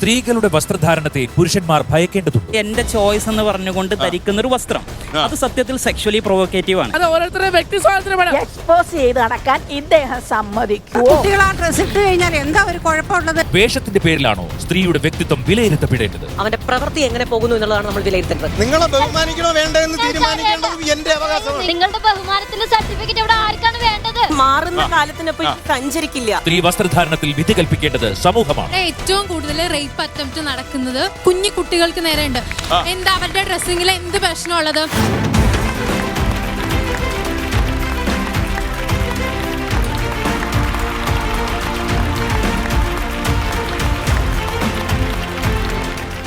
സ്ത്രീകളുടെ വസ്ത്രധാരണത്തെ പുരുഷന്മാർ ഭയക്കേണ്ടതുണ്ട്. എന്റെ ചോയ്സ് എന്ന് പറഞ്ഞുകൊണ്ട് ധരിക്കുന്ന ഒരു വസ്ത്രം അത് സത്യത്തിൽ സെക്ഷലി പ്രൊവോക്കേറ്റീവ് ആണ്. അത് ഓരോരുത്തരുടെ വ്യക്തി സ്വാതന്ത്ര്യമാണ്. എക്സ്പോസ് ചെയ്ത് നടക്കാൻ ഇദ്ദേഹം സമ്മതിക്കുമോ? കുട്ടികൾ ആ ഡ്രസ് ഇട്ട് കഴിഞ്ഞാൽ എന്താ ഒരു കുഴപ്പമുള്ളത്? വേഷത്തിന്റെ പേരിലാണോ സ്ത്രീയുടെ വ്യക്തിത്വം വിലയിരുത്തപ്പെടേണ്ടത്? അവന്റെ പ്രവൃത്തി എങ്ങനെ പോകുന്നു എന്നുള്ളതാണ് നമ്മൾ വിലയിരുത്തേണ്ടത്. നിങ്ങളെ ബഹുമാനിക്കണോ വേണ്ടോ എന്ന് തീരുമാനിക്കേണ്ടത് എന്റെ അവകാശമാണ്. നിങ്ങളുടെ ബഹുമാനത്തിന്റെ സർട്ടിഫിക്കറ്റ് ഇവിടെ ആർക്കാണ് വേണ്ടത്? മാറുന്ന കാലത്തിനൊപ്പം സഞ്ചരിക്കില്ല. സ്ത്രീ വസ്ത്രധാരണത്തിൽ വിധി കൽപ്പിക്കേണ്ടത് സമൂഹമാണ്. ഏറ്റവും കൂടുതൽ റേപ്പ് അറ്റംപ്റ്റ് നടക്കുന്നത് കുഞ്ഞു കുട്ടികൾക്ക് നേരെയുണ്ട്. എന്താ അവരുടെ ഡ്രസ്സിംഗിൽ എന്ത് പ്രശ്നമുള്ളത്?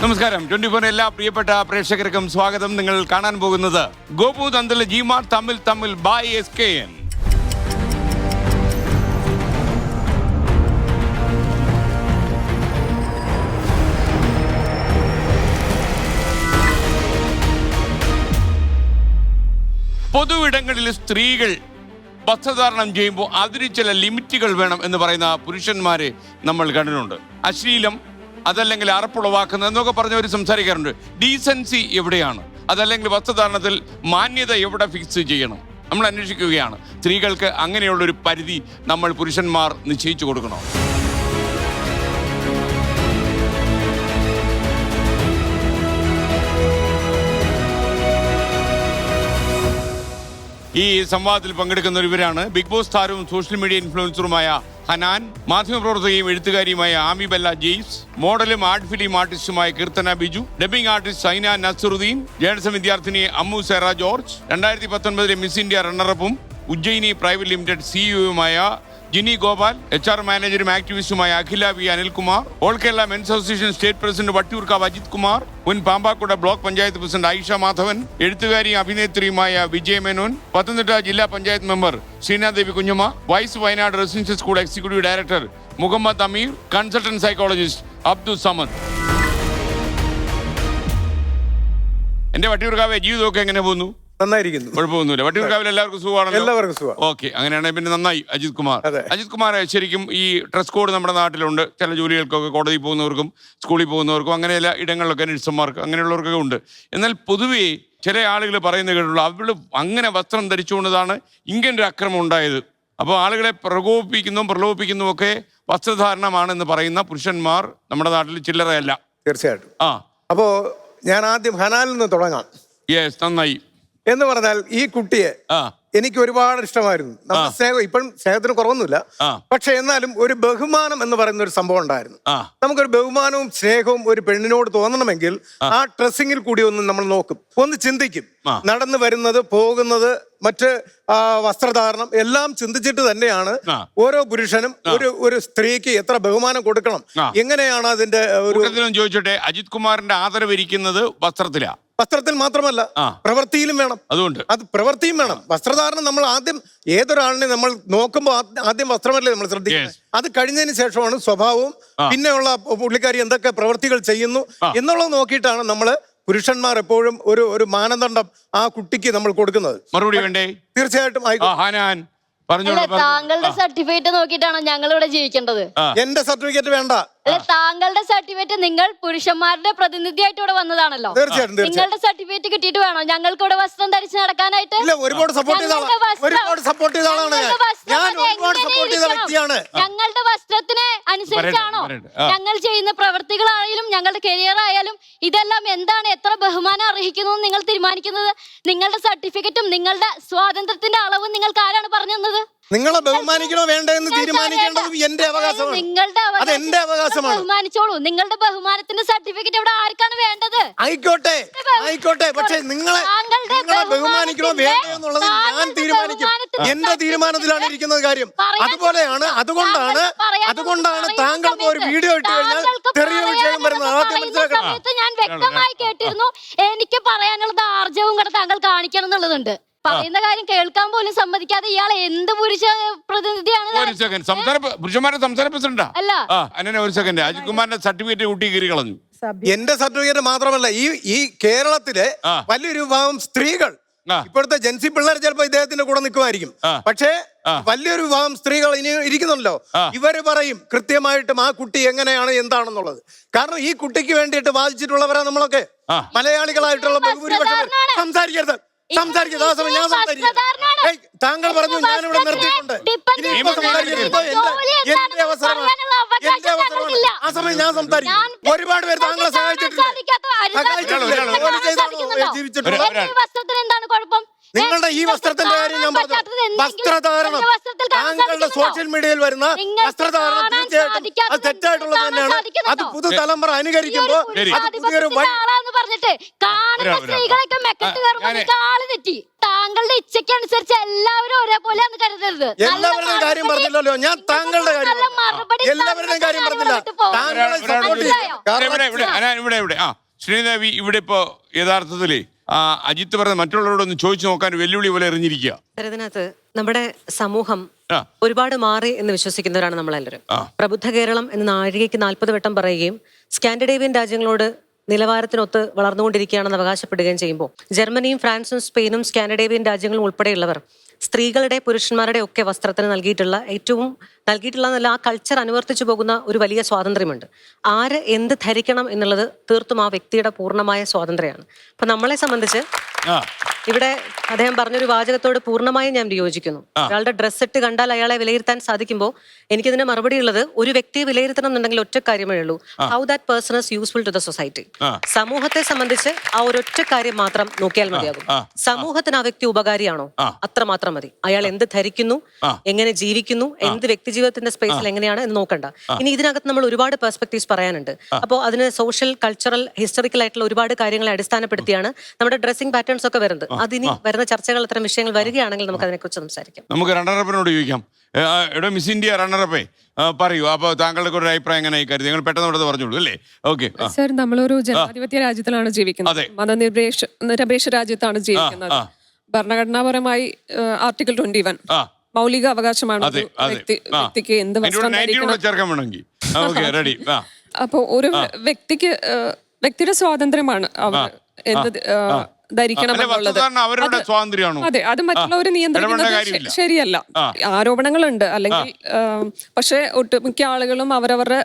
നമസ്കാരം. 24 എല്ലാ പ്രിയപ്പെട്ട പ്രേക്ഷകർക്കും സ്വാഗതം. നിങ്ങൾ കാണാൻ പോകുന്നത് ഗോപു നന്ദല ജിമാർ തമിഴ് ബൈ SKN. പൊതുവിടങ്ങളിൽ സ്ത്രീകൾ വസ്ത്രധാരണം ചെയ്യുമ്പോൾ അതിന് ചില ലിമിറ്റുകൾ വേണം എന്ന് പറയുന്ന പുരുഷന്മാരെ നമ്മൾ കണ്ടിട്ടുണ്ട്. അശ്ലീലം, അതല്ലെങ്കിൽ അറപ്പുളവാക്കുന്നത് എന്നൊക്കെ പറഞ്ഞവർ സംസാരിക്കാറുണ്ട്. ഡീസൻസി എവിടെയാണ്? അതല്ലെങ്കിൽ വസ്ത്രധാരണത്തിൽ മാന്യത എവിടെ ഫിക്സ് ചെയ്യണം? നമ്മൾ അന്വേഷിക്കുകയാണ്. സ്ത്രീകൾക്ക് അങ്ങനെയുള്ളൊരു പരിധി നമ്മൾ പുരുഷന്മാർ നിശ്ചയിച്ചു കൊടുക്കണോ? ഈ സംവാദത്തിൽ പങ്കെടുക്കുന്നവരാണ് ബിഗ് ബോസ് താരവും സോഷ്യൽ മീഡിയ ഇൻഫ്ലുവൻസറുമായ ഹനാൻ, മാധ്യമപ്രവർത്തകയും എഴുത്തുകാരിയുമായ ആമി ബെല്ല ജെയ്സ്, മോഡലും ആർട്ട് ഫിലിം ആർട്ടിസ്റ്റുമായ Keerthana Biju, dubbing artist Saina Nasaruddin, journalism വിദ്യാർത്ഥിനി അമ്മു സെറ ജോർജ്, 2019 മിസ് ഇന്ത്യ റണ്ണറപ്പും ഉജ്ജയിനി പ്രൈവറ്റ് ലിമിറ്റഡ് സിഇഒയുമായ ജിനി ഗോപാൽ, HR മാനേജറും ആക്ടിവിസ്റ്റുമായ Akhila V Anilkumar, all Kerala men's association state president Vattiyoorkavu Ajith Kumar, മുൻ പാമ്പാക്കുട ബ്ലോക്ക് പഞ്ചായത്ത് പ്രസിഡന്റ് ആയിഷ മാധവൻ, എഴുത്തുകാരിയും അഭിനേത്രിയുമായ വിജയ മേനോൻ, പത്തനംതിട്ട ജില്ലാ panchayat member Sreenadevi Kunjamma, vice Wayanad residential school executive director Mohammed Ameer, consultant psychologist Abdul Samad. എന്റെ വട്ടിയൂർക്കാവ് ജീവിതമൊക്കെ എങ്ങനെ പോകുന്നു? നന്നായിരിക്കുന്നു, കുഴപ്പമൊന്നുമില്ല. വട്ടിയൂർക്കാവിൽ എല്ലാവർക്കും സുഖമാണല്ലോ? എല്ലാവർക്കും സുഖം. ഓക്കെ, അങ്ങനെയാണെങ്കിൽ പിന്നെ നന്നായി. അജിത് കുമാർ, ശരിക്കും ഈ ഡ്രസ് കോഡ് നമ്മുടെ നാട്ടിലുണ്ട്. ചില ജോലികൾക്കൊക്കെ കോടതി പോകുന്നവർക്കും സ്കൂളിൽ പോകുന്നവർക്കും അങ്ങനെ എല്ലാ ഇടങ്ങളിലൊക്കെ നഴ്സുമാർക്ക് അങ്ങനെയുള്ളവർക്കൊക്കെ ഉണ്ട്. എന്നാൽ പൊതുവേ ചില ആളുകൾ പറയുന്നത് കേട്ടുള്ളൂ, അവൾ അങ്ങനെ വസ്ത്രം ധരിച്ചുകൊണ്ടതാണ് ഇങ്ങനൊരു അക്രമം ഉണ്ടായത്. അപ്പോൾ ആളുകളെ പ്രലോഭിപ്പിക്കുന്നതും ഒക്കെ വസ്ത്രധാരണമാണെന്ന് പറയുന്ന പുരുഷന്മാർ നമ്മുടെ നാട്ടിൽ ചില്ലറയല്ല. തീർച്ചയായിട്ടും. അപ്പോ ഞാൻ ആദ്യം ഹനാനിൽ നിന്ന് തുടങ്ങാം. യെസ്, നന്നായി. എന്ന് പറഞ്ഞാൽ ഈ കുട്ടിയെ എനിക്ക് ഒരുപാട് ഇഷ്ടമായിരുന്നു. നമ്മുടെ സ്നേഹം ഇപ്പോഴും സ്നേഹത്തിന് കുറവൊന്നുമില്ല, പക്ഷെ എന്നാലും ഒരു ബഹുമാനം എന്ന് പറയുന്ന ഒരു സംഭവം ഉണ്ടായിരുന്നു. നമുക്കൊരു ബഹുമാനവും സ്നേഹവും ഒരു പെണ്ണിനോട് തോന്നണമെങ്കിൽ ആ ഡ്രസ്സിങ്ങിൽ കൂടി ഒന്ന് നമ്മൾ നോക്കും, ഒന്ന് ചിന്തിക്കും. നടന്നു വരുന്നത്, പോകുന്നത്, മറ്റ് വസ്ത്രധാരണം എല്ലാം ചിന്തിച്ചിട്ട് തന്നെയാണ് ഓരോ പുരുഷനും ഒരു സ്ത്രീക്ക് എത്ര ബഹുമാനം കൊടുക്കണം, എങ്ങനെയാണ് അതിന്റെ ഒരു ചോദിച്ചോട്ടെ. അജിത് കുമാറിന്റെ ആദരവിരിക്കുന്നത് വസ്ത്രത്തിൽ മാത്രമല്ല, പ്രവൃത്തിയിലും വേണം. അത് പ്രവൃത്തിയും വേണം. വസ്ത്രധാരണം നമ്മൾ ആദ്യം ഏതൊരാളിനെ നമ്മൾ നോക്കുമ്പോൾ ആദ്യം വസ്ത്രമല്ലേ നമ്മൾ ശ്രദ്ധിക്കുന്നത്. അത് കഴിഞ്ഞതിന് ശേഷമാണ് സ്വഭാവവും, പിന്നെയുള്ള പുള്ളിക്കാരി എന്തൊക്കെ പ്രവൃത്തികൾ ചെയ്യുന്നു എന്നുള്ളത് നോക്കിയിട്ടാണ് നമ്മള് പുരുഷന്മാർ എപ്പോഴും ഒരു മാനദണ്ഡം ആ കുട്ടിക്ക് നമ്മൾ കൊടുക്കുന്നത്. മറുപടി വേണ്ടേ? തീർച്ചയായിട്ടും. താങ്കളുടെ സർട്ടിഫിക്കറ്റ് നോക്കിയിട്ടാണോ ഞങ്ങൾ ഇവിടെ ജീവിക്കേണ്ടത്? എന്റെ സർട്ടിഫിക്കറ്റ് വേണ്ട. താങ്കളുടെ സർട്ടിഫിക്കറ്റ്, നിങ്ങൾ പുരുഷന്മാരുടെ പ്രതിനിധിയായിട്ട് ഇവിടെ വന്നതാണല്ലോ. നിങ്ങളുടെ സർട്ടിഫിക്കറ്റ് കിട്ടിയിട്ട് വേണോ ഞങ്ങൾക്ക് ഇവിടെ വസ്ത്രം ധരിച്ച് നടക്കാനായിട്ട്? ഒരുപാട് സപ്പോർട്ട് ചെയ്ത ആളാണ് ഞാൻ. ഞങ്ങളുടെ വസ്ത്രത്തിന് അനുസരിച്ചാണോ ഞങ്ങൾ ചെയ്യുന്ന പ്രവൃത്തികളായാലും ഞങ്ങളുടെ കരിയർ ആയാലും ഇതെല്ലാം എന്താണ്, എത്ര ബഹുമാനം അർഹിക്കുന്നു നിങ്ങൾ തീരുമാനിക്കുന്നത്? നിങ്ങളുടെ സർട്ടിഫിക്കറ്റും നിങ്ങളുടെ സ്വാതന്ത്ര്യത്തിന്റെ അളവും നിങ്ങൾക്ക് ആരാണ് പറഞ്ഞു തന്നത്? നിങ്ങളെ ബഹുമാനിക്കണോ വേണ്ടോ എന്ന് തീരുമാനിക്കേണ്ടത് എന്റെ അവകാശമാണ്. അത് എന്റെ അവകാശമാണ്. ബഹുമാനിച്ചോളൂ. നിങ്ങളുടെ ബഹുമാനത്തിന്റെ സർട്ടിഫിക്കറ്റ് ഇവിടെ ആർക്കാണ് വേണ്ടത്? ആയിക്കോട്ടെ, പക്ഷെ നിങ്ങളെ ബഹുമാനിക്കണോ വേണ്ടോ എന്നുള്ളത് ഞാൻ തീരുമാനിക്കും. എന്റെ തീരുമാനത്തിലാണ് ഇരിക്കുന്നത് കാര്യം. അതുപോലെയാണ്. അതുകൊണ്ടാണ് താങ്കൾ ഒരു വീഡിയോ ഇട്ട് കഴിഞ്ഞാൽ ചെറിയ വിഷയം വരുന്നത് ആദ്യം മനസ്സിലാക്കണം. ഞാൻ വ്യക്തമായി കേട്ടിരുന്നു. എനിക്ക് പറയാനുള്ളത് ആർജവും കൂടെ താങ്കൾ കാണിക്കണം എന്നുള്ളതുണ്ട്. പറയുന്ന കാര്യം കേൾക്കാൻ പോലും സമ്മതിക്കാതെ ഇയാൾ എന്ത് പുരുഷ പ്രതിനിധിയാണ്? പുരുഷന്മാരുടെ സംസ്ഥാന പ്രസിഡന്റാ അല്ല. ഒരു സെക്കൻഡ്, അജിത് കുമാറിന്റെ സർട്ടിഫിക്കറ്റ് കൂട്ടി കീറി കളഞ്ഞു. എന്റെ സർട്ടിഫിക്കറ്റ് മാത്രമല്ല, ഈ കേരളത്തിലെ വലിയൊരു വിഭാഗം സ്ത്രീകൾ ഇപ്പോഴത്തെ ജെൻസി പിള്ളേർ ചിലപ്പോ ഇദ്ദേഹത്തിന്റെ കൂടെ നിൽക്കുമായിരിക്കും. പക്ഷേ വലിയൊരു വിഭാഗം സ്ത്രീകൾ ഇനി ഇരിക്കുന്നുണ്ടല്ലോ, ഇവര് പറയും കൃത്യമായിട്ടും ആ കുട്ടി എങ്ങനെയാണ് എന്താണെന്നുള്ളത്. കാരണം ഈ കുട്ടിക്ക് വേണ്ടിയിട്ട് വാദിച്ചിട്ടുള്ളവരാ നമ്മളൊക്കെ. മലയാളികളായിട്ടുള്ള ബഹുഭൂരിപക്ഷം സംസാരിക്കരുത്. ആ സമയം ഞാൻ സംസാരിക്കും. താങ്കൾ പറഞ്ഞു ഞാനിവിടെ നിർത്തിയിട്ടുണ്ട്. ഇനിയിപ്പോ സംസാരിക്കരുത്. എന്റെ അവസരമാണ്. ആ സമയം ഞാൻ സംസാരിക്കും. ഒരുപാട് പേര് താങ്കളെ സഹായിച്ചിട്ടില്ല. ജീവിച്ചിട്ടുള്ള നിങ്ങളുടെ ഈ വസ്ത്രത്തിന്റെ കാര്യം ഞാൻ പറഞ്ഞു. വസ്ത്രധാരണം, താങ്കളുടെ സോഷ്യൽ മീഡിയയിൽ വരുന്ന വസ്ത്രധാരണം തീർച്ചയായിട്ടും അത് തെറ്റായിട്ടുള്ളത് തന്നെയാണ്. അത് പുതുതലമുറ അനുകരിക്കുമ്പോ അത് പുതിയൊരു താങ്കളുടെ ഇച്ഛയ്ക്ക് അനുസരിച്ച് എല്ലാവരും ഒരേപോലെയാണ് കരുതരുത്. എല്ലാവരുടെയും കാര്യം പറഞ്ഞില്ലല്ലോ ഞാൻ. താങ്കളുടെ കാര്യം എല്ലാവരുടെയും കാര്യം പറഞ്ഞില്ല. താങ്കളെ ഇവിടെ ശ്രീദേവി ഇവിടെ ഇപ്പോ യഥാർത്ഥത്തില് അജിത്ത് പറഞ്ഞ മറ്റുള്ളവരോടൊന്ന് ചോദിച്ചു നോക്കാൻ വെല്ലുവിളി പോലെ എറിഞ്ഞിരിക്കുക. ഇതിനകത്ത് നമ്മുടെ സമൂഹം ഒരുപാട് മാറി എന്ന് വിശ്വസിക്കുന്നവരാണ് നമ്മളെല്ലാവരും. പ്രബുദ്ധ കേരളം എന്ന് നാഴികയ്ക്ക് 40 വട്ടം പറയുകയും സ്കാൻഡിനേവിയൻ രാജ്യങ്ങളോട് നിലവാരത്തിനൊത്ത് വളർന്നുകൊണ്ടിരിക്കുകയാണെന്ന് അവകാശപ്പെടുകയും ചെയ്യുമ്പോൾ ജർമ്മനിയും ഫ്രാൻസും സ്പെയിനും സ്കാൻഡിനേവിയൻ രാജ്യങ്ങളും ഉൾപ്പെടെയുള്ളവർ സ്ത്രീകളുടെ പുരുഷന്മാരുടെ ഒക്കെ വസ്ത്രത്തിന് നൽകിയിട്ടുള്ള എന്നല്ല ആ കൾച്ചർ അനുവർത്തിച്ചു പോകുന്ന ഒരു വലിയ സ്വാതന്ത്ര്യമുണ്ട്. ആര് എന്ത് ധരിക്കണം എന്നുള്ളത് തീർത്തും ആ വ്യക്തിയുടെ പൂർണ്ണമായ സ്വാതന്ത്ര്യമാണ്. അപ്പൊ നമ്മളെ സംബന്ധിച്ച് ഇവിടെ അദ്ദേഹം പറഞ്ഞൊരു വാചകത്തോട് പൂർണ്ണമായും ഞാൻ വിയോജിക്കുന്നു. ഒരാളുടെ ഡ്രസ്സ് ഇട്ട് കണ്ടാൽ അയാളെ വിലയിരുത്താൻ സാധിക്കുമ്പോൾ എനിക്കിതിന് മറുപടി ഉള്ളത്, ഒരു വ്യക്തിയെ വിലയിരുത്തണം എന്നുണ്ടെങ്കിൽ ഒറ്റ കാര്യമേ ഉള്ളൂ, how that person is useful to the society. സമൂഹത്തെ സംബന്ധിച്ച് ആ ഒരൊറ്റ കാര്യം മാത്രം നോക്കിയാൽ മതിയാകും. സമൂഹത്തിന് ആ വ്യക്തി ഉപകാരിയാണോ അത്രമാത്രം മതി. അയാൾ എന്ത് ധരിക്കുന്നു, എങ്ങനെ ജീവിക്കുന്നു, എന്ത് വ്യക്തി ജീവിതത്തിന്റെ സ്പേസിൽ എങ്ങനെയാണ് എന്ന് നോക്കണ്ട. ഇനി ഇതിനകത്ത് നമ്മൾ ഒരുപാട് പെർസ്പെക്ടീവ്സ് പറയാനുണ്ട്. അപ്പോൾ അതിന് സോഷ്യൽ, കൾച്ചറൽ, ഹിസ്റ്ററിക്കൽ ആയിട്ടുള്ള ഒരുപാട് കാര്യങ്ങളെ അടിസ്ഥാനപ്പെടുത്തിയാണ് നമ്മുടെ ഡ്രസ്സിംഗ് പാറ്റേൺസ് ഒക്കെ വരുന്നത്. അതിനി വരുന്ന ചർച്ചകൾ അത്തരം വിഷയങ്ങൾ വരികയാണെങ്കിൽ നമുക്ക് അതിനെക്കുറിച്ച് സംസാരിക്കാം. നമുക്ക് റണ്ണറപ്പിനോട് ചോദിക്കാം. എടോ മിസ് ഇന്ത്യ റണ്ണറപ്പേ പറയൂ, അപ്പൊ താങ്കളുടെ ഒരു അഭിപ്രായം എങ്ങനെ കരുതി? നിങ്ങൾ പെട്ടെന്ന് ഇവിടെ പറഞ്ഞോളൂ അല്ലേ? ഓക്കെ സർ, നമ്മളൊരു ജനാധിപത്യ രാജ്യത്തിലാണ് ജീവിക്കുന്നത്, മതനിരപേക്ഷ രാജ്യത്താണ് ജീവിക്കുന്നത്. ഭരണഘടനാപരമായി ആർട്ടിക്കിൾ 21 മൗലിക അവകാശമാണ് വ്യക്തിക്ക് എന്ത് വസ്ത്രം ധരിക്കണം. അപ്പൊ ഒരു വ്യക്തിയുടെ സ്വാതന്ത്ര്യമാണ് അവർ എന്ത് ധരിക്കണം എന്നുള്ളത്. അതെ, അത് മറ്റുള്ളവരെ നിയന്ത്രിക്കുന്നത് ശരിയല്ല. ആരോപണങ്ങളുണ്ട് അല്ലെങ്കിൽ, പക്ഷെ ഒട്ടുമിക്ക ആളുകളും അവരവരുടെ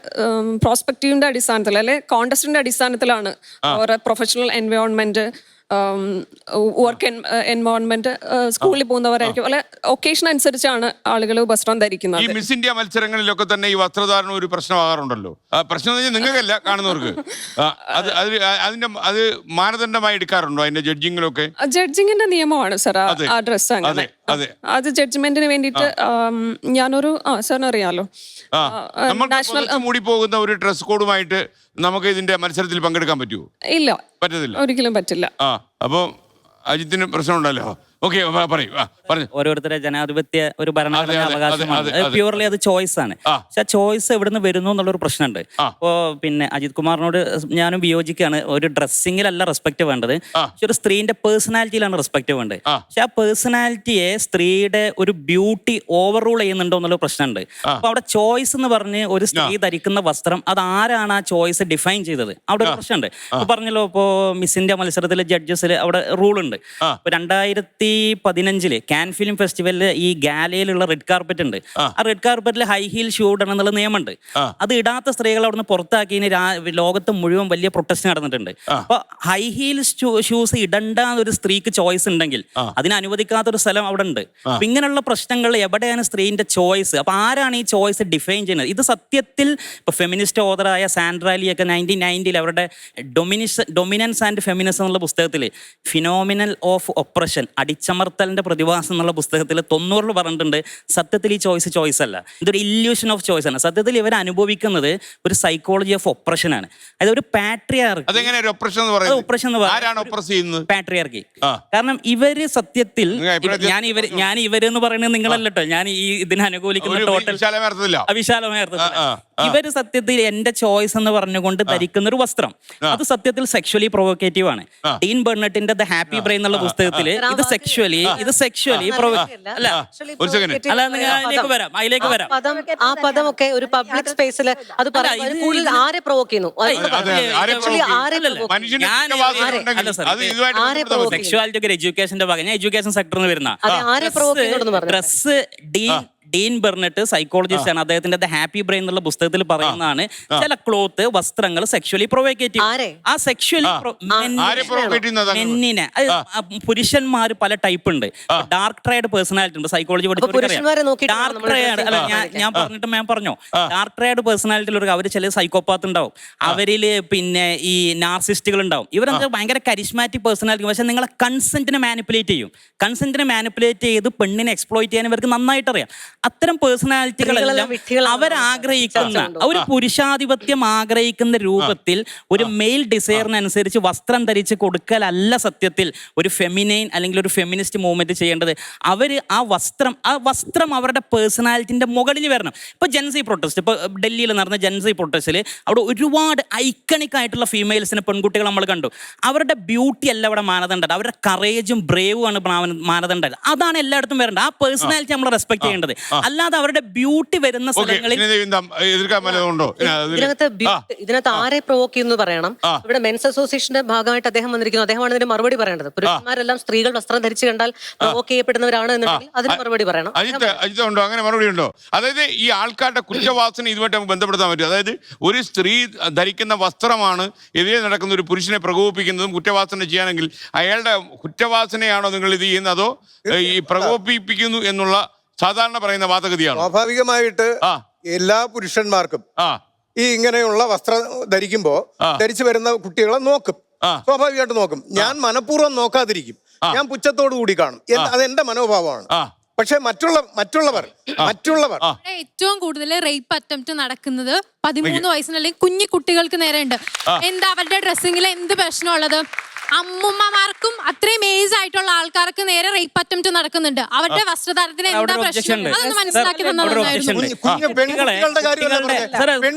പ്രോസ്പെക്റ്റീവിന്റെ അടിസ്ഥാനത്തിൽ അല്ലെ കോണ്ടസ്റ്റിന്റെ അടിസ്ഥാനത്തിലാണ് അവരുടെ പ്രൊഫഷണൽ എൻവയോൺമെന്റ്, വർക്ക് എൻവയോൺമെന്റ്, സ്കൂളിൽ പോകുന്നവരായിരിക്കും, അല്ലെ ഒക്കേഷൻ അനുസരിച്ചാണ് ആളുകൾ വസ്ത്രം ധരിക്കുന്നത്. ഈ മിസ് ഇന്ത്യ മത്സരങ്ങളിലൊക്കെ തന്നെ ഈ വസ്ത്രധാരണം ഒരു പ്രശ്നമാകാറുണ്ടല്ലോ. പ്രശ്നം എന്ന് വെച്ചാൽ നിങ്ങൾക്കല്ല, കാണുന്നവർക്ക്. അത് മാനദണ്ഡമായി എടുക്കാറുണ്ടോ അതിന്റെ ജഡ്ജിങ്ങിലൊക്കെ? ജഡ്ജിങ്ങിന്റെ നിയമമാണ് സാർ ആ ഡ്രസ്. അങ്ങനെ അത് ജഡ്ജ്മെന്റിന് വേണ്ടിയിട്ട് ഞാനൊരു സാറിന് അറിയാലോ, നാഷണൽ മൂടി പോകുന്ന ഒരു ഡ്രസ് കോഡുമായിട്ട് നമുക്ക് ഇതിന്റെ മത്സരത്തിൽ പങ്കെടുക്കാൻ പറ്റുമോ? ഇല്ല, പറ്റത്തില്ല, ഒരിക്കലും പറ്റില്ല. അപ്പൊ അജിത്തിന് പ്രശ്നമുണ്ടല്ലോ. ഓക്കെ, പറയൂ. ഓരോരുത്തരുടെ ജനാധിപത്യ ഒരു ഭരണഘടനാ അവകാശമാണ്. പ്യൂർലി അത് ചോയ്സ് ആണ്. പക്ഷെ ആ ചോയ്സ് എവിടുന്ന് വരുന്നു എന്നുള്ളൊരു പ്രശ്നമുണ്ട്. അപ്പോ പിന്നെ അജിത് കുമാറിനോട് ഞാനും വിയോജിക്കുകയാണ്. ഒരു ഡ്രസ്സിങ്ങിലല്ല റെസ്പെക്ട് വേണ്ടത്, പക്ഷെ ഒരു സ്ത്രീന്റെ പേഴ്സണാലിറ്റിയിലാണ് റെസ്പെക്ട് വേണ്ടത്. പക്ഷെ ആ പേഴ്സണാലിറ്റിയെ സ്ത്രീയുടെ ഒരു ബ്യൂട്ടി ഓവർ റൂൾ ചെയ്യുന്നുണ്ടോ എന്നുള്ള പ്രശ്നമുണ്ട്. അപ്പൊ അവിടെ ചോയ്സ് എന്ന് പറഞ്ഞ് ഒരു സ്ത്രീ ധരിക്കുന്ന വസ്ത്രം, അത് ആരാണ് ആ ചോയ്സ് ഡിഫൈൻ ചെയ്തത്? അവിടെ ഒരു പ്രശ്നമുണ്ട്. ഇപ്പൊ പറഞ്ഞല്ലോ, ഇപ്പോ മിസ് ഇന്ത്യ മത്സരത്തിലെ ജഡ്ജസിൽ അവിടെ റൂൾ ഉണ്ട്. ഇപ്പൊ 2015 കാൻ ഫിലിം ഫെസ്റ്റിവലില് ഈ ഗാലയിലുള്ള റെഡ് കാർപ്പറ്റ് ഉണ്ട്. ആ റെഡ് കാർപ്പറ്റിൽ ഹൈ ഹീൽ ഷൂ ഇടണം എന്നുള്ള നിയമമുണ്ട്. അത് ഇടാത്ത സ്ത്രീകൾ അവിടുന്ന് പുറത്താക്കിയതിന് ലോകത്ത് മുഴുവൻ വലിയ പ്രൊട്ടസ്റ്റ് നടന്നിട്ടുണ്ട്. അപ്പൊ ഹൈ ഹീൽ ഷൂസ് ഇടണ്ട ഒരു സ്ത്രീക്ക് ചോയ്സ് ഉണ്ടെങ്കിൽ അതിന് അനുവദിക്കാത്തൊരു സ്ഥലം അവിടെ ഉണ്ട്. അപ്പൊ ഇങ്ങനെയുള്ള പ്രശ്നങ്ങൾ എവിടെയാണ് സ്ത്രീന്റെ ചോയ്സ്? അപ്പൊ ആരാണ് ഈ ചോയ്സ് ഡിഫൈൻ ചെയ്യുന്നത്? ഇത് സത്യത്തിൽ ഇപ്പൊ ഫെമിനിസ്റ്റ് ഓതറായ സാൻഡ്രാലിയൊക്കെ 1990 അവരുടെ ഡൊമിനൻസ് ആൻഡ് ഫെമിനിസം എന്നുള്ള പുസ്തകത്തിൽ ഫിനോമിനൽ ഓഫ് ഒപ്രഷൻ, അടിച്ചമർത്തലിന്റെ പ്രതിഭാസം എന്നുള്ള പുസ്തകത്തിൽ 90 പറഞ്ഞിട്ടുണ്ട്, സത്യത്തിൽ ഈ ചോയ്സ് അല്ല, ഇതൊരു ഇല്യൂഷൻ ഓഫ് ചോയ്സ് ആണ്. സത്യത്തിൽ ഇവർ അനുഭവിക്കുന്നത് ഒരു സൈക്കോളജി ഓഫ് ഒപ്രഷൻ ആണ്. അതായത് ഒരു പാട്രിയാർക്കി. കാരണം ഇവര് സത്യത്തിൽ, ഞാൻ ഇവരെന്ന് പറയുന്നത് നിങ്ങളല്ലോ, ഞാൻ ഈ ഇതിനെ അനുകൂലിക്കുന്ന ടോട്ടൽ വിശാലമായ അർത്ഥത്തിൽ, ഇവര് സത്യത്തിൽ എന്റെ ചോയ്സ് എന്ന് പറഞ്ഞുകൊണ്ട് ധരിക്കുന്ന ഒരു വസ്ത്രം അത് സത്യത്തിൽ സെക്ഷുവലി പ്രൊവോക്കേറ്റീവ് ആണ്. ഡീൻ ബെർണറ്റിന്റെ ദ ഹാപ്പി ബ്രെയിൻ എന്നുള്ള പുസ്തകത്തില് ഇത് സെക്ഷുവലി അല്ല ഒരു സെക്കൻഡ്. അല്ല അതിലേക്ക് വരാം ആ പദമൊക്കെ ഒരു പബ്ലിക് സ്പേസിൽ അത് പറയുന്നത് കൂടുതൽ ആരെ പ്രൊവോക്ക് ചെയ്യുന്നു? മനുഷ്യന്റെ ഞാൻ കുറ്റവാസന ഉണ്ടെങ്കിൽ അല്ല, sir. അത് ഇതുമായിട്ട് ആരെ ബന്ധപ്പെടുത്താൻ പറ്റും. സെക്ഷുവാലിറ്റി ഒക്കെ എഡ്യൂക്കേഷന്റെ ഭാഗം ഞാൻ എഡ്യൂക്കേഷൻ സെക്ടറിൽ നിന്ന് വരുന്ന അതെ, ആരെ provoke ചെയ്യുന്നുണ്ടെന്ന് പറഞ്ഞത്? ഡ്രസ് ഡീൻ ബെർണറ്റ് സൈക്കോളജിസ്റ്റ് ആണ്. അദ്ദേഹത്തിന്റെ ദ ഹാപ്പി ബ്രെയിൻ എന്നുള്ള പുസ്തകത്തിൽ പറയുന്നതാണ് ചില ക്ലോത്ത് വസ്ത്രങ്ങൾ സെക്ഷുവലി പ്രൊവോക്കേറ്റീവ്. ആ സെക്ഷുവലി ആരെ provoke ചെയ്യുന്നത് അങ്ങനെ? മെന്നിനെ പുരുഷന്മാർ പല ടൈപ്പ് ഉണ്ട്. ഡാർക്ക് ട്രേഡ് പേഴ്സണാലിറ്റി ഉണ്ട്. സൈക്കോളജി പുരുഷന്മാരെ നോക്കിയിട്ടാണ് ഡാർക്ക് നമ്മള് ട്രേഡ് അല്ല ഞാൻ പറഞ്ഞിട്ട് ഞാൻ പറഞ്ഞോ ഡാർക്ക് ട്രേഡ് പേഴ്സണാലിറ്റിയിൽ അവര് ചില സൈക്കോപാത്ത് ഉണ്ടാവും, അവരില് പിന്നെ ഈ നാർസിസ്റ്റുകൾ ഉണ്ടാവും. ഇവരെന്താ ഭയങ്കര കരിസ്മാറ്റിക് പേഴ്സണാലിറ്റി, പക്ഷെ നിങ്ങളെ കൺസെന്റിനെ മാനിപ്പുലേറ്റ് ചെയ്യും. കൺസെന്റിനെ മാനിപ്പുലേറ്റ് ചെയ്ത് പെണ്ണിനെ എക്സ്പ്ലോയിറ്റ് ചെയ്യാൻ ഇവർക്ക് നന്നായിട്ട് അറിയാം. അത്തരം പേഴ്സണാലിറ്റികളെല്ലാം അവരാഗ്രഹിക്കുന്ന ഒരു പുരുഷാധിപത്യം ആഗ്രഹിക്കുന്ന രൂപത്തിൽ ഒരു മെയിൽ ഡിസയറിനനുസരിച്ച് വസ്ത്രം ധരിച്ച് കൊടുക്കലല്ല സത്യത്തിൽ ഒരു ഫെമിനൈൻ അല്ലെങ്കിൽ ഒരു ഫെമിനിസ്റ്റ് മൂവ്മെന്റ് ചെയ്യേണ്ടത്. അവര് ആ വസ്ത്രം അവരുടെ പേഴ്സണാലിറ്റിന്റെ മുകളിൽ വരണം. ഇപ്പൊ ജെൻസി പ്രൊട്ടസ്റ്റ്, ഇപ്പൊ ഡൽഹിയിൽ നടന്ന ജെൻസി പ്രൊട്ടസ്റ്റിൽ അവിടെ ഒരുപാട് ഐക്കണിക് ആയിട്ടുള്ള ഫീമെയിൽസിനെ പെൺകുട്ടികൾ നമ്മൾ കണ്ടു. അവരുടെ ബ്യൂട്ടി അല്ല അവിടെ മാനദണ്ഡം, അവരുടെ കറേജും ബ്രേവും ആണ് മാനദണ്ഡം. അതാണ് എല്ലായിടത്തും വരേണ്ടത്. ആ പേഴ്സണാലിറ്റി നമ്മൾ റെസ്പെക്ട് ചെയ്യേണ്ടത്, അല്ലാതെ അവരുടെ ബ്യൂട്ടി വരുന്ന സ്ഥലങ്ങളിൽ ഇതിനകത്ത് ആരെ പ്രൊവോക്ക് ചെയ്യുന്നു പറയണം. ഇവിടെ മെൻസ് അസോസിയേഷന്റെ ഭാഗമായിട്ട് അദ്ദേഹം വന്നിരിക്കുന്നു. അദ്ദേഹമാണ് ഇതിന് മറുപടി പറയേണ്ടത്. പുരുഷന്മാരെല്ലാം സ്ത്രീകൾ വസ്ത്രം ധരിച്ചു കണ്ടാൽ പ്രൊവോക്ക് ചെയ്യപ്പെടുന്നവരാണ് എന്നുണ്ടെങ്കിൽ അതിന് മറുപടി പറയണം. അജിത്ത് ഉണ്ടോ അങ്ങനെ മറുപടി ഉണ്ടോ? അതായത് ഈ ആൾക്കാരുടെ കുറ്റവാസന ഇതുമായിട്ട് നമുക്ക് ബന്ധപ്പെടുത്താൻ പറ്റും. അതായത് ഒരു സ്ത്രീ ധരിക്കുന്ന വസ്ത്രമാണ് എതിരെ നടക്കുന്ന ഒരു പുരുഷനെ പ്രകോപിപ്പിക്കുന്നതും കുറ്റവാസന ചെയ്യാനെങ്കിൽ അയാളുടെ കുറ്റവാസനയാണോ നിങ്ങൾ ഇത് ചെയ്യുന്നതോ ഈ പ്രകോപിപ്പിക്കുന്നു എന്നുള്ള സാധാരണ പറയുന്ന വാദഗതിയാണ്. സ്വാഭാവികമായിട്ട് എല്ലാ പുരുഷന്മാർക്കും ഈ ഇങ്ങനെയുള്ള വസ്ത്രം ധരിച്ചു വരുന്ന കുട്ടികളെ നോക്കും, സ്വാഭാവികമായിട്ട് നോക്കും. ഞാൻ മനഃപൂർവ്വം നോക്കാതിരിക്കും, ഞാൻ പുച്ഛത്തോടു കൂടി കാണും. അത് എന്റെ മനോഭാവമാണ്. പക്ഷെ മറ്റുള്ളവർ ഏറ്റവും കൂടുതൽ റേപ്പ് അറ്റംപ്റ്റ് നടക്കുന്നത് 13 വയസ്സിന് അല്ലെങ്കിൽ കുഞ്ഞു കുട്ടികൾക്ക് നേരെ ഉണ്ട്. എന്താ അവരുടെ ഡ്രസ്സിങ്ങിൽ എന്ത് പ്രശ്നമുള്ളത്? അമ്മുമ്മമാർക്കും അത്രയും ഏജ് ആയിട്ടുള്ള ആൾക്കാർക്ക് നേരെ റേപ്പ് അറ്റംപ്റ്റ് നടക്കുന്നുണ്ട്. അവരുടെ വസ്ത്രധാരത്തിന് എന്താ പ്രശ്നം? അതൊന്ന് മനസ്സിലാക്കി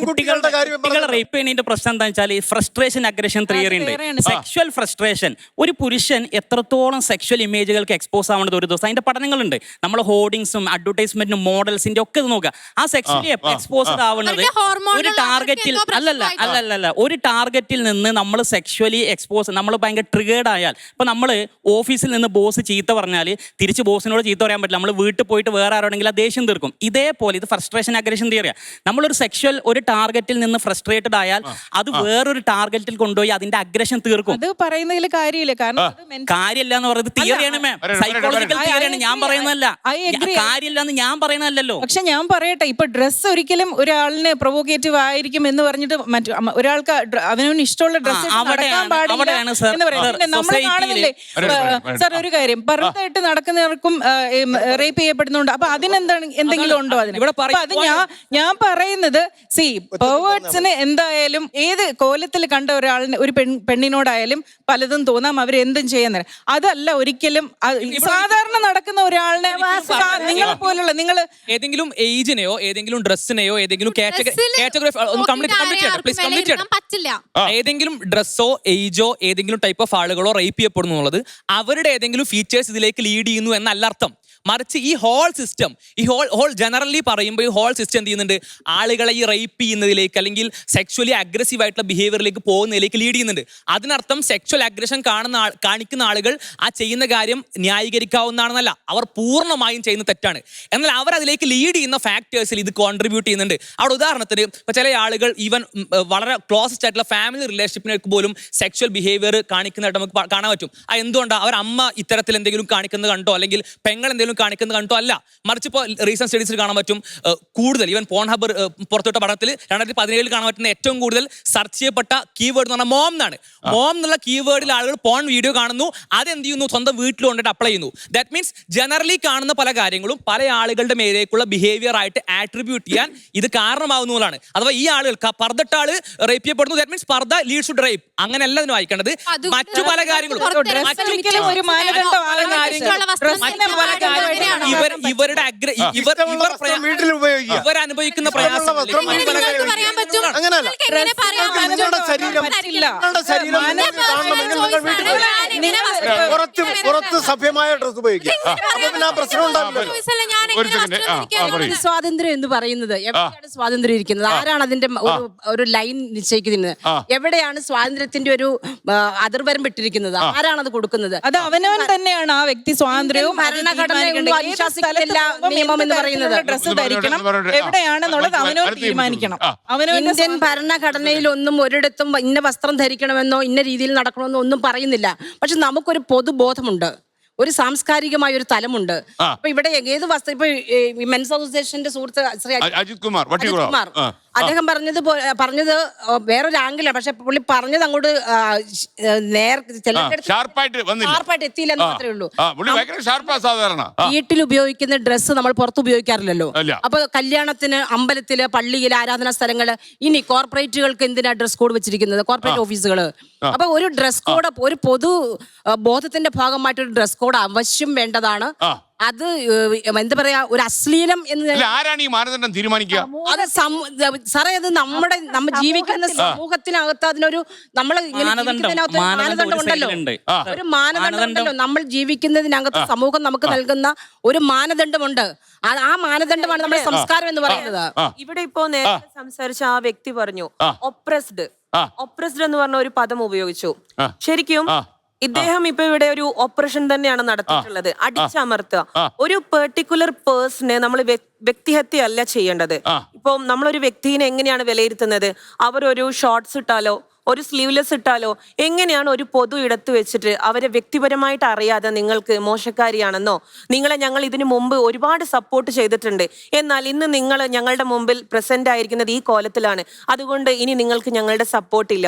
കുട്ടികളെ റേപ്പ് ചെയ്യുന്നതിന്റെ പ്രശ്നം എന്താ വെച്ചാൽ ഫ്രസ്ട്രേഷൻ അഗ്രഷൻ തിയറി ഉണ്ട്. സെക്ഷൽ ഫ്രസ്ട്രേഷൻ, ഒരു പുരുഷൻ എത്രത്തോളം സെക്ഷൽ ഇമേജുകൾക്ക് എക്സ്പോസ് ആവുന്നത് ഒരു ദിവസം അതിന്റെ പഠനങ്ങളുണ്ട്. നമ്മൾ ഹോർഡിങ്സും അഡ്വർടൈസ്മെന്റും മോഡൽസിന്റെ ഒക്കെ നോക്കുക. ആ സെക്ഷലി എക്സ്പോസ്ഡ് ആവുന്നത് ഒരു ടാർഗറ്റിൽ അല്ലല്ല ഒരു ടാർഗറ്റിൽ നിന്ന് നമ്മൾ സെക്ഷലി എക്സ്പോസ് നമ്മൾ ഭയങ്കര ട്രിഗേർഡ് ആയാൽ, ഇപ്പൊ നമ്മൾ ഓഫീസിൽ നിന്ന് ബോസ് ചീത്ത പറഞ്ഞാൽ തിരിച്ച് ബോസിനോട് ചീത്ത പറയാൻ പറ്റില്ല. നമ്മൾ വീട്ടിൽ പോയിട്ട് വേറെ ആരോടെങ്കിലും ആ ദേഷ്യം തീർക്കും. ഇതേപോലെ ഇത് ഫ്രസ്ട്രേഷൻ അഗ്രഷൻ തിയറിയാണ്. നമ്മളൊരു സെക്ഷൽ ഒരു ടാർഗറ്റിൽ നിന്ന് ഫ്രസ്ട്രേറ്റഡ് ആയാൽ അത് വേറൊരു ടാർഗറ്റിൽ കൊണ്ടുപോയി അതിന്റെ അഗ്രഷൻ തീർക്കും. അത് പറയുന്നതിൽ കാര്യമില്ല, കാര്യമില്ല എന്ന് പറയുന്നത് തിയറിയാണ് മാം, സൈക്കോളജിക്കൽ തിയറിയാണ്. ഞാൻ പറയുന്നതല്ല, കാര്യമില്ല എന്ന് ഞാൻ പറയുന്നതല്ലോ. പക്ഷെ ഞാൻ പറയട്ടെ, ഇപ്പൊ ഡ്രസ്സ് ഒരിക്കലും ഒരാളിന് പ്രൊവോക്കേറ്റീവ് ആയിരിക്കും എന്ന് പറഞ്ഞിട്ട് ഒരാൾക്ക് അവനവന് ഇഷ്ടമുള്ള ഡ്രസ്സ് നടക്കാൻ പാടില്ല. നമ്മൾ കാണുന്നില്ലേ സാർ, ഒരു കാര്യം പുറത്തായിട്ട് നടക്കുന്നവർക്കും റേപ്പ് ചെയ്യപ്പെടുന്നുണ്ട്. അപ്പൊ അതിനെന്താണ് എന്തെങ്കിലും ഉണ്ടോ അതിന്? അത് ഞാൻ പറയുന്നത് പെർവേർട്സിന് എന്തായാലും ഏത് കോലത്തിൽ കണ്ട ഒരാളിന് ഒരു പെണ്ണിനോടായാലും പലതും തോന്നാം, അവരെന്തും ചെയ്യുന്ന. അതല്ല ഒരിക്കലും സാധാരണ നടക്കുന്ന ഒരാളിനെ നിങ്ങളെ പോലുള്ള നിങ്ങൾ ഏതെങ്കിലും ഏജിനെയോ ഏതെങ്കിലും ഡ്രസ്സിനെയോ ഏതെങ്കിലും ഏതെങ്കിലും ഡ്രസ്സോ ഏജോ ഏതെങ്കിലും ടൈപ്പ് ഓഫ് ആളുകളോ റേപ്പ് ചെയ്യപ്പെടുന്നു എന്നുള്ളത് അവരുടെ ഏതെങ്കിലും ഫീച്ചേഴ്സ് ഇതിലേക്ക് ലീഡ് ചെയ്യുന്നു എന്നല്ല അർത്ഥം. മറിച്ച് ഈ ഹോൾ സിസ്റ്റം, ഈ ഹോൾ ജനറലി പറയുമ്പോൾ ഈ ഹോൾ സിസ്റ്റം എന്ത് ചെയ്യുന്നുണ്ട്? ആളുകളെ ഈ റേപ്പ് ചെയ്യുന്നതിലേക്ക് അല്ലെങ്കിൽ സെക്ഷുവലി അഗ്രസീവ് ആയിട്ടുള്ള ബിഹേവിയറിലേക്ക് പോകുന്നതിലേക്ക് ലീഡ് ചെയ്യുന്നുണ്ട്. അതിനർത്ഥം സെക്ഷുവൽ അഗ്രഷൻ കാണിക്കുന്ന ആളുകൾ ആ ചെയ്യുന്ന കാര്യം ന്യായീകരിക്കാവുന്നതാണെന്നല്ല, അവർ പൂർണ്ണമായും ചെയ്യുന്ന തെറ്റാണ്. എന്നാൽ അവർ അതിലേക്ക് ലീഡ് ചെയ്യുന്ന ഫാക്ടേഴ്സിൽ ഇത് കോൺട്രിബ്യൂട്ട് ചെയ്യുന്നുണ്ട്. അവിടെ ഉദാഹരണത്തിന് ഇപ്പോൾ ചില ആളുകൾ ഈവൻ വളരെ ക്ലോസസ്റ്റ് ആയിട്ടുള്ള ഫാമിലി റിലേഷൻഷിപ്പിലേക്ക് പോലും സെക്ഷുവൽ ബിഹേവിയർ കാണിക്കുന്നതായിട്ട് നമുക്ക് കാണാൻ പറ്റും. എന്തുകൊണ്ടാണ്? അവർ അമ്മ ഇത്തരത്തിൽ എന്തെങ്കിലും കാണിക്കുന്നത് കണ്ടോ അല്ലെങ്കിൽ പെങ്ങൾ എന്തെങ്കിലും കാണിക്കുന്നത് കണ്ടോ അല്ല, മറിച്ച് ഇപ്പോൾ റീസെന്റ് സ്റ്റഡീസിൽ കാണാൻ പറ്റും കൂടുതൽ ഈവൻ പോൺ ഹബ് പുറത്തുവിട്ട പഠനത്തിൽ 2017 കാണാൻ പറ്റുന്ന ഏറ്റവും കൂടുതൽ സെർച്ച് ചെയ്യപ്പെട്ട കീവേഡ് എന്ന് പറഞ്ഞാൽ മോം എന്നാണ്. മോം എന്നുള്ള കീവേഡിൽ ആളുകൾ പോൺ വീഡിയോ കാണുന്നു, അതെന്ത് ചെയ്യുന്നു? സ്വന്തം വീട്ടിൽ കൊണ്ടിട്ട് അപ്ലൈ ചെയ്യുന്നു. ദാറ്റ് മീൻസ് ജനറലി കാണുന്ന പല കാര്യങ്ങളും പല ആളുകളുടെ മേലേക്കുള്ള ബിഹേവിയർ ആയിട്ട് ആട്രിബ്യൂട്ട് ചെയ്യാൻ ഇത് കാരണമാവുന്നതാണ്. അഥവാ ഈ ആളുകൾ പർദ്ദട്ട ആള് റേപ്പ് ചെയ്യപ്പെടുന്നു, that means Parda leads to rape, അങ്ങനെയല്ല ഇതിന് വായിക്കേണ്ടത്. മറ്റു പല കാര്യങ്ങളും ഒരിക്കലും ഒരു മാനദണ്ഡമാകുന്ന ഇവരുടെ വീട്ടിൽ ഉപയോഗിക്കുക. ഇവർ അനുഭവിക്കുന്ന പ്രയാസം അങ്ങനല്ല. നിങ്ങളുടെ ശരീരം പുറത്ത് സഭ്യമായ ഡ്രസ് ഉപയോഗിക്കുക. അപ്പൊ പിന്നെ ആ പ്രശ്നം ഉണ്ടാവില്ലല്ലോ. ഒരു സെക്കൻഡ് സ്വാതന്ത്ര്യം എന്ന് പറയുന്നത് എവിടെയാണ് സ്വാതന്ത്ര്യം ഇരിക്കുന്നത്? ആരാണ് അതിന്റെ ഒരു ലൈൻ നിശ്ചയിക്കുന്നത്? എവിടെയാണ് സ്വാതന്ത്ര്യത്തിന്റെ ഒരു അതിർവരം വിട്ടിരിക്കുന്നത്? ആരാണ് അത് കൊടുക്കുന്നത്? അത് അവനവൻ തന്നെയാണ്. ആ വ്യക്തി സ്വാതന്ത്ര്യവും ഭരണഘടനയൊന്നും അനുശാസിക്കുന്നില്ല നിയമം എന്ന് പറയുന്നത്. ഡ്രസ്സ് ധരിക്കണം എവിടെയാണെന്നുള്ളത് അവനവൻ തീരുമാനിക്കണം. ഇന്ത്യൻ ഭരണഘടനയിലൊന്നും ഒരിടത്തും ഇന്ന വസ്ത്രം ധരിക്കണമെന്നോ ഇന്ന രീതിയിൽ നടക്കണമെന്നോ ഒന്നും പറയുന്നില്ല. പക്ഷെ നമുക്കൊരു പൊതുബോധമുണ്ട്, ഒരു സാംസ്കാരികമായ ഒരു തലമുണ്ട്. അപ്പൊ ഇവിടെ ഏത് വസ്ത്രം, ഇപ്പൊ മെൻസ് അസോസിയേഷന്റെ സുഹൃത്ത് ശ്രീ അജിത് കുമാർ അദ്ദേഹം പറഞ്ഞത് വേറൊരു ആംഗിളാണ്. പക്ഷെ പുള്ളി പറഞ്ഞത് അങ്ങോട്ട് ഷാർപ്പായിട്ട് എത്തിയില്ലെന്ന് മാത്രമേ ഉള്ളൂ. വീട്ടിൽ ഉപയോഗിക്കുന്ന ഡ്രസ്സ് നമ്മൾ പുറത്ത് ഉപയോഗിക്കാറില്ലല്ലോ. അപ്പൊ കല്യാണത്തിന്, അമ്പലത്തില്, പള്ളിയില്, ആരാധനാ സ്ഥലങ്ങള്, ഇനി കോർപ്പറേറ്റുകൾക്ക് എന്തിനാ ഡ്രസ് കോഡ് വെച്ചിരിക്കുന്നത്? കോർപ്പറേറ്റ് ഓഫീസുകള്. അപ്പൊ ഒരു ഡ്രസ് കോഡ്, ഒരു പൊതു ബോധത്തിന്റെ ഭാഗമായിട്ടൊരു ഡ്രസ് കോഡ് അവശ്യം വേണ്ടതാണ്. അത് എന്താ പറയാ, ഒരു അശ്ലീലം എന്ന് ആരാണ് ഈ മാനദണ്ഡം തീരുമാനിക്കുക? അത് സാറേ, അത് നമ്മൾ ജീവിക്കുന്ന സമൂഹത്തിനകത്ത് അതിനൊരു നമ്മൾ മാനദണ്ഡം ഉണ്ടല്ലോ. ഒരു മാനദണ്ഡം ഉണ്ടല്ലോ. നമ്മൾ ജീവിക്കുന്നതിനകത്ത് സമൂഹം നമുക്ക് നൽകുന്ന ഒരു മാനദണ്ഡമുണ്ട്. ആ മാനദണ്ഡമാണ് നമ്മുടെ സംസ്കാരം എന്ന് പറയുന്നത്. ഇവിടെ ഇപ്പോ നേരത്തെ സംസാരിച്ച ആ വ്യക്തി പറഞ്ഞു ഒപ്രസ്ഡ് എന്ന് പറഞ്ഞ ഒരു പദം ഉപയോഗിച്ചു. ശരിക്കും ഇദ്ദേഹം ഇപ്പൊ ഇവിടെ ഒരു ഓപ്പറേഷൻ തന്നെയാണ് നടത്തിയിട്ടുള്ളത്, അടിച്ചമർത്തുക. ഒരു പെർട്ടിക്കുലർ പേഴ്സണെ നമ്മൾ വ്യക്തിഹത്യ അല്ല ചെയ്യേണ്ടത്. ഇപ്പൊ നമ്മളൊരു വ്യക്തിനെ എങ്ങനെയാണ് വിലയിരുത്തുന്നത്? അവരൊരു ഷോർട്സ് ഇട്ടാലോ, ഒരു സ്ലീവ്ലെസ് ഇട്ടാലോ, എങ്ങനെയാണ് ഒരു പൊതു ഇടത്ത് വെച്ചിട്ട് അവരെ വ്യക്തിപരമായിട്ട് അറിയാതെ നിങ്ങൾക്ക് മോശക്കാരിയാണെന്നോ, നിങ്ങളെ ഞങ്ങൾ ഇതിനു മുമ്പ് ഒരുപാട് സപ്പോർട്ട് ചെയ്തിട്ടുണ്ട്, എന്നാൽ ഇന്ന് നിങ്ങൾ ഞങ്ങളുടെ മുമ്പിൽ പ്രസന്റ് ആയിരിക്കുന്നത് ഈ കോലത്തിലാണ്, അതുകൊണ്ട് ഇനി നിങ്ങൾക്ക് ഞങ്ങളുടെ സപ്പോർട്ടില്ല.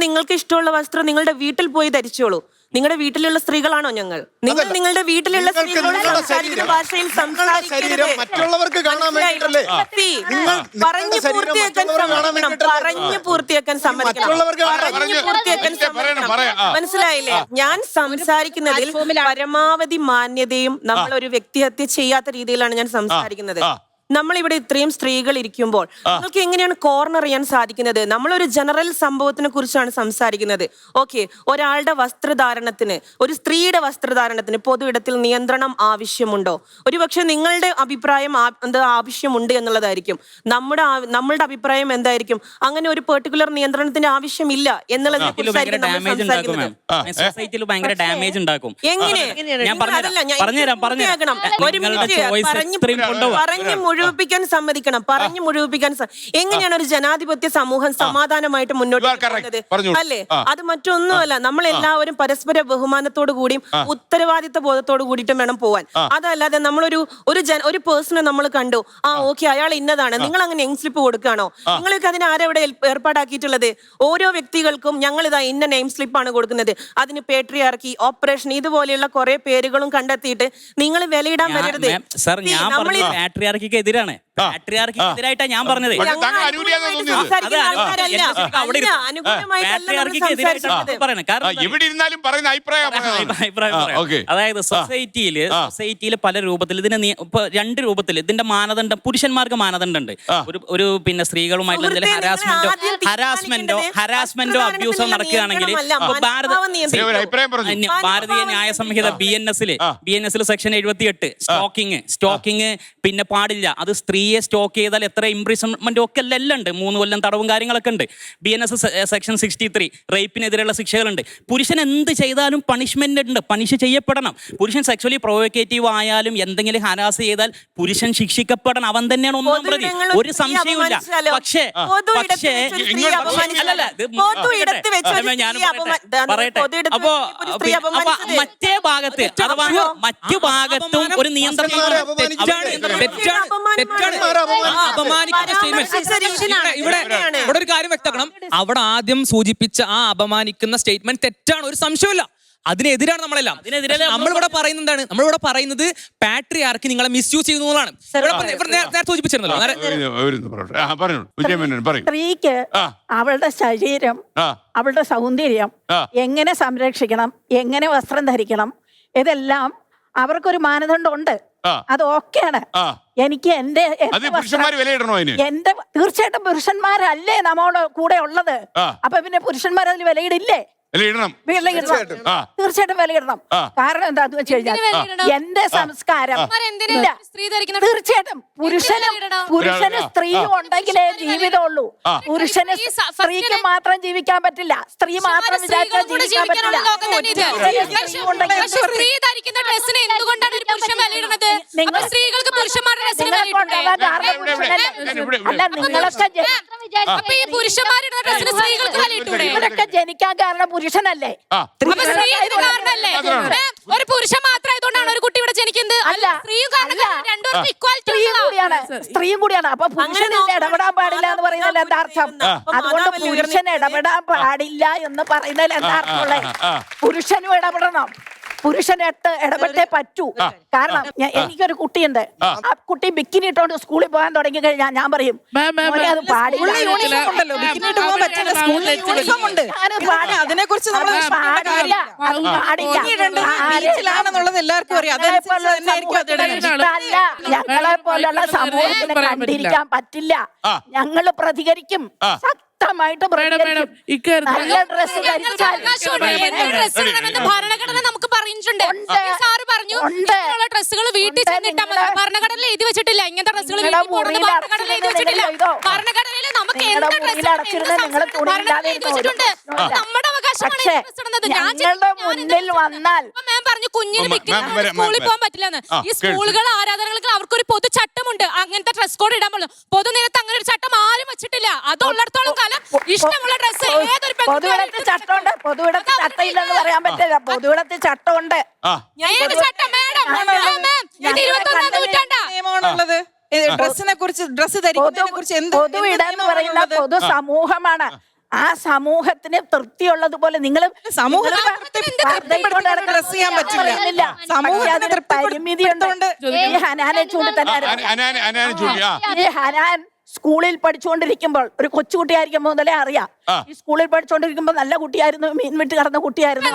നിങ്ങൾക്ക് ഇഷ്ടമുള്ള വസ്ത്രം നിങ്ങളുടെ വീട്ടിൽ പോയി ധരിച്ചോളൂ. നിങ്ങളുടെ വീട്ടിലുള്ള സ്ത്രീകളാണോ ഞങ്ങൾ? നിങ്ങൾ നിങ്ങളുടെ വീട്ടിലുള്ള സ്ത്രീകളുടെ സംസാരിക്കുന്ന ഭാഷയിൽ മറ്റുള്ളവർക്ക് കാണാൻ വേണ്ടിയിട്ടല്ലേ? പറഞ്ഞു പൂർത്തിയാക്കാൻ സമ്മതിക്കണം. മനസ്സിലായില്ലേ? ഞാൻ സംസാരിക്കുന്നതിൽ പരമാവധി മാന്യതയും നമ്മൾ ഒരു വ്യക്തിഹത്യ ചെയ്യാത്ത രീതിയിലാണ് ഞാൻ സംസാരിക്കുന്നത്. നമ്മളിവിടെ ഇത്രയും സ്ത്രീകൾ ഇരിക്കുമ്പോൾ നിങ്ങൾക്ക് എങ്ങനെയാണ് കോർണർ ചെയ്യാൻ സാധിക്കുന്നത്? നമ്മളൊരു ജനറൽ സംഭവത്തിനെ കുറിച്ചാണ് സംസാരിക്കുന്നത്. ഓക്കെ, ഒരാളുടെ വസ്ത്രധാരണത്തിന്, ഒരു സ്ത്രീയുടെ വസ്ത്രധാരണത്തിന് പൊതു ഇടത്തിൽ നിയന്ത്രണം ആവശ്യമുണ്ടോ? ഒരുപക്ഷെ നിങ്ങളുടെ അഭിപ്രായം എന്താ ആവശ്യമുണ്ട് എന്നുള്ളതായിരിക്കും. നമ്മളുടെ അഭിപ്രായം എന്തായിരിക്കും? അങ്ങനെ ഒരു പെർട്ടിക്കുലർ നിയന്ത്രണത്തിന്റെ ആവശ്യമില്ല എന്നുള്ളതിനെ കുറിച്ചായിരിക്കും നമ്മൾ സംസാരിക്കുന്നത്. മുഴുവിപ്പിക്കാൻ സമ്മതിക്കണം. പറഞ്ഞു മുഴുവിപ്പിക്കാൻ എങ്ങനെയാണ് ഒരു ജനാധിപത്യ സമൂഹം സമാധാനമായിട്ട് മുന്നോട്ട് പോകുന്നത്? അല്ലേ? അത് മറ്റൊന്നുമല്ല, നമ്മൾ എല്ലാവരും പരസ്പര ബഹുമാനത്തോടു കൂടിയും ഉത്തരവാദിത്ത ബോധത്തോടു കൂടിയിട്ടും വേണം പോവാൻ. അതല്ലാതെ നമ്മളൊരു ഒരു പേഴ്സണെ നമ്മൾ കണ്ടു, ഓക്കെ അയാൾ ഇന്നതാണ്, നിങ്ങൾ അങ്ങനെ നെയിം സ്ലിപ്പ് കൊടുക്കുകയാണോ? നിങ്ങൾക്ക് അതിന് ആരെവിടെ ഏർപ്പാടാക്കിയിട്ടുള്ളത്? ഓരോ വ്യക്തികൾക്കും ഞങ്ങൾ ഇതാ ഇന്ന നെയിം സ്ലിപ്പാണ് കൊടുക്കുന്നത്, അതിന് പേട്രിയാർക്കി, ഓപ്പറേഷൻ, ഇതുപോലെയുള്ള കുറെ പേരുകളും കണ്ടെത്തിയിട്ട് നിങ്ങൾ വിലയിടാൻ വരരുത്. എതിരാണ്, പാട്രിയാർക്കിക്കെതിരായിട്ടാണ് ഞാൻ പറഞ്ഞത്. അതായത് സൊസൈറ്റിയിൽ പല രൂപത്തിൽ ഇതിന് ഇപ്പൊ രണ്ട് രൂപത്തിൽ ഇതിന്റെ മാനദണ്ഡം, പുരുഷന്മാർക്ക് മാനദണ്ഡമുണ്ട്. ഒരു പിന്നെ സ്ത്രീകളുമായിട്ടുള്ള ഹരാസ്മെന്റോ അബ്യൂസോ നടക്കുകയാണെങ്കിൽ ഭാരതീയ ന്യായ സംഹിത BNS സെക്ഷൻ 78 സ്റ്റോക്കിംഗ് പിന്നെ പാടില്ല. അത് സ്ത്രീയെ സ്റ്റോക്ക് ചെയ്താൽ എത്ര ഇംപ്രിസൺമെന്റ് ഒക്കെ എല്ലാം ഉണ്ട്, 3 കൊല്ലം തടവും കാര്യങ്ങളൊക്കെ ഉണ്ട്. BNS section 63 റേപ്പിനെതിരെയുള്ള ശിക്ഷകളുണ്ട്. പുരുഷൻ എന്ത് ചെയ്താലും പണിഷ്മെന്റ് ഉണ്ട്, പണിഷ് ചെയ്യപ്പെടണം. പുരുഷൻ സെക്ച്വലി പ്രൊവോക്കേറ്റീവ് ആയാലും എന്തെങ്കിലും ഹരാസ് ചെയ്താൽ പുരുഷൻ ശിക്ഷിക്കപ്പെടണം. അവൻ തന്നെയാണ് ഒന്നാം പ്രതി, ഒരു സംശയവുമില്ല. പക്ഷേ പറയട്ടെ, അപ്പോ മറ്റേ ഭാഗത്ത് അഥവാ മറ്റു ഭാഗത്തും ഒരു നിയന്ത്രണം ഇവിടെ ഒരു കാര്യം വ്യക്തമാക്കണം. അവിടെ ആദ്യം സൂചിപ്പിച്ച ആ അപമാനിക്കുന്ന സ്റ്റേറ്റ്മെന്റ് തെറ്റാണ്, ഒരു സംശയമില്ല. അതിനെതിരാണ് നമ്മളെല്ലാം. നമ്മളിവിടെ പറയുന്നത് എന്താണ്? നമ്മളിവിടെ പറയുന്നത് പാട്രിയാർക്കി നിങ്ങളെ മിസ്യൂസ് ചെയ്യുന്നു എന്നുള്ളതാണ്. നേരത്തെ സൂചിപ്പിച്ചിരുന്നല്ലോ. സ്ത്രീക്ക് അവളുടെ ശരീരം, അവളുടെ സൗന്ദര്യം എങ്ങനെ സംരക്ഷിക്കണം, എങ്ങനെ വസ്ത്രം ധരിക്കണം, ഇതെല്ലാം അവർക്കൊരു മാനദണ്ഡം ഉണ്ട്. അത് ഓക്കെയാണ്. എനിക്ക് എന്റെ തീർച്ചയായിട്ടും പുരുഷന്മാരല്ലേ നമ്മോട് കൂടെ ഉള്ളത്. അപ്പൊ പിന്നെ പുരുഷന്മാർ അതിൽ വിലയിടില്ലേ? തീർച്ചയായിട്ടും വിലയിടണം. കാരണം എന്താന്ന് വെച്ച് കഴിഞ്ഞാൽ എന്റെ സംസ്കാരം തീർച്ചയായിട്ടും പുരുഷന് സ്ത്രീയും ഉണ്ടെങ്കിലേ ജീവിതമുള്ളൂ. പുരുഷന് സ്ത്രീക്ക് മാത്രം ജീവിക്കാൻ പറ്റില്ല. സ്ത്രീ മാത്രം വിചാരിച്ചാൽ ജീവിക്കാൻ പറ്റില്ല. ഇവരൊക്കെ ജനിക്കാൻ കാരണം പുരുഷനല്ലേ? ഒരു പുരുഷൻ മാത്രമായതുകൊണ്ടാണ് ഒരു കുട്ടി ഇവിടെ ജനിക്കുന്നത്. സ്ത്രീയും കൂടിയാണ്. അപ്പൊ പുരുഷന് ഇടപെടാൻ പാടില്ല എന്ന് പറയുന്നതിൽ എന്താ അർത്ഥം? അതുകൊണ്ട് പുരുഷന് ഇടപെടാൻ പാടില്ല എന്ന് പറയുന്നതിൽ എന്താ അർത്ഥമുള്ളത്? പുരുഷനും ഇടപെടണം. പുരുഷന് ഇടപെട്ടേ പറ്റൂ. കാരണം എനിക്കൊരു കുട്ടിയുണ്ട്. ആ കുട്ടി ബിക്കിനി ഇട്ടോണ്ട് സ്കൂളിൽ പോകാൻ തുടങ്ങി കഴിഞ്ഞാൽ ഞാൻ പറയും അത് പാടില്ല. അതിനെക്കുറിച്ച് ഞങ്ങളെ പോലുള്ള സമൂഹത്തിന് കണ്ടിരിക്കാൻ പറ്റില്ല. ഞങ്ങള് പ്രതികരിക്കും. ശക്തമായിട്ട് പ്രതികരിക്കും. നല്ല ഡ്രസ് ഭരണഘടന നമുക്ക് പറഞ്ഞിട്ടുണ്ട്. സാറ് പറഞ്ഞു ഡ്രസ്സുകൾ വീട്ടിൽ ചെന്നിട്ടാ മതി. ഭരണഘടനയിൽ എഴുതി വെച്ചിട്ടില്ല ഇങ്ങനത്തെ ഡ്രസ്സുകൾ വീട്ടിൽ പോകുന്നത്. ഭരണഘടനയിൽ എഴുതി വെച്ചിട്ടില്ല. ഭരണഘടനയിൽ നമുക്ക് എന്ത് ഡ്രസ്സ് നമ്മുടെ അവകാശമാണ്. ഞങ്ങളുടെ മുന്നിൽ വന്നാൽ മാം പറഞ്ഞു കുഞ്ഞിന് സ്കൂളിൽ പോകാൻ പറ്റില്ലെന്ന്. ഈ സ്കൂളുകൾ ആരാധനകൾക്ക് അവർക്കൊരു പൊതു ചട്ടമുണ്ട്. അങ്ങനത്തെ ഡ്രസ് കോഡ് ഇടാൻ പോലും പൊതുനിരത്ത് അങ്ങനെ ഒരു ചട്ടം ആരും വെച്ചിട്ടില്ല. അതുള്ളിടത്തോളം കാലം ഇഷ്ടമുള്ള ഡ്രസ് ഏതൊരു പൊതുവിടത്ത് ചട്ടമുണ്ട്. പൊതുവിടത്ത് ചട്ടമില്ലെന്ന് പറയാൻ പറ്റില്ല. പൊതുവിടത്ത് ചട്ടമുണ്ട്. ഏത് ചട്ടം മേഡം? ഇത് 21ാം നൂറ്റാണ്ടാ. ഡ്രസ്സിനെ കുറിച്ച്, ഡ്രസ് ധരിക്കുന്നതിനെ കുറിച്ച് പൊതുവിടം എന്ന് പറയുന്ന പൊതു സമൂഹമാണ്. ആ സമൂഹത്തിന് തൃപ്തിയുള്ളതുപോലെ നിങ്ങൾ ഡ്രസ് ചെയ്യാൻ പറ്റില്ല. സമൂഹത്തിന് പരിമിതിയുണ്ട്. ഈ ഹനാനെ ചൂണ്ടി തന്നെ ഈ ഹനാൻ സ്കൂളിൽ പഠിച്ചുകൊണ്ടിരിക്കുമ്പോൾ ഒരു കൊച്ചുകുട്ടിയായിരിക്കും മുതലേ അറിയാം. ഈ സ്കൂളിൽ പഠിച്ചുകൊണ്ടിരിക്കുമ്പോൾ നല്ല കുട്ടിയായിരുന്നു. മീൻ വിട്ട് കടന്ന കുട്ടിയായിരുന്നു.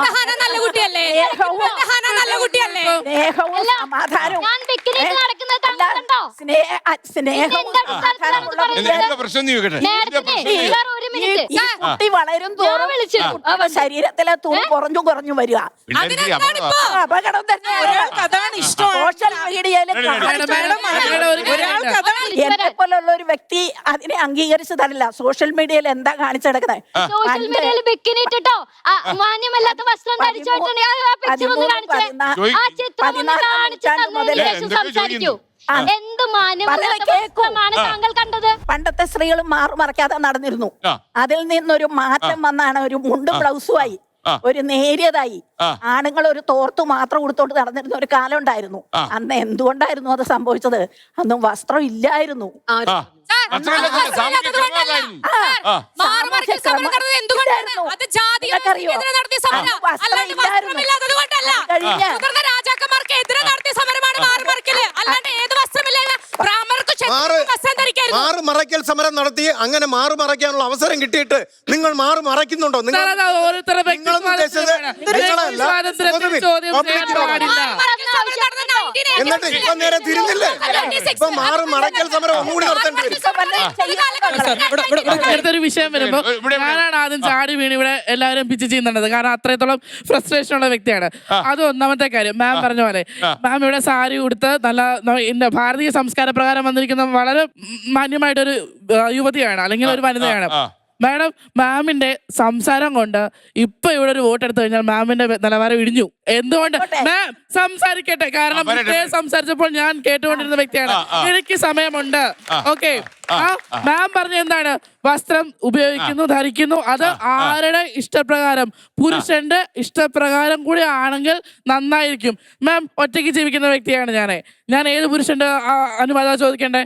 സ്നേഹവും സമാധാനവും കുട്ടി വളരും തോറും ശരീരത്തിലെ തൂണ് കുറഞ്ഞു വരിക. അപകടം തന്നെ. സോഷ്യൽ മീഡിയയിൽ എന്നെ പോലുള്ള ഒരു വ്യക്തി അതിനെ അംഗീകരിച്ചു തരില്ല. സോഷ്യൽ മീഡിയയിൽ എന്താ കാണിച്ചെടുക്കുന്നത്? സോഷ്യൽ മീഡിയയിൽ ബിക്കിനി ഇട്ടിട്ടോ മാന്യമല്ലാത്ത വസ്ത്രം സംസാരിക്കൂ. എന്ത് മാന്യമാണ് താങ്കൾ കണ്ടത്? പണ്ടത്തെ സ്ത്രീകളും മാറുമറക്കാതെ നടന്നിരുന്നു. അതിൽ നിന്നൊരു മാറ്റം വന്നാണ് ഒരു മുണ്ട് ബ്ലൗസുമായി ഒരു നേരിയതായി ആണുങ്ങൾ ഒരു തോർത്തു മാത്രം കൊടുത്തോണ്ട് നടന്നിരുന്ന ഒരു കാലം ഉണ്ടായിരുന്നു. അന്ന് എന്തുകൊണ്ടായിരുന്നു അത് സംഭവിച്ചത്? അന്നും വസ്ത്രം ഇല്ലായിരുന്നു. മാറുമറയ്ക്കൽ സമരം നടത്തി അങ്ങനെ മാറുമറയ്ക്കാനുള്ള അവസരം കിട്ടിയിട്ട് നിങ്ങൾ മാറുമറയ്ക്കുന്നുണ്ടോ? എന്നിട്ട് ഇപ്പൊ നേരെ തിരിഞ്ഞില്ലേ? ഇപ്പൊ മാറുമറയ്ക്കൽ സമരം ഒന്നുകൂടി നടത്തേണ്ടി വരും. അടുത്തൊരു വിഷയം വരുമ്പോ ഞാനാണ് ആദ്യം ചാടി വീണ് ഇവിടെ എല്ലാവരും പിച്ച് ചെയ്യുന്നുണ്ട്. കാരണം അത്രത്തോളം ഫ്രസ്ട്രേഷൻ ഉള്ള വ്യക്തിയാണ്. അത് ഒന്നാമത്തെ കാര്യം. മാം പറഞ്ഞ പോലെ മാം ഇവിടെ സാരി ഉടുത്ത് നല്ല ഭാരതീയ സംസ്കാര പ്രകാരം വന്നിരിക്കുന്ന വളരെ മാന്യമായിട്ടൊരു യുവതിയാണ്, അല്ലെങ്കിൽ ഒരു വനിതയാണ്. മാഡം, മാമിന്റെ സംസാരം കൊണ്ട് ഇപ്പൊ ഇവിടെ ഒരു വോട്ട് എടുത്തു കഴിഞ്ഞാൽ മാമിന്റെ നിലവാരം ഇടിഞ്ഞു. എന്തുകൊണ്ട്? മാം സംസാരിക്കട്ടെ. കാരണം സംസാരിച്ചപ്പോൾ ഞാൻ കേട്ടുകൊണ്ടിരുന്ന വ്യക്തിയാണ്. എനിക്ക് സമയമുണ്ട്. ഓക്കെ, മാം പറഞ്ഞ എന്താണ്? വസ്ത്രം ഉപയോഗിക്കുന്നു, ധരിക്കുന്നു. അത് ആരുടെ ഇഷ്ടപ്രകാരം? പുരുഷന്റെ ഇഷ്ടപ്രകാരം കൂടി ആണെങ്കിൽ നന്നായിരിക്കും. മാം ഒറ്റയ്ക്ക് ജീവിക്കുന്ന വ്യക്തിയാണ് ഞാൻ ഏത് പുരുഷന്റെ അനുവാദം ചോദിക്കണ്ടേ?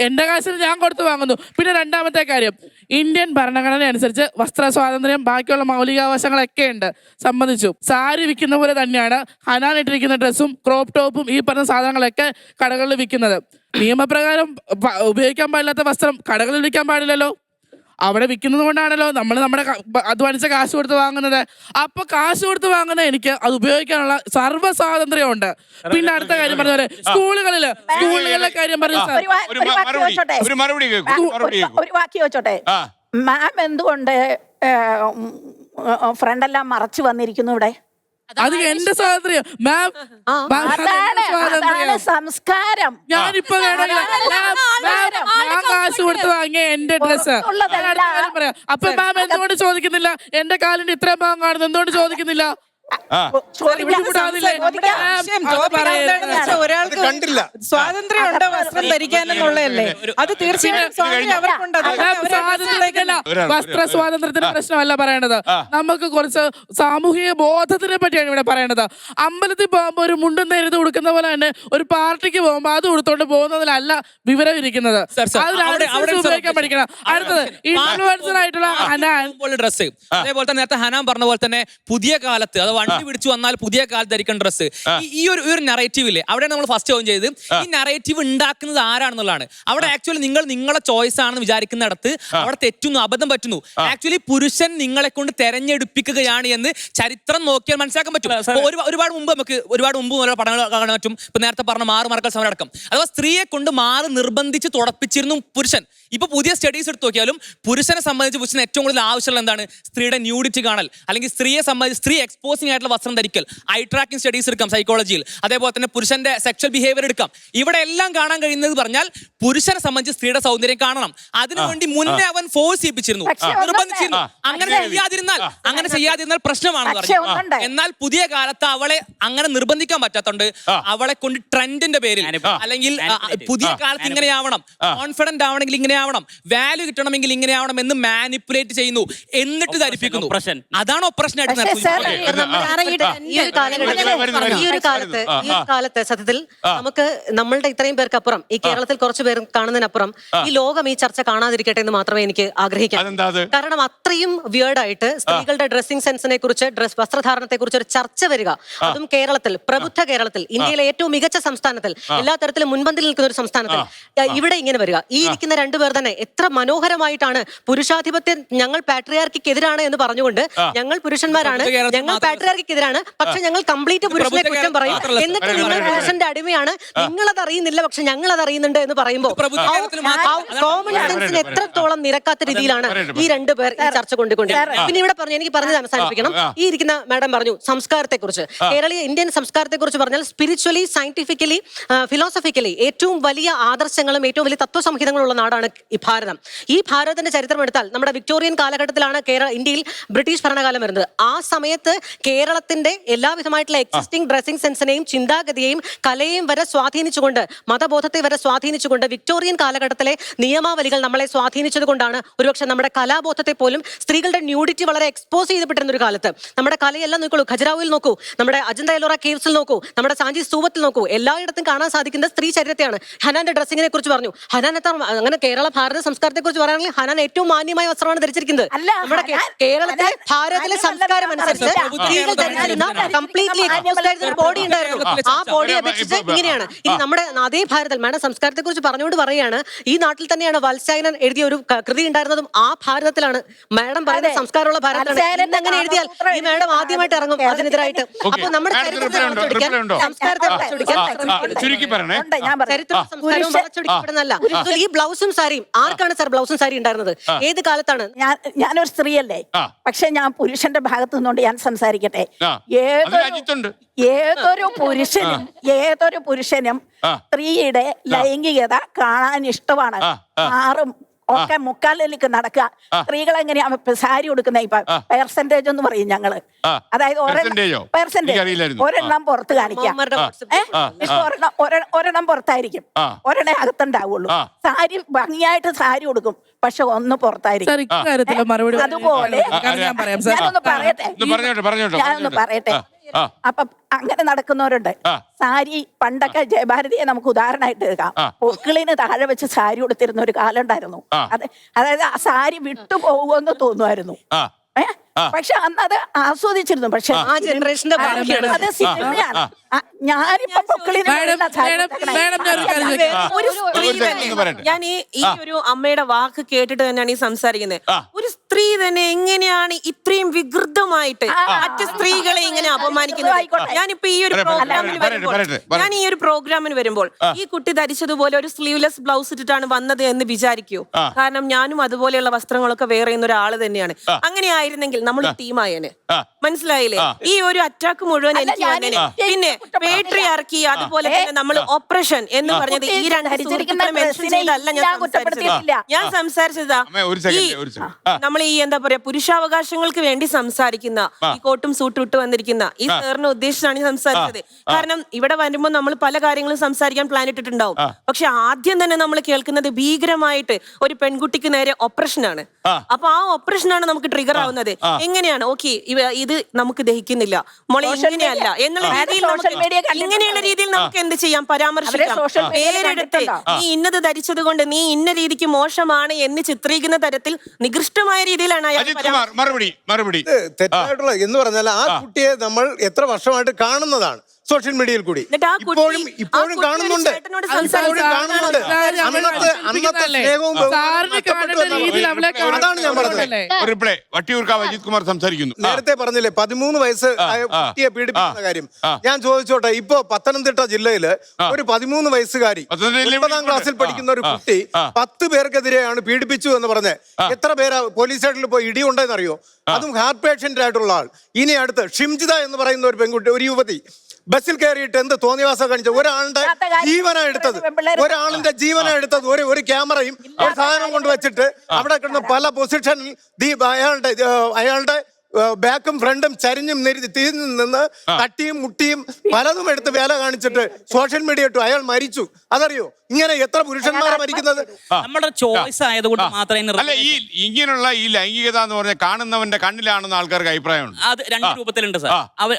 എന്റെ കാശിന് ഞാൻ കൊടുത്തു വാങ്ങുന്നു. പിന്നെ രണ്ടാമത്തെ കാര്യം, ഇന്ത്യൻ ഭരണഘടന അനുസരിച്ച് വസ്ത്ര സ്വാതന്ത്ര്യം ബാക്കിയുള്ള മൗലികാവകാശങ്ങളൊക്കെ ഉണ്ട്, സംബന്ധിച്ചു. സാരി വിൽക്കുന്ന പോലെ തന്നെയാണ് ഹനാൻ ഇട്ടിരിക്കുന്ന ഡ്രസ്സും ക്രോപ്പ് ടോപ്പും ഈ പറഞ്ഞ സാധനങ്ങളൊക്കെ കടകളിൽ വിൽക്കുന്നത്. നിയമപ്രകാരം ഉപയോഗിക്കാൻ പാടില്ലാത്ത വസ്ത്രം കടകളിൽ വിൽക്കാൻ പാടില്ലല്ലോ. അവിടെ വിൽക്കുന്നത് കൊണ്ടാണല്ലോ നമ്മൾ നമ്മുടെ അധ്വാനിച്ച കാശ് കൊടുത്ത് വാങ്ങുന്നത്. അപ്പൊ കാശ് കൊടുത്ത് വാങ്ങുന്ന എനിക്ക് അത് ഉപയോഗിക്കാനുള്ള സർവ്വ സ്വാതന്ത്ര്യമുണ്ട്. പിന്നെ അടുത്ത കാര്യം പറഞ്ഞ പോലെ സ്കൂളുകളിലെ കാര്യം പറഞ്ഞു സാർ, ഒരു വാക്ക് ചോദിച്ചോട്ടെ, മാം എന്തുകൊണ്ട് ഫ്രണ്ടെല്ലാം മറച്ചു വന്നിരിക്കുന്നു ഇവിടെ? അത് എന്റെ സ്വാതന്ത്ര്യം മാം, അതാണ് സംസ്കാരം. ഞാനിപ്പോ ഞാൻ കാശ് കൊടുത്ത് വാങ്ങിയ എന്റെ ഡ്രസ്സ് പറയാം. അപ്പൊ മാം എന്തുകൊണ്ട് ചോദിക്കുന്നില്ല? എന്റെ കാലിന്റെ ഇത്രയും ഭാഗം കാണുന്നു, എന്തുകൊണ്ട് ചോദിക്കുന്നില്ല? ഒരാൾക്ക് സ്വാതന്ത്ര്യം ഉണ്ട് വസ്ത്രം ധരിക്കാനെന്നുള്ളതല്ലേ, അത് തീർച്ചയായും വസ്ത്ര സ്വാതന്ത്ര്യത്തിന്റെ പ്രശ്നമല്ല പറയണത്, നമുക്ക് കുറച്ച് സാമൂഹിക ബോധത്തിനെ പറ്റിയാണ് ഇവിടെ പറയണത്. അമ്പലത്തിൽ പോകുമ്പോ ഒരു മുണ്ടും നേരിട്ട് കൊടുക്കുന്ന പോലെ തന്നെ ഒരു പാർട്ടിക്ക് പോകുമ്പോ അത് കൊടുത്തോണ്ട് പോകുന്നതിലല്ല വിവരം ഇരിക്കുന്നത്. ഉപയോഗിക്കാൻ പഠിക്കണം. അടുത്തത് ഇൻഫ്ലുവൻസർ ആയിട്ടുള്ള ഹനാൻ ഡ്രസ്സ്, അതേപോലെ തന്നെ നേരത്തെ ഹനാൻ പറഞ്ഞ പോലെ തന്നെ പുതിയ കാലത്ത് അത് വണ്ടി പിടിച്ചു വന്നാൽ പുതിയ കാലത്ത് ധരിക്കുന്ന ഡ്രസ്സ്, ഈ ഒരു നറേറ്റീവില്ലേ അവിടെയാണ് നമ്മൾ ഫസ്റ്റ് ചോദ്യം ചെയ്ത് ഈ നറേറ്റീവ് ഉണ്ടാക്കുന്നത് ആരാണെന്നുള്ളതാണ്. അവിടെ ആക്ച്വലി നിങ്ങളെ ചോയ്സ് ആണെന്ന് വിചാരിക്കുന്നിടത്ത് അവിടെ തെറ്റുന്നു, അബദ്ധം പറ്റുന്നു. ആക്ച്വലി പുരുഷൻ നിങ്ങളെ കൊണ്ട് തെരഞ്ഞെടുപ്പിക്കുകയാണ് എന്ന് ചരിത്രം നോക്കിയാൽ മനസ്സിലാക്കാൻ പറ്റും. ഒരുപാട് മുമ്പ് പഠനങ്ങൾ കാണാൻ പറ്റും. ഇപ്പൊ നേരത്തെ പറഞ്ഞ മാറുമറക്കൽ സമരം അടക്കം, അഥവാ സ്ത്രീയെ കൊണ്ട് നിർബന്ധിച്ച് തുടപ്പിച്ചിരുന്നു പുരുഷൻ. ഇപ്പൊ പുതിയ സ്റ്റഡീസ് എടുത്ത് നോക്കിയാലും പുരുഷനെ സംബന്ധിച്ച് പുരുഷന് ഏറ്റവും കൂടുതൽ ആവശ്യമുള്ള എന്താണ്? സ്ത്രീയുടെ ന്യൂഡിറ്റി കാണൽ, അല്ലെങ്കിൽ സ്ത്രീയെ സംബന്ധിച്ച് സ്ത്രീ എക്സ്പോസിംഗ് ആയിട്ടുള്ള വസ്ത്രം ധരിക്കൽ. ഐ ട്രാക്കിംഗ് സ്റ്റഡീസ് എടുക്കാം സൈക്കോളജിയിൽ, അതേപോലെ തന്നെ പുരുഷന്റെ സെക്ഷൽ ബിഹേവിയർ എടുക്കാം. ഇവിടെ എല്ലാം കാണാൻ കഴിയുന്നത് പറഞ്ഞാൽ പുരുഷനെ സംബന്ധിച്ച് സ്ത്രീയുടെ സൗന്ദര്യം കാണണം. അതിനുവേണ്ടി മുന്നേ അവൻ ഫോഴ്സ് ചെയ്യിപ്പിച്ചിരുന്നു, നിർബന്ധിച്ചിരുന്നു. അങ്ങനെ ചെയ്യാതിരുന്നാൽ പ്രശ്നമാണെന്ന് പറഞ്ഞു. എന്നാൽ പുതിയ കാലത്ത് അവളെ അങ്ങനെ നിർബന്ധിക്കാൻ പറ്റാത്തതുകൊണ്ട് അവളെ കൊണ്ട് ട്രെൻഡിന്റെ പേരിൽ, അല്ലെങ്കിൽ പുതിയ കാലത്ത് ഇങ്ങനെയാവണം, കോൺഫിഡന്റ് ആവണമെങ്കിൽ ഇങ്ങനെ ആവണം, വാല്യൂ കിട്ടണമെങ്കിൽ ഇങ്ങനെ ആവണം എന്ന് മാനിപ്പുലേറ്റ് ചെയ്യുന്നു, എന്നിട്ട് ധരിപ്പിക്കുന്നു. അതാണ് ഓപ്പറേഷൻ ആയിട്ട് ഈ ഒരു കാലത്ത് സത്യത്തിൽ നമുക്ക് നമ്മളുടെ ഇത്രയും പേർക്ക് അപ്പുറം, ഈ കേരളത്തിൽ കുറച്ചു പേരും കാണുന്നതിനപ്പുറം ഈ ലോകം ഈ ചർച്ച കാണാതിരിക്കട്ടെ എന്ന് മാത്രമേ എനിക്ക് ആഗ്രഹിക്കാം. കാരണം അത്രയും വിയേർഡായിട്ട് സ്ത്രീകളുടെ ഡ്രസ്സിംഗ് സെൻസിനെ കുറിച്ച്, വസ്ത്രധാരണത്തെ കുറിച്ച് ഒരു ചർച്ച വരിക, അതും കേരളത്തിൽ, പ്രബുദ്ധ കേരളത്തിൽ, ഇന്ത്യയിലെ ഏറ്റവും മികച്ച സംസ്ഥാനത്തിൽ, എല്ലാ തരത്തിലും മുൻപന്തിൽ നിൽക്കുന്ന ഒരു സംസ്ഥാനത്തിൽ ഇവിടെ ഇങ്ങനെ വരിക. ഈ ഇരിക്കുന്ന രണ്ടുപേർ തന്നെ എത്ര മനോഹരമായിട്ടാണ് പുരുഷാധിപത്യം, ഞങ്ങൾ പാട്രിയാർക്കിക്കെതിരാണ് എന്ന് പറഞ്ഞുകൊണ്ട്, ഞങ്ങൾ പുരുഷന്മാരാണ്, ഞങ്ങൾ പാട്രിയാർക്കിക്കെതിരാണ്, പക്ഷെ ഞങ്ങൾ കംപ്ലീറ്റ് പുരുഷനെ കുറ്റം പറയും, എന്നിട്ട് നിങ്ങൾ പുരുഷന്റെ അടിമയാണ്, നിങ്ങളത് അറിയുന്നില്ല പക്ഷെ ഞങ്ങൾ അത് അറിയുന്നുണ്ട് എന്ന് പറയുമ്പോൾ കോമൺ സെൻസിന് എത്രത്തോളം നിരക്കാത്ത രീതിയിലാണ് ഈ രണ്ടുപേർ ഈ ചർച്ച കൊണ്ടുകൊണ്ടിരിക്കുന്നത്. പിന്നെ ഇവിടെ പറഞ്ഞു, എനിക്ക് പറഞ്ഞത് അവസാനിപ്പിക്കണം. ഈ ഇരിക്കുന്ന മാഡം പറഞ്ഞു സംസ്കാരത്തെ കുറിച്ച്, കേരളീയ ഇന്ത്യൻ സംസ്കാരത്തെ കുറിച്ച് പറഞ്ഞാൽ സ്പിരിച്വലി, സയന്റിഫിക്കലി, ഫിലോസഫിക്കലി ഏറ്റവും വലിയ ആദർശങ്ങളും ഏറ്റവും വലിയ തത്വസംഹിതങ്ങളും ഉള്ള നാടാണ് ഈ ഭാരതം. ഈ ഭാരതത്തിന്റെ ചരിത്രം എടുത്താൽ നമ്മുടെ വിക്ടോറിയൻ കാലഘട്ടത്തിലാണ് ഇന്ത്യയിൽ ബ്രിട്ടീഷ് ഭരണകാലം വരുന്നത്. ആ സമയത്ത് കേരളത്തിന്റെ എല്ലാവിധമായിട്ടുള്ള എക്സിസ്റ്റിംഗ് ഡ്രസ്സിംഗ് സെൻസിനെയും ചിന്താഗതിയെയും കലയെയും വരെ സ്വാധീനിച്ചുകൊണ്ട്, മതബോധത്തെ വരെ സ്വാധീനിച്ചുകൊണ്ട്, വിക്ടോറിയൻ കാലഘട്ടത്തിലെ നിയമാവലികൾ നമ്മളെ സ്വാധീനിച്ചത് കൊണ്ടാണ് ഒരുപക്ഷെ നമ്മുടെ കലാബോധത്തെ പോലും സ്ത്രീകളുടെ ന്യൂഡിറ്റി വളരെ എക്സ്പോസ് ചെയ്യപ്പെട്ടിരുന്ന ഒരു കാലത്ത്. നമ്മുടെ കലയെല്ലാം നോക്കൂ, ഖജുരാഹോയിൽ നോക്കൂ, നമ്മുടെ അജന്ത എലോറ കേവ്സിൽ നോക്കൂ, നമ്മുടെ സാഞ്ചി സ്തൂപത്തിൽ നോക്കൂ, എല്ലായിടത്തും കാണാൻ സാധിക്കുന്ന സ്ത്രീ ചരിത്രത്തെയാണ്. ഹനാന്റെ ഡ്രസ്സിങ്ങിനെ കുറിച്ച് പറഞ്ഞു. ഹനാൻ അങ്ങനെ ഭാരത സംസ്കാരത്തെ കുറിച്ച് പറയുകയാണെങ്കിൽ ഹനാൻ ഏറ്റവും മാന്യമായ വസ്ത്രമാണ് ധരിച്ചിരിക്കുന്നത്. നമ്മുടെ കേരളത്തിലെ ഭാരതത്തിലെ സംസ്കാരം അനുസരിച്ച് സ്ത്രീകൾ ധരിച്ചിരുന്ന കംപ്ലീറ്റ്ലി ബോഡി ഉണ്ടായിരുന്നു. ആ ബോഡി അപേക്ഷിച്ച് ഇങ്ങനെയാണ്. ഇനി നമ്മുടെ അതേ ഭാരതത്തിൽ, മാഡം സംസ്കാരത്തെ കുറിച്ച് പറഞ്ഞുകൊണ്ട് പറയുകയാണ്, ഈ നാട്ടിൽ തന്നെയാണ് വത്സ്യായനൻ എഴുതിയ ഒരു കൃതി ഉണ്ടായിരുന്നതും ആ ഭാരതത്തിലാണ്. മാഡം പറയുന്ന സംസ്കാരമുള്ള ഭാരതത്തിലാണ്. അങ്ങനെ എഴുതിയാൽ ഈ മാഡം ആദ്യമായിട്ട് ഇറങ്ങും അതിനെതിരായിട്ട്. അപ്പൊ നമ്മുടെ ചരിത്രത്തെ വളച്ചൊടിക്കപ്പെടുന്നല്ല. ഈ ബ്ലൗസും സാരിയും ആർക്കാണ് സാർ ബ്ലൗസും സാരി ഉണ്ടായിരുന്നത്? ഏത് കാലത്താണ്? ഞാനൊരു സ്ത്രീയല്ലേ, പക്ഷെ ഞാൻ പുരുഷന്റെ ഭാഗത്തു നിന്നുകൊണ്ട് ഞാൻ സംസാരിക്കട്ടെ. ഏതൊരു പുരുഷനും സ്ത്രീയുടെ ലൈംഗികത കാണാൻ ഇഷ്ടമാണ്. മാറും ഒക്കെ മുക്കാലിലേക്ക് നടക്കുക. സ്ത്രീകൾ എങ്ങനെയാ സാരി കൊടുക്കുന്ന ഇപ്പൊ പെർസെന്റേജ് എന്ന് പറയും ഞങ്ങള്, അതായത് ഒരെണ്ണം പുറത്ത് കാണിക്കാം, ഒരെണ്ണം പുറത്തായിരിക്കും, ഒരെണ്ണം അകത്തുണ്ടാവുള്ളൂ. സാരി ഭംഗിയായിട്ട് സാരി കൊടുക്കും, പക്ഷെ ഒന്ന് പുറത്തായിരിക്കും. അതുപോലെ ഞാനൊന്ന് പറയട്ടെ, അപ്പൊ അങ്ങനെ നടക്കുന്നവരുണ്ട്. സാരി പണ്ടൊക്കെ ജയഭാരതിയെ നമുക്ക് ഉദാഹരണമായിട്ട് എടുക്കാം. പൊക്കിളിന് താഴെ വെച്ച് സാരി ഉടുത്തിരുന്ന ഒരു കാലം ഉണ്ടായിരുന്നു. അതായത് ആ സാരി വിട്ടുപോകുമെന്ന് തോന്നുമായിരുന്നു. പക്ഷെ അന്ന് അത് ആസ്വദിച്ചിരുന്നു. പക്ഷെ ആ ജനറേഷന്റെ അത് സിനിമയാണ്. ഞാനിപ്പോ പൊക്കിളിന് ഒരു സ്ത്രീ തന്നെ, ഞാൻ ഈ ഒരു അമ്മയുടെ വാക്ക് കേട്ടിട്ട് തന്നെയാണ് ഈ സംസാരിക്കുന്നത്. ഒരു സ്ത്രീ തന്നെ എങ്ങനെയാണ് ഇത്രയും വികൃതമായിട്ട് മറ്റു സ്ത്രീകളെ ഇങ്ങനെ അപമാനിക്കുന്നത്? ഞാനിപ്പോ ഈ ഒരു പ്രോഗ്രാമിന് വരുമ്പോൾ ഈ കുട്ടി ധരിച്ചതുപോലെ ഒരു സ്ലീവ്ലെസ് ബ്ലൗസ് ഇട്ടിട്ടാണ് വന്നത് എന്ന് വിചാരിക്കൂ. കാരണം ഞാനും അതുപോലെയുള്ള വസ്ത്രങ്ങളൊക്കെ വേറെ ചെയ്യുന്ന ഒരാള് തന്നെയാണ്. അങ്ങനെയായിരുന്നെങ്കിൽ നമ്മൾ ടീമായേനെ. മനസ്സിലായില്ലേ? ഈ ഒരു അറ്റാക്ക് മുഴുവൻ എനിക്ക് അങ്ങനെ. പിന്നെ പേട്രിയാർക്കി, അതുപോലെ തന്നെ നമ്മൾ ഓപ്പറേഷൻ എന്ന് പറഞ്ഞത് ഈ രണ്ട് ഞാൻ സംസാരിച്ചതാ. നമ്മൾ ഈ എന്താ പറയാ പുരുഷാവകാശങ്ങൾക്ക് വേണ്ടി സംസാരിക്കുന്ന ഈ കോട്ടും സൂട്ടും ഇട്ട് വന്നിരിക്കുന്ന ഈ സാറിനെ ഉദ്ദേശിച്ചാണ് സംസാരിച്ചത്. കാരണം ഇവിടെ വരുമ്പോൾ നമ്മൾ പല കാര്യങ്ങളും സംസാരിക്കാൻ പ്ലാൻ ഇട്ടിട്ടുണ്ടാവും. പക്ഷെ ആദ്യം തന്നെ നമ്മൾ കേൾക്കുന്നത് ഭീകരമായിട്ട് ഒരു പെൺകുട്ടിക്ക് നേരെ ഓപ്പറേഷനാണ്. അപ്പൊ ആ ഓപ്പറേഷനാണ് നമുക്ക് ട്രിഗർ ആവുന്നത്. എങ്ങനെയാണ് ഓക്കെ ഇത് നമുക്ക് ദഹിക്കുന്നില്ല മോളെ, ഇങ്ങനെയല്ല എന്നുള്ള രീതിയിൽ ഇങ്ങനെയുള്ള രീതിയിൽ നമുക്ക് എന്ത് ചെയ്യാം? പരാമർശിക്കാം. പേരെടുത്ത് നീ ഇന്നത് ധരിച്ചത് കൊണ്ട് നീ ഇന്ന രീതിക്ക് മോശമാണ് എന്ന് ചിത്രീകരിക്കുന്ന തരത്തിൽ നികൃഷ്ടമായ രീതിയിലാണ് അയാൾ മറുപടി തെറ്റായിട്ടുള്ള എന്ന് പറഞ്ഞാൽ ആ കുട്ടിയെ നമ്മൾ എത്ര വർഷമായിട്ട് കാണുന്നതാണ് സോഷ്യൽ മീഡിയയിൽ കൂടി. ഇപ്പോഴും കാണുന്നുണ്ട്. അതാണ് ഞാൻ പറഞ്ഞത്. അജിത് കുമാർ സംസാരിക്കുന്നു. നേരത്തെ പറഞ്ഞില്ലേ 13 വയസ്സ് ആയ കുട്ടിയെ പീഡിപ്പിക്കുന്ന കാര്യം. ഞാൻ ചോദിച്ചോട്ടെ, ഇപ്പൊ പത്തനംതിട്ട ജില്ലയില് ഒരു 13 വയസ്സുകാരി 9ാം ക്ലാസ്സിൽ പഠിക്കുന്ന ഒരു കുട്ടി 10 പേർക്കെതിരെയാണ് പീഡിപ്പിച്ചു എന്ന് പറഞ്ഞ് എത്ര പേരാ പോലീസ് സ്റ്റേഷനിൽ പോയി ഇടിയുണ്ടെന്നറിയോ? അതും ഹാർട്ട് പേഷ്യന്റ് ആയിട്ടുള്ള ആൾ. ഇനി അടുത്ത് ഷിംജിത എന്ന് പറയുന്ന ഒരു പെൺകുട്ടി, ഒരു യുവതി ബസ്സിൽ കയറിയിട്ട് എന്ത് തോന്നിവാസം കാണിച്ച ഒരാളുടെ ജീവനാ എടുത്തത് ഒരു ക്യാമറയും ഒരു സാധനം കൊണ്ട് വെച്ചിട്ട് അവിടെ കിടന്ന് പല പൊസിഷനിൽ അയാളുടെ ബാക്കും ഫ്രണ്ടും ചരിഞ്ഞും തിരിഞ്ഞു നിന്ന് തട്ടിയും മുട്ടിയും പലതും എടുത്ത് വേല കാണിച്ചിട്ട് സോഷ്യൽ മീഡിയ ഇട്ടു. അയാൾ മരിച്ചു. അതറിയോ? ഇങ്ങനെ എത്ര പുരുഷന്മാരെ മരിക്കുന്നത്? നമ്മുടെ ചോയ്സ് ആയതുകൊണ്ട് മാത്രമേ. അല്ല, ഈ ഇങ്ങനെയുള്ള ഈ ലൈംഗികത എന്ന് പറഞ്ഞാൽ കാണുന്നവന്റെ കണ്ണിലാണെന്ന് ആൾക്കാർക്ക് അഭിപ്രായമുണ്ട്. അത് രണ്ട് രൂപത്തിലുണ്ട് സാർ.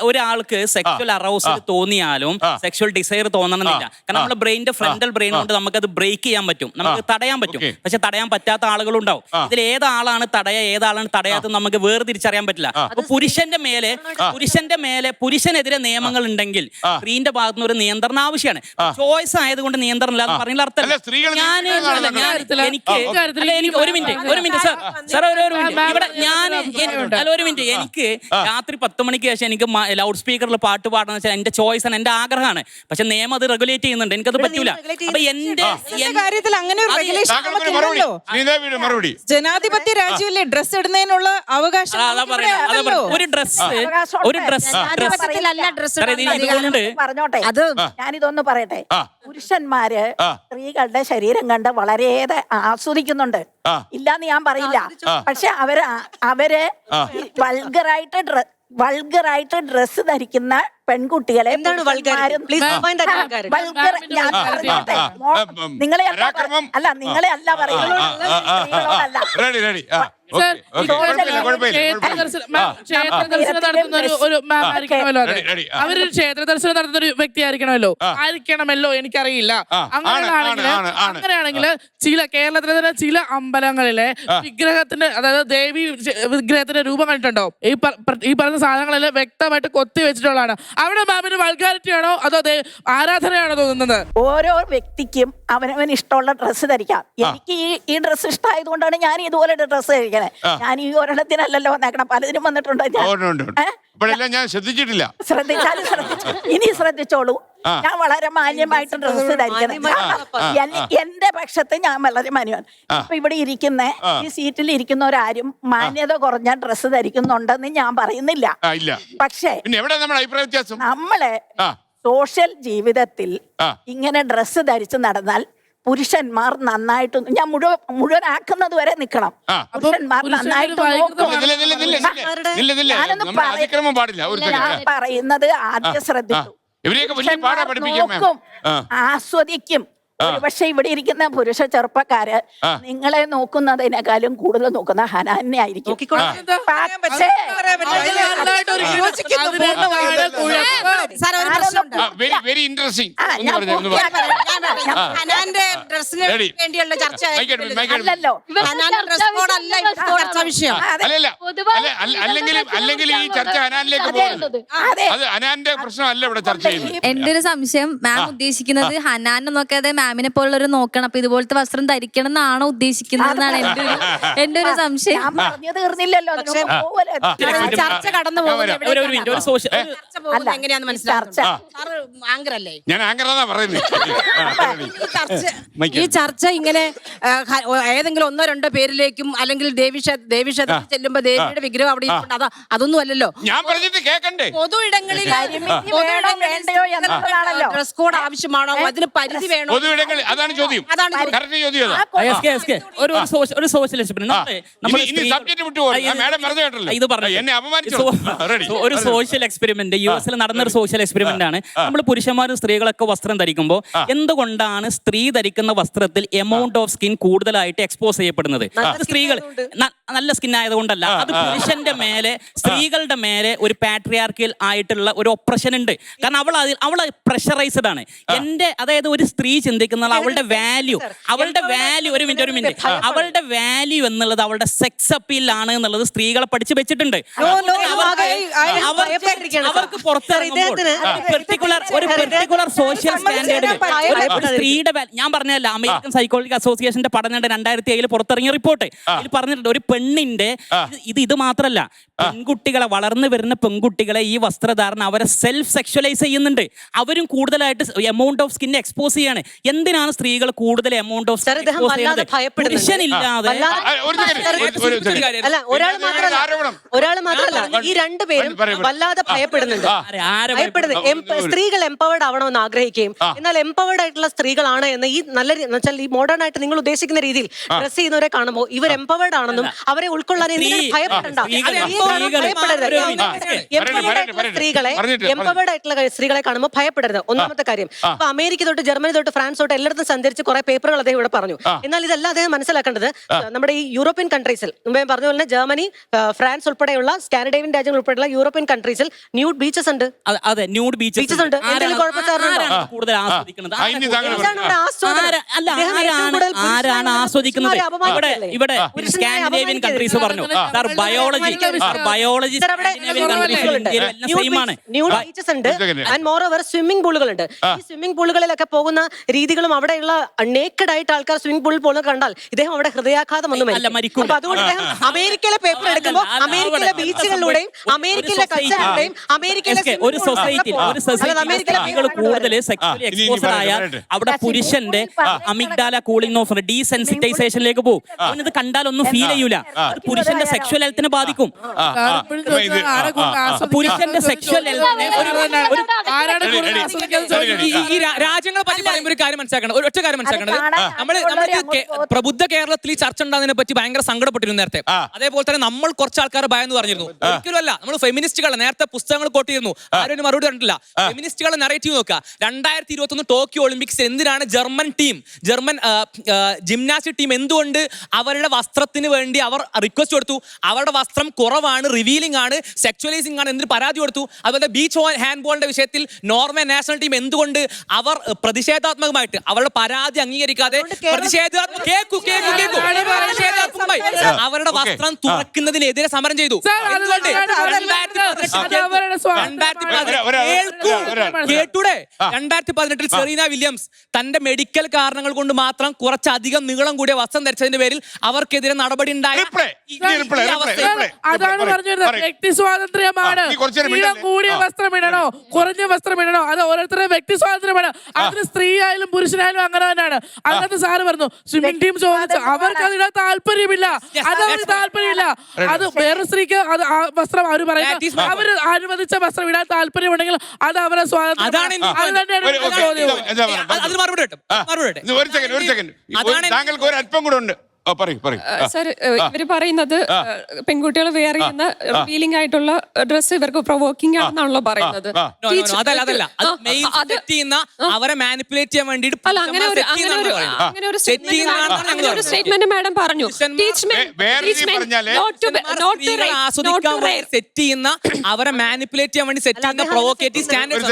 ഒരാൾക്ക് സെക്ച്വൽ അറൗസൽ തോന്നിയാലും സെക്ച്വൽ ഡിസയർ തോന്നണമെന്നില്ല. കാരണം നമ്മുടെ ബ്രെയിനിന്റെ ഫ്രണ്ടൽ ബ്രെയിൻ കൊണ്ട് നമുക്കത് ബ്രേക്ക് ചെയ്യാൻ പറ്റും, നമുക്ക് തടയാൻ പറ്റും. പക്ഷെ തടയാൻ പറ്റാത്ത ആളുകളുണ്ടാവും. ഇതിൽ ഏതാളാണ് ഏതാളാണ് തടയാത്തത് നമുക്ക് വേർതിരിച്ചറിയാൻ പറ്റില്ല. അപ്പൊ പുരുഷനെതിരെ നിയമങ്ങൾ ഉണ്ടെങ്കിൽ സ്ത്രീന്റെ ഭാഗത്തുനിന്ന് ഒരു നിയന്ത്രണം ആവശ്യമാണ്. ചോയ്സ് ആയതുകൊണ്ട് നിയന്ത്രണം ഇല്ലാതെ പറഞ്ഞ അർത്ഥം. എനിക്ക് രാത്രി 10 മണിക്ക് ശേഷം എനിക്ക് ലൗഡ് സ്പീക്കറിൽ പാട്ട് പാടണം വെച്ചാൽ എന്റെ ചോയ്സ് ആണ്, എന്റെ ആഗ്രഹമാണ്. പക്ഷെ നിയമം അത് റെഗുലേറ്റ് ചെയ്യുന്നുണ്ട്, എനിക്കത് പറ്റൂല. അപ്പൊ എന്റെ കാര്യത്തിൽ അങ്ങനെ ഒരു ജനാധിപത്യ രാജ്യമല്ലേ ഡ്രസ് ഇടുന്നതിനുള്ള അവകാശം. ഒരു ഡ്രസ് പറഞ്ഞോട്ടെ, അത് ഞാനിതൊന്ന് പറയട്ടെ. പുരുഷന്മാര് സ്ത്രീകളുടെ ശരീരം കണ്ട് വളരെയേറെ ആസ്വദിക്കുന്നുണ്ട്, ഇല്ലാന്ന് ഞാൻ പറയില്ല. പക്ഷെ അവര് വൾഗറായിട്ട് ഡ്രസ് ധരിക്കുന്ന പെൺകുട്ടികളെ നിങ്ങളെ അല്ല പറയുന്നത്. അവര് ക്ഷേത്ര ദർശനം നടത്തുന്ന ഒരു വ്യക്തി ആയിരിക്കണമല്ലോ എനിക്കറിയില്ല. അങ്ങനെയാണെങ്കിൽ കേരളത്തിലെ തന്നെ ചില അമ്പലങ്ങളിലെ വിഗ്രഹത്തിന്റെ, അതായത് ദേവി വിഗ്രഹത്തിന്റെ രൂപം കണ്ടിട്ടുണ്ടാവും. ഈ പറഞ്ഞ സാധനങ്ങളെല്ലാം വ്യക്തമായിട്ട് കൊത്തി വെച്ചിട്ടുള്ളതാണ്. അവിടെ മാമിന് വൾഗാരിറ്റി ആണോ അതോ ആരാധനയാണോ തോന്നുന്നത്? ഓരോ വ്യക്തിക്കും അവനവന് ഇഷ്ടമുള്ള ഡ്രസ്സ് ധരിക്കാം. എനിക്ക് ഈ ഡ്രസ്സ് ഇഷ്ടമായതുകൊണ്ടാണ് ഞാൻ ഇതുപോലെ ഡ്രസ്സ് ധരിക്കണേ. ഞാൻ ഈ ഒരെണ്ണത്തിനല്ലല്ലോ വന്നേക്കണം, പലതിനും വന്നിട്ടുണ്ട്. ഞാൻ ശ്രദ്ധിച്ചിട്ടില്ല. ഇനി ശ്രദ്ധിച്ചോളൂ. ഞാൻ വളരെ മാന്യമായിട്ട് ഡ്രസ്സ് ധരിക്കണം. എന്റെ പക്ഷത്ത് ഞാൻ വളരെ മാന്യമാണ്. ഇപ്പൊ ഇവിടെ ഇരിക്കുന്ന ഈ സീറ്റിൽ ഇരിക്കുന്നവരാരും മാന്യത കുറഞ്ഞ ഡ്രസ്സ് ധരിക്കുന്നുണ്ടെന്ന് ഞാൻ പറയുന്നില്ല. പക്ഷേ നമ്മളെ സോഷ്യൽ ജീവിതത്തിൽ ഇങ്ങനെ ഡ്രസ്സ് ധരിച്ച് നടന്നാൽ പുരുഷന്മാർ നന്നായിട്ട്, ഞാൻ മുഴുവനാക്കുന്നത് വരെ നിൽക്കണം. പുരുഷന്മാർ നന്നായിട്ട് ഞാൻ പറയുന്നത് ആദ്യം ശ്രദ്ധിച്ചു. നോക്കും, ആസ്വദിക്കും. പക്ഷെ ഇവിടെ ഇരിക്കുന്ന പുരുഷ ചെറുപ്പക്കാര് നിങ്ങളെ നോക്കുന്നതിനേക്കാളും കൂടുതൽ നോക്കുന്ന ഹനാനെ ആയിരിക്കും. സാർ ഒരു പ്രശ്നമുണ്ട്. Very interesting. ഹനാന്റെ ഡ്രസ്സിന് വേണ്ടിയുള്ള ചർച്ച അല്ലല്ലോ ചർച്ചാ വിഷയം. അല്ലെങ്കിൽ ഈ ചർച്ച ഹനാനിലേക്ക് പോകുന്നത്. അത് ഹനാന്റെ പ്രശ്നമല്ല ഇവിടെ ചർച്ച ചെയ്യുന്നത്. എന്റെ ഒരു സംശയം മാം ഉദ്ദേശിക്കുന്നത് ഹനാൻ നോക്കാതെ മാമിനെ പോലുള്ളവർ നോക്കണം, അപ്പൊ ഇതുപോലത്തെ വസ്ത്രം ധരിക്കണം എന്നാണോ ഉദ്ദേശിക്കുന്നതെന്നാണ് എന്റെ ഒരു സംശയം. ഞാൻ പറഞ്ഞു തീർന്നില്ലല്ലോ. ചർച്ച കടന്നു പോകുന്നത് എങ്ങനെയാന്ന് മനസ്സിലാക്കുക. ആങ്കറല്ലേ? ഞാൻ ആങ്കറാന്നാ പറയുന്നത്. ഈ ചർച്ച ഇങ്ങനെ ഏതെങ്കിലും ഒന്നോ രണ്ടോ പേരിലേക്കും അല്ലെങ്കിൽ ദേവീക്ഷേത്രത്തിൽ ചെല്ലുമ്പോ ദേവിയുടെ വിഗ്രഹം അവിടെ ഇരിപ്പുണ്ട്, അതൊന്നും അല്ലല്ലോ. ഞാൻ പറഞ്ഞിട്ട് കേക്കണ്ടേ? പൊതു ഇടങ്ങളിൽ ഡ്രസ് കോഡ് ആവശ്യമാണോ, അതിന് പരിധി വേണോ? പൊതു ഇടങ്ങളിൽ അതാണ് ചോദ്യം. കറക്റ്റ് ചോദ്യം. ഒരു സോഷ്യൽ സബ്ജക്ട് വിട്ടുപോകും. മാഡം പറഞ്ഞു കേട്ടല്ലോ. ഇത് പറഞ്ഞു എന്നെ അപമാനിച്ചു. ഒരു സോഷ്യൽ എക്സ്പെരിമെന്റ് US നടന്ന ഒരു സോഷ്യൽ എക്സ്പെരിമെന്റ് ആണ്. നമ്മൾ പുരുഷന്മാരും സ്ത്രീകളൊക്കെ വസ്ത്രം ധരിക്കുമ്പോൾ എന്തുകൊണ്ടാണ് സ്ത്രീ ധരിക്കുന്ന വസ്ത്രത്തിൽ എമൗണ്ട് ഓഫ് സ്കിൻ കൂടുതലായിട്ട് എക്സ്പോസ് ചെയ്യപ്പെടുന്നത്? സ്ത്രീകൾ നല്ല സ്കിൻ ആയതുകൊണ്ടല്ല, അത് പുരുഷന്റെ മേലെ സ്ത്രീകളുടെ മേലെ ഒരു പാട്രിയാർക്കിയൽ ആയിട്ടുള്ള ഒരു ഒപ്രഷൻ ഉണ്ട്. കാരണം അവൾ പ്രഷറൈസ്ഡ് ആണ്. അതായത് ഒരു സ്ത്രീ ചിന്തിക്കുന്ന അവളുടെ വാല്യൂ ഒരു മിനിറ്റ് അവളുടെ വാല്യൂ എന്നുള്ളത് അവളുടെ സെക്സ് അപ്പീൽ ആണ് എന്നുള്ളത് സ്ത്രീകളെ പഠിച്ചു വെച്ചിട്ടുണ്ട്. അവർക്ക് പുറത്തിറങ്ങുമ്പോൾ ഒരു പെർട്ടിക്കുലർ സോഷ്യൽ സ്റ്റാൻഡേർഡിൽ സ്ത്രീയുടെ ഞാൻ പറഞ്ഞതല്ല, അമേരിക്കൻ സൈക്കോളജി അസോസിയേഷന്റെ പഠനം 2007 പുറത്തിറങ്ങിയ റിപ്പോർട്ട്. ഇതിൽ പറഞ്ഞിട്ടുണ്ട് ഒരു പെണ്ണിന്റെ ഇത് മാത്രമല്ല, പെൺകുട്ടികളെ വളർന്നു വരുന്ന പെൺകുട്ടികളെ ഈ വസ്ത്രധാരണ അവരെ സെൽഫ് സെക്ഷലൈസ് ചെയ്യുന്നുണ്ട്. അവരും കൂടുതലായിട്ട് എമൗണ്ട് ഓഫ് സ്കിൻ എക്സ്പോസ് ചെയ്യാണ്. എന്തിനാണ് സ്ത്രീകൾ കൂടുതൽ എമൗണ്ട് ഓഫ് സ്കിൻ എക്സ്പോസ് ചെയ്യുന്നത്? പുരുഷനില്ലാതെ ഒരാൾ മാത്രമല്ല, ഈ രണ്ടുപേരും വല്ലാതെ ഭയപ്പെടുന്നുണ്ട്. സ്ത്രീകൾ എംപവേർഡ് ആവണമെന്ന് ആഗ്രഹിക്കുകയും എന്നാൽ എംപവേർഡ് ആയിട്ടുള്ള സ്ത്രീകളാണ് എന്ന് ഈ ഈ മോഡേൺ ആയിട്ട് നിങ്ങൾ ഉദ്ദേശിക്കുന്ന രീതിയിൽ ഡ്രസ് ചെയ്യുന്നവരെ കാണുമ്പോൾ ഇവർ എംപവേർഡ് ആണെന്നും അവരെ ഉൾക്കൊള്ളാൻ ഭയപ്പെടേണ്ട. എംപവേർഡ് ആയിട്ടുള്ള സ്ത്രീകളെ കാണുമ്പോൾ ഭയപ്പെടരുത്. ഒന്നാമത്തെ കാര്യം. ഇപ്പൊ അമേരിക്ക തൊട്ട് ജർമ്മനി തൊട്ട് ഫ്രാൻസ് തൊട്ട് എല്ലായിടത്തും സഞ്ചരിച്ച് കുറെ പേപ്പറുകൾ അദ്ദേഹം ഇവിടെ പറഞ്ഞു. എന്നാൽ ഇതെല്ലാം അദ്ദേഹം മനസ്സിലാക്കേണ്ടത് നമ്മുടെ ഈ യൂറോപ്യൻ കൺട്രീസിൽ മുമ്പേ പറഞ്ഞ പോലെ ജർമ്മനി, ഫ്രാൻസ് ഉൾപ്പെടെയുള്ള സ്കാൻഡിനേവിയൻ രാജ്യങ്ങൾ ഉൾപ്പെടെയുള്ള യൂറോപ്യൻ കൺട്രീസിൽ ന്യൂഡ് ബീച്ചസ് ഉണ്ട്. അതെ, ന്യൂഡ് ബീച്ചസ് ഉണ്ട്. ആരാണ് ആസ്വദിക്കുന്നത്? ഇവിടെ സ്കാൻഡിനേവിയൻ കൺട്രീസ് പറഞ്ഞു. ബയോളജി സ്വിമ്മിംഗ് പൂളുകളുണ്ട്. ഈ സ്വിമ്മിംഗ് പൂളുകളിലൊക്കെ പോകുന്ന രീതികളും അവിടെയുള്ള നേക്കഡ് ആയിട്ട് ആൾക്കാർ സ്വിമ്മിംഗ് പൂളിൽ പോകുന്നത് കണ്ടാൽ ഇദ്ദേഹം അവിടെ ഹൃദയാഘാതം ഒന്നും അപ്പൊ അതുകൊണ്ട് ഇദ്ദേഹം അമേരിക്കയിലെ പേപ്പർ എടുക്കുമ്പോൾ അമേരിക്കയിലെ ബീച്ചുകളിലൂടെയും അമേരിക്കയിലെ കൾച്ചറിലൂടെയും അമേരിക്കയിലെ ഒരു സൊസൈറ്റിയിൽ കൂടുതൽ സെക്സ്വലി എക്സ്പോസ്ഡ് ആയാൽ അവിടെ പുരുഷന്റെ അമിഗ്ഡാല കൂളിംഗ് ഓഫ് ഡീസെൻസിറ്റൈസേഷനിലേക്ക് പോകും. അവനത് കണ്ടാൽ ഒന്നും ഫീൽ ചെയ്യൂല. അത് പുരുഷന്റെ സെക്സ്വൽ ഹെൽത്തിനെ ബാധിക്കും. പുരുഷന്റെ സെക്സ്വൽ ഹെൽത്തിനെ ഈ രാജ്യങ്ങളെ പറ്റി പറയുമ്പോൾ ഒരു കാര്യം മനസ്സിലാക്കണം, ഒറ്റ കാര്യം മനസ്സിലാക്കണത്, നമ്മൾ പ്രബുദ്ധ കേരളത്തിൽ ഈ ചർച്ച ഉണ്ടാകുന്നതിനെ പറ്റി ഭയങ്കര സങ്കടപ്പെട്ടിരുന്നു നേരത്തെ. അതേപോലെ തന്നെ നമ്മൾ കുറച്ച് ആൾക്കാർ ഭയന്ന് പറഞ്ഞിരുന്നു. ഒരിക്കലുമല്ല, നമ്മൾ ഫെമിനിസ്റ്റുകളെ നേരത്തെ പുസ്തകങ്ങൾ കോട്ടിയിരുന്നു, ആരും മറുപടി കണ്ടില്ല. ഫെമിനിസ്റ്റുകളെ നറേറ്റീവ് നോക്കുക. 2021 ടോക്കിയോ ഒളിമ്പിക്സ് എന്തിനാണ് ജർമ്മൻ ജിംനാസ്റ്റിക് ടീം എന്തുകൊണ്ട് അവരുടെ വസ്ത്രത്തിന് വേണ്ടി അവർ റിക്വസ്റ്റ് കൊടുത്തു? അവരുടെ വസ്ത്രം കുറവാണ്, റിവീലിംഗ് ആണ്, സെക്ച്വലൈസിംഗ് ആണ് എന്നൊരു പരാതി കൊടുത്തു. അതുപോലെ ബീച്ച് ഹാൻഡ് ബോളിന്റെ വിഷയത്തിൽ നോർവേ നാഷണൽ ടീം എന്തുകൊണ്ട് അവർ പ്രതിഷേധാത്മകമായിട്ട് അവരുടെ പരാതി അംഗീകരിക്കാതെ പ്രതിഷേധാത്മകമായി അവരുടെ വസ്ത്രം തുറക്കുന്നതിനെതിരെ സമരം ചെയ്തു. കേട്ടൂടെ? 2018 സെറീന വില്യംസ് തന്റെ മെഡിക്കൽ കാരണങ്ങൾ കൊണ്ട് മാത്രം കുറച്ചധികം നീളം കൂടിയ വസ്ത്രം ധരിച്ചതിന്റെ പേരിൽ അവർക്കെതിരെ നടപടി ഉണ്ടായി. അതാണ് പറഞ്ഞിരുന്നത്, വ്യക്തി സ്വാതന്ത്ര്യമാണ്. നീളം കൂടിയ വസ്ത്രം ഇടണോ കുറഞ്ഞ വസ്ത്രം ഇടണോ അത് ഓരോരുത്തരുടെ വ്യക്തി സ്വാതന്ത്ര്യമാണ്. അതിന് സ്ത്രീ ആയാലും പുരുഷനായാലും അങ്ങനെ തന്നെയാണ്. അതിനകത്ത് സാറ് പറഞ്ഞു സ്വിമ്മിംഗ് ടീം ചോദിച്ചു, അവർക്ക് അതിനകത്ത് താല്പര്യമില്ല, അതവർക്ക് താല്പര്യമില്ല. അത് വേറെ സ്ത്രീക്ക് അത് വസ്ത്രം അവർ പറയുന്നത് അവര് അനുവദിച്ച വസ്ത്രം ഇടാൻ താല്പര്യമുണ്ടെങ്കിൽ അത് അവരെ സ്വാതന്ത്ര്യം. താങ്കൾക്ക് ഒരു അല്പം കൂടെ ഉണ്ട്. സർ ഇവര് പറയുന്നത് പെൺകുട്ടികൾ വെയർ ചെയ്യുന്ന റിവീലിംഗ് ആയിട്ടുള്ള ഡ്രസ്സ് ഇവർക്ക് പ്രൊവോക്കിംഗ് ആണെന്നാണല്ലോ പറയുന്നത്. അതല്ല സെറ്റ് ചെയ്യുന്ന അവരെ മാനിപ്പുലേറ്റ് ചെയ്യാൻ വേണ്ടിട്ട് അല്ല, അങ്ങനെ ഒരു സ്റ്റേറ്റ്മെന്റ് മാഡം പറഞ്ഞു. സെറ്റ് ചെയ്യുന്ന അവരെ മാനിപ്പുലേറ്റ് ചെയ്യാൻ വേണ്ടി സെറ്റ് ചെയ്യുന്ന പ്രൊവോക്കേറ്റീവ് സ്റ്റാൻഡേർഡ്.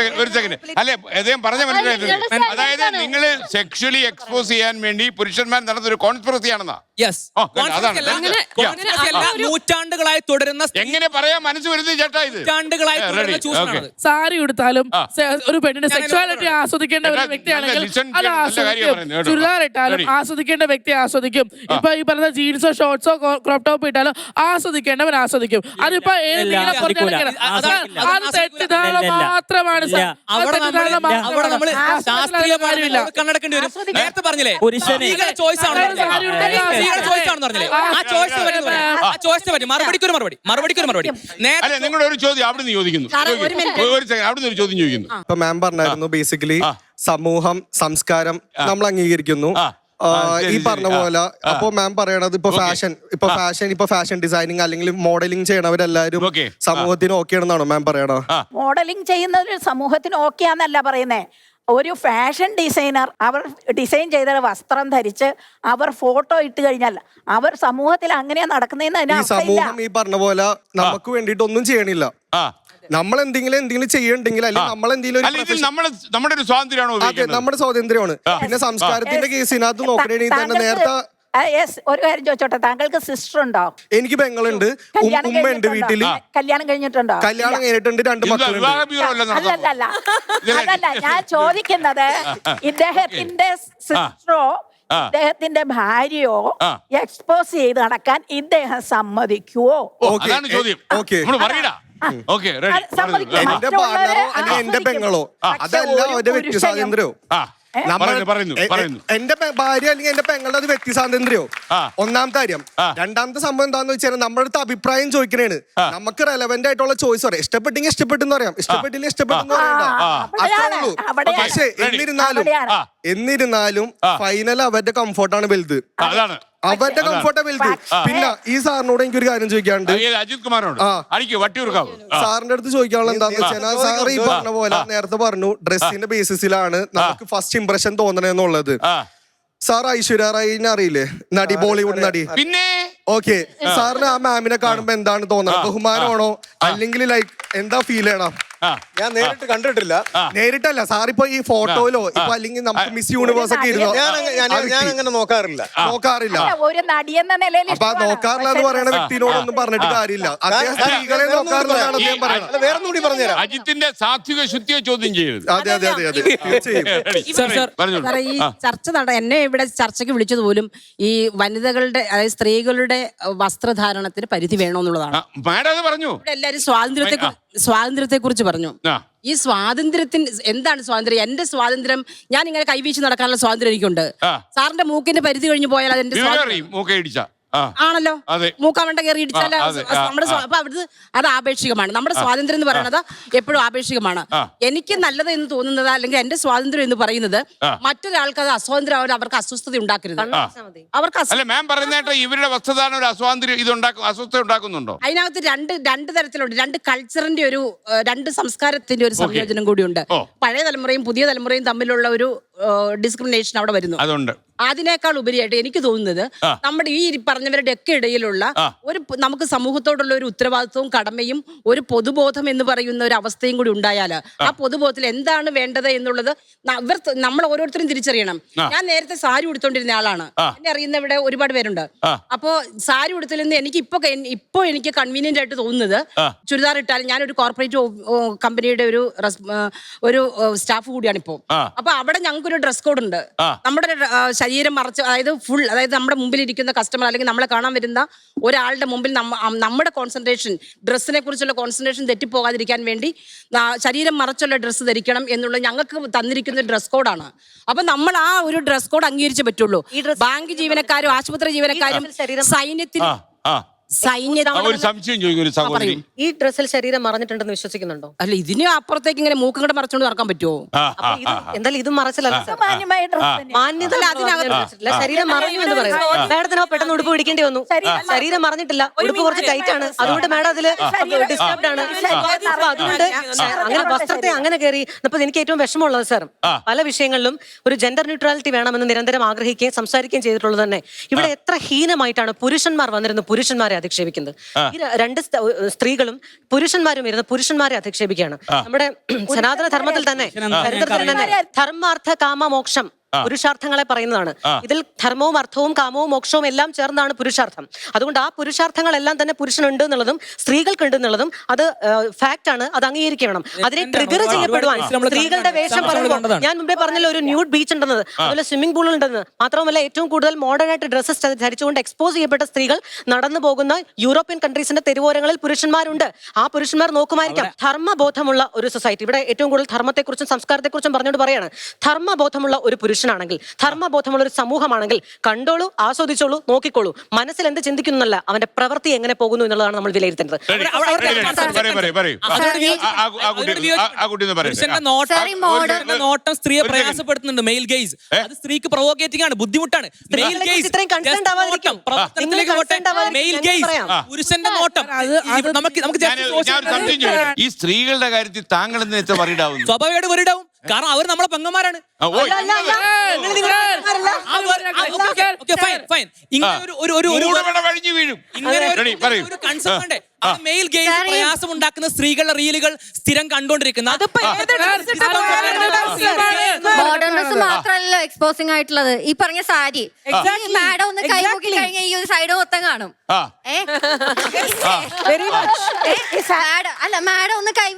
അല്ലെ അദ്ദേഹം പറഞ്ഞ മനസ്സിലായത്, അതായത് നിങ്ങൾ സെക്ഷലി എക്സ്പോസ് ചെയ്യാൻ വേണ്ടി പുരുഷന്മാർ നടന്ന ഒരു കോൺസ്പിറസി ആണെന്നാ. നൂറ്റാണ്ടുകളായി തുടരുന്ന, എങ്ങനെ പറയാൻ മനസ്സ് വരുന്നത് ചേട്ടാ, ഇത് നൂറ്റാണ്ടുകളായി തുടരുന്ന ചൂഷണമാണ്. സാരി ഉടുത്താലും ഒരു പെണ്ണിന്റെ സെക്സ്വാലിറ്റി ആസ്വദിക്കേണ്ട ഒരു വ്യക്തിയാണെങ്കിൽ അത് ആസ്വദിക്കും. ചുരിദാർ ഇട്ടാലും ആസ്വദിക്കേണ്ട വ്യക്തി ആസ്വദിക്കും. ഇപ്പൊ ഈ പറഞ്ഞ ജീൻസോ ഷോർട്സോ ക്രോപ്പ് ടോപ്പ് ഇട്ടാലും ആസ്വദിക്കേണ്ടവൻ ആസ്വദിക്കും. അതിപ്പോ ഏത് നീളം കുറഞ്ഞാലും അത് തെറ്റിദ്ധാരണ മാത്രമാണ്. അവിടെ നമ്മൾ ശാസ്ത്രീയമായില്ല കണ്ണടക്കേണ്ടി വരും. നേരത്തെ പറഞ്ഞില്ലേ ചോയ്സ് ആണ്, മറുപടിക്കൊരു മറുപടി. നിങ്ങളുടെ ഒരു ചോദ്യം അവിടുന്ന് ചോദിക്കുന്നു, അവിടുന്ന് ഒരു ചോദ്യം ചോദിക്കുന്നു. ഇപ്പൊ മാം പറഞ്ഞായിരുന്നു ബേസിക്കലി സമൂഹം സംസ്കാരം നമ്മൾ അംഗീകരിക്കുന്നു ഈ പറഞ്ഞ പോലെ. അപ്പൊ മാം പറയണത് ഇപ്പൊ ഫാഷൻ ഡിസൈനിങ് അല്ലെങ്കിൽ മോഡലിംഗ് ചെയ്യണവരെല്ലാരും സമൂഹത്തിന് ഓക്കെ ആണെന്നാണോ മാം പറയണോ? മോഡലിംഗ് ചെയ്യുന്നവര് സമൂഹത്തിന് ഓക്കെ ആണെന്നല്ല പറയുന്നേ. ഒരു ഫാഷൻ ഡിസൈനർ അവർ ഡിസൈൻ ചെയ്ത വസ്ത്രം ധരിച്ച് അവർ ഫോട്ടോ ഇട്ട് കഴിഞ്ഞാൽ അവർ സമൂഹത്തിൽ അങ്ങനെയാ നടക്കുന്നതെന്ന് സമൂഹം ഈ പറഞ്ഞ പോലെ നമുക്ക് വേണ്ടിട്ട് ഒന്നും ചെയ്യണില്ല. നമ്മൾ എന്തെങ്കിലും ചെയ്യണ്ടെങ്കിൽ അല്ലെങ്കിൽ നമ്മൾ എന്തെങ്കിലും നമ്മുടെ ഒരു സ്വാതന്ത്ര്യമാണോ? അതെ, നമ്മുടെ സ്വാതന്ത്ര്യമാണ്. പിന്നെ സംസ്കാരത്തിന്റെ കേസിനകത്ത് നോക്കണെങ്കിൽ തന്നെ നേരത്തെ ഒരു കാര്യം ചോദിച്ചോട്ടെ, താങ്കൾക്ക് സിസ്റ്റർ ഉണ്ടോ? എനിക്ക് പെങ്ങളുണ്ട്, ഉമ്മയുണ്ട് വീട്ടില്. കല്യാണം കഴിഞ്ഞിട്ടുണ്ടോ? കല്യാണം കഴിഞ്ഞിട്ടുണ്ട്, 2 മക്കളുണ്ട്. അതല്ല ഞാൻ ചോദിക്കുന്നത്, ഇദ്ദേഹത്തിന്റെ സിസ്റ്ററോ ഇദ്ദേഹത്തിന്റെ ഭാര്യയോ എക്സ്പോസ് ചെയ്ത് നടക്കാൻ ഇദ്ദേഹം സമ്മതിക്കുവോ? എന്റെ പാർട്ണറോ അല്ലെങ്കിൽ എന്റെ പെങ്ങളോ അതല്ല ഒരു വ്യക്തി സ്വാതന്ത്ര്യമോ? എന്റെ ഭാര്യ അല്ലെങ്കിൽ എന്റെ പെങ്ങളുടെ അത് വ്യക്തി സ്വാതന്ത്ര്യമോ? ഒന്നാമത്തെ കാര്യം. രണ്ടാമത്തെ സംഭവം എന്താന്ന് വെച്ചാൽ നമ്മുടെ അടുത്ത് അഭിപ്രായം ചോദിക്കണേണ്. നമുക്ക് റെലവെന്റ് ആയിട്ടുള്ള ചോയ്സ് പറയാം. ഇഷ്ടപ്പെട്ടെങ്കിൽ ഇഷ്ടപ്പെട്ടെന്ന് പറയാം, ഇഷ്ടപ്പെട്ടില്ലെങ്കിൽ ഇഷ്ടപ്പെട്ടെന്ന് പറയണ്ട. അത്രേ ഉള്ളൂ. പക്ഷെ എന്നിരുന്നാലും ഫൈനൽ അവരുടെ കംഫോർട്ടാണ് വലുത്. അവരുടെ കംഫോർട്ടാ വലുത്. പിന്നെ ഈ സാറിനോട് എനിക്കൊരു കാര്യം ചോദിക്കാണ്ട്, അജിത് കുമാറിനോട് സാറിന്റെ അടുത്ത് ചോദിക്കാനുള്ള എന്താന്ന് വെച്ചാൽ, സാർ ഈ പറഞ്ഞ പോലെ നേരത്തെ പറഞ്ഞു ഡ്രസ്സിന്റെ ബേസിസിലാണ് നമുക്ക് ഫസ്റ്റ് ഇംപ്രഷൻ തോന്നണെന്നുള്ളത്. സാർ ഐശ്വര്യ റായിനെ അറിയില്ലേ, നടി, ബോളിവുഡ് നടി? പിന്നെ ഓക്കെ, സാറിന് ആ മാമിനെ കാണുമ്പോ എന്താണ് തോന്നുന്നത്? ബഹുമാനമാണോ അല്ലെങ്കിൽ ലൈക്ക് എന്താ ഫീൽ ചെയ്യണം? ഞാൻ നേരിട്ട് കണ്ടിട്ടില്ല. നേരിട്ടല്ല സാർ, ഇപ്പൊ ഈ ഫോട്ടോയിലോ ഇപ്പൊ അല്ലെങ്കിൽ നമുക്ക് മിസ് യൂണിവേഴ്സ് ഒക്കെ ഇരുന്നോ? ഞാൻ അങ്ങനെ നോക്കാറില്ല. ഒരു നടിയെന്ന നിലയിൽ അപ്പൊ നോക്കാറില്ല എന്ന് പറയുന്ന വ്യക്തിനോടൊന്നും പറഞ്ഞിട്ട് കാര്യമില്ല. അദ്ദേഹം സ്ത്രീകളെ നോക്കാറില്ലെന്നാണ് അദ്ദേഹം പറയുന്നത്. വേറെ കൂടി പറഞ്ഞുതരാം. അജിത്തിന്റെ സാത്വിക ശുദ്ധിയെ ചോദ്യം ചെയ്യരുത്. അതെ അതെ അതെ അതെ ഈ ചർച്ച എന്നെ ഇവിടെ ചർച്ചയ്ക്ക് വിളിച്ചത് പോലും ഈ വനിതകളുടെ, അതായത് സ്ത്രീകളുടെ വസ്ത്രധാരണത്തിന് പരിധി വേണമെന്നുള്ളതാണ്. എല്ലാരും സ്വാതന്ത്ര്യത്തെ കുറിച്ച് പറഞ്ഞു. ഈ സ്വാതന്ത്ര്യത്തിന് എന്താണ് സ്വാതന്ത്ര്യം? എന്റെ സ്വാതന്ത്ര്യം, ഞാൻ ഇങ്ങനെ കൈവീശി നടക്കാനുള്ള സ്വാതന്ത്ര്യം എനിക്കുണ്ട്. സാറിന്റെ മൂക്കിന്റെ പരിധി കഴിഞ്ഞു പോയാൽ അതെന്റെ സ്വാതന്ത്ര്യം ആണല്ലോ. മൂക്കാവണ്ട കയറി ഇടിച്ചാൽ നമ്മുടെ അപ്പൊ അവിടുത്തെ അത് ആപേക്ഷികമാണ്. നമ്മുടെ സ്വാതന്ത്ര്യം എന്ന് പറയുന്നത് എപ്പോഴും ആപേക്ഷികമാണ്. എനിക്ക് നല്ലത് എന്ന് തോന്നുന്നത് അല്ലെങ്കിൽ എന്റെ സ്വാതന്ത്ര്യം എന്ന് പറയുന്നത് മറ്റൊരാൾക്ക് അത് അസ്വാതന്ത്ര്യം, അവർക്ക് അസ്വസ്ഥത ഉണ്ടാക്കരുത്. ഇവരുടെ വസ്ത്രധാരണ ഒരു അസ്വസ്ഥത ഉണ്ടാക്കുന്നുണ്ടോ? അതിനകത്ത് രണ്ട് തരത്തിലുണ്ട്. 2 കൾച്ചറിന്റെ ഒരു 2 സംസ്കാരത്തിന്റെ ഒരു സംയോജനം കൂടിയുണ്ട്. പഴയ തലമുറയും പുതിയ തലമുറയും തമ്മിലുള്ള ഒരു ഡിസ്ക്രിമിനേഷൻ അവിടെ വരുന്നു. അതിനേക്കാൾ ഉപരിയായിട്ട് എനിക്ക് തോന്നുന്നത് നമ്മുടെ ഈ പറഞ്ഞവരുടെ ഒക്കെ ഇടയിലുള്ള ഒരു നമുക്ക് സമൂഹത്തോടുള്ള ഒരു ഉത്തരവാദിത്വവും കടമയും ഒരു പൊതുബോധം എന്ന് പറയുന്ന ഒരു അവസ്ഥയും കൂടി ഉണ്ടായാൽ ആ പൊതുബോധത്തിൽ എന്താണ് വേണ്ടത് എന്നുള്ളത് നമ്മൾ ഓരോരുത്തരും തിരിച്ചറിയണം. ഞാൻ നേരത്തെ സാരി ഉടുത്തോണ്ടിരുന്ന ആളാണ്. എന്നെ അറിയുന്ന ഇവിടെ ഒരുപാട് പേരുണ്ട്. അപ്പോ സാരി ഉടുത്തിൽ നിന്ന് എനിക്ക് ഇപ്പൊ എനിക്ക് കൺവീനിയന്റ് ആയിട്ട് തോന്നുന്നത് ചുരിദാർ ഇട്ടാൽ, ഞാനൊരു കോർപ്പറേറ്റ് കമ്പനിയുടെ ഒരു സ്റ്റാഫ് കൂടിയാണ് ഇപ്പോ. അപ്പൊ അവിടെ ഞങ്ങൾക്കൊരു ഡ്രസ് കോഡ് ഉണ്ട്. നമ്മുടെ ശരീരം മറച്ച്, അതായത് നമ്മുടെ മുമ്പിൽ ഇരിക്കുന്ന കസ്റ്റമർ അല്ലെങ്കിൽ നമ്മളെ കാണാൻ വരുന്ന ഒരാളുടെ മുമ്പിൽ നമ്മുടെ കോൺസെൻട്രേഷൻ, ഡ്രസ്സിനെ കുറിച്ചുള്ള കോൺസെൻട്രേഷൻ തെറ്റിപ്പോകാതിരിക്കാൻ വേണ്ടി ശരീരം മറച്ചുള്ള ഡ്രസ്സ് ധരിക്കണം എന്നുള്ള ഞങ്ങൾക്ക് തന്നിരിക്കുന്ന ഡ്രസ് കോഡാണ്. അപ്പൊ നമ്മൾ ആ ഒരു ഡ്രസ് കോഡ് അംഗീകരിച്ചേ പറ്റുള്ളൂ. ബാങ്ക് ജീവനക്കാരും ആശുപത്രി ജീവനക്കാരും സൈന്യത്തിന് ഒരു സംശയം ചോദിക്കും ഒരു സഹോദരി. ഈ ഡ്രസ്സിൽ ശരീരം മറഞ്ഞിട്ടുണ്ടെന്ന് വിശ്വസിക്കുന്നുണ്ടോ? അല്ല ഇതിന് അപ്പുറത്തേക്ക് ഇങ്ങനെ മൂക്കും കൂടെ മറച്ചോണ്ട് നടക്കാൻ പറ്റുമോ? എന്തായാലും ഇതും മറച്ചിലല്ല സർ. മാന്യമായ ഡ്രസ് മാന്യത അതിനകത്ത് ശരീരം മറഞ്ഞു എന്ന് പറയുന്നത്. മാഡത്തിനോ പെട്ടെന്ന് ഉടുപ്പ് പിടിക്കേണ്ടി വന്നു. ശരീരം മറഞ്ഞിട്ടില്ല, ഉടുപ്പ് കുറച്ച് ടൈറ്റ് ആണ്, അതുകൊണ്ട് മാഡം അതില് ഡിസ്റ്റർബ്ഡ് ആണ്. അപ്പൊ അതുകൊണ്ട് അങ്ങനെ വസ്ത്രത്തെ അങ്ങനെ കയറി. അപ്പൊ എനിക്ക് ഏറ്റവും വിഷമമുള്ളത് സാർ, പല വിഷയങ്ങളിലും ഒരു ജെൻഡർ ന്യൂട്രാലിറ്റി വേണമെന്ന് നിരന്തരം ആഗ്രഹിക്കുകയും സംസാരിക്കുകയും ചെയ്തിട്ടുള്ളത് തന്നെ ഇവിടെ എത്ര ഹീനമായിട്ടാണ് പുരുഷന്മാർ വന്നിരുന്ന് പുരുഷന്മാരെ അധിക്ഷേപിക്കുന്നത്. ഈ രണ്ട് സ്ത്രീകളും പുരുഷന്മാരും ഇരുന്ന് പുരുഷന്മാരെ അധിക്ഷേപിക്കുകയാണ്. നമ്മുടെ സനാതന ധർമ്മത്തിൽ തന്നെ ധർമാർത്ഥ കാമ മോക്ഷം പുരുഷാർത്ഥങ്ങളെ പറയുന്നതാണ്. ഇതിൽ ധർമ്മവും അർത്ഥവും കാമവും മോക്ഷവും എല്ലാം ചേർന്നാണ് പുരുഷാർത്ഥം. അതുകൊണ്ട് ആ പുരുഷാർത്ഥങ്ങളെല്ലാം തന്നെ പുരുഷനുണ്ട് എന്നുള്ളതും സ്ത്രീകൾക്കുണ്ട് എന്നുള്ളതും അത് ഫാക്ട് ആണ്, അത് അംഗീകരിക്കണം. അതിനെ ട്രിഗർ ചെയ്യപ്പെടുവാൻ സ്ത്രീകളുടെ വേഷം പറയുമ്പോൾ ഞാൻ മുമ്പേ പറഞ്ഞല്ലോ ഒരു ന്യൂഡ് ബീച്ച് ഉണ്ടെന്നത്, അതുപോലെ സ്വിമ്മിംഗ് പൂൾ ഉണ്ടെന്ന്. മാത്രമല്ല ഏറ്റവും കൂടുതൽ മോഡേൺ ആയിട്ട് ഡ്രസ്സസ് ധരിച്ചുകൊണ്ട് എക്സ്പോസ് ചെയ്യപ്പെട്ട സ്ത്രീകൾ നടന്നു പോകുന്ന യൂറോപ്യൻ കൺട്രീസിന്റെ തെരുവോരങ്ങളിൽ പുരുഷന്മാരുണ്ട്. ആ പുരുഷന്മാർ നോക്കുമായിരിക്കാം. ധർമ്മബോധമുള്ള ഒരു സൊസൈറ്റി, ഇവിടെ ഏറ്റവും കൂടുതൽ ധർമ്മത്തെക്കുറിച്ചും സംസ്കാരത്തെക്കുറിച്ചും പറഞ്ഞുകൊണ്ട് പറയാണ്. ധർമ്മബോധമുള്ള ഒരു പുരുഷനാണെങ്കിൽ, ധർമ്മബോധമുള്ള ഒരു സമൂഹമാണെങ്കിൽ കണ്ടോളൂ, ആസ്വദിച്ചോളൂ, നോക്കിക്കോളൂ. മനസ്സിൽ എന്ത് ചിന്തിക്കുന്നല്ല, അവന്റെ പ്രവൃത്തി എങ്ങനെ പോകുന്നു എന്നുള്ളതാണ് നമ്മൾ വിലയിരുത്തേണ്ടത്. നോട്ടം സ്ത്രീയെ പ്രയാസപ്പെടുത്തുന്നുണ്ട്. മെയിൽ ഗെയ്സ് അത് സ്ത്രീക്ക് പ്രൊവോക്കേറ്റിംഗ് ആണ്, ബുദ്ധിമുട്ടാണ്. പുരുഷന്റെ നോട്ടം ഈ സ്ത്രീകളുടെ കാര്യത്തിൽ താങ്കൾ എന്തിനാ വറീഡാവുന്നു? സ്വാഭാവികമായിട്ട് വറീഡാവും, കാരണം അവർ നമ്മളെ പെങ്ങന്മാരാണ്. മെയിൽ ഗെയിം പ്രയാസം ഉണ്ടാക്കുന്ന സ്ത്രീകളുടെ റീലുകൾ സ്ഥിരം കണ്ടോണ്ടിരിക്കുന്നത്. മോഡേൺ ഡ്രസ് മാത്രമല്ലല്ലോ എക്സ്പോസിംഗ് ആയിട്ടുള്ളത്. ഈ പറഞ്ഞ സാരി മാഡം ഒന്ന് കൈമുക്കി കഴിഞ്ഞ ഈ ഒരു സൈഡ് മൊത്തം കാണും. അല്ല മാഡം ഒന്ന് കൈ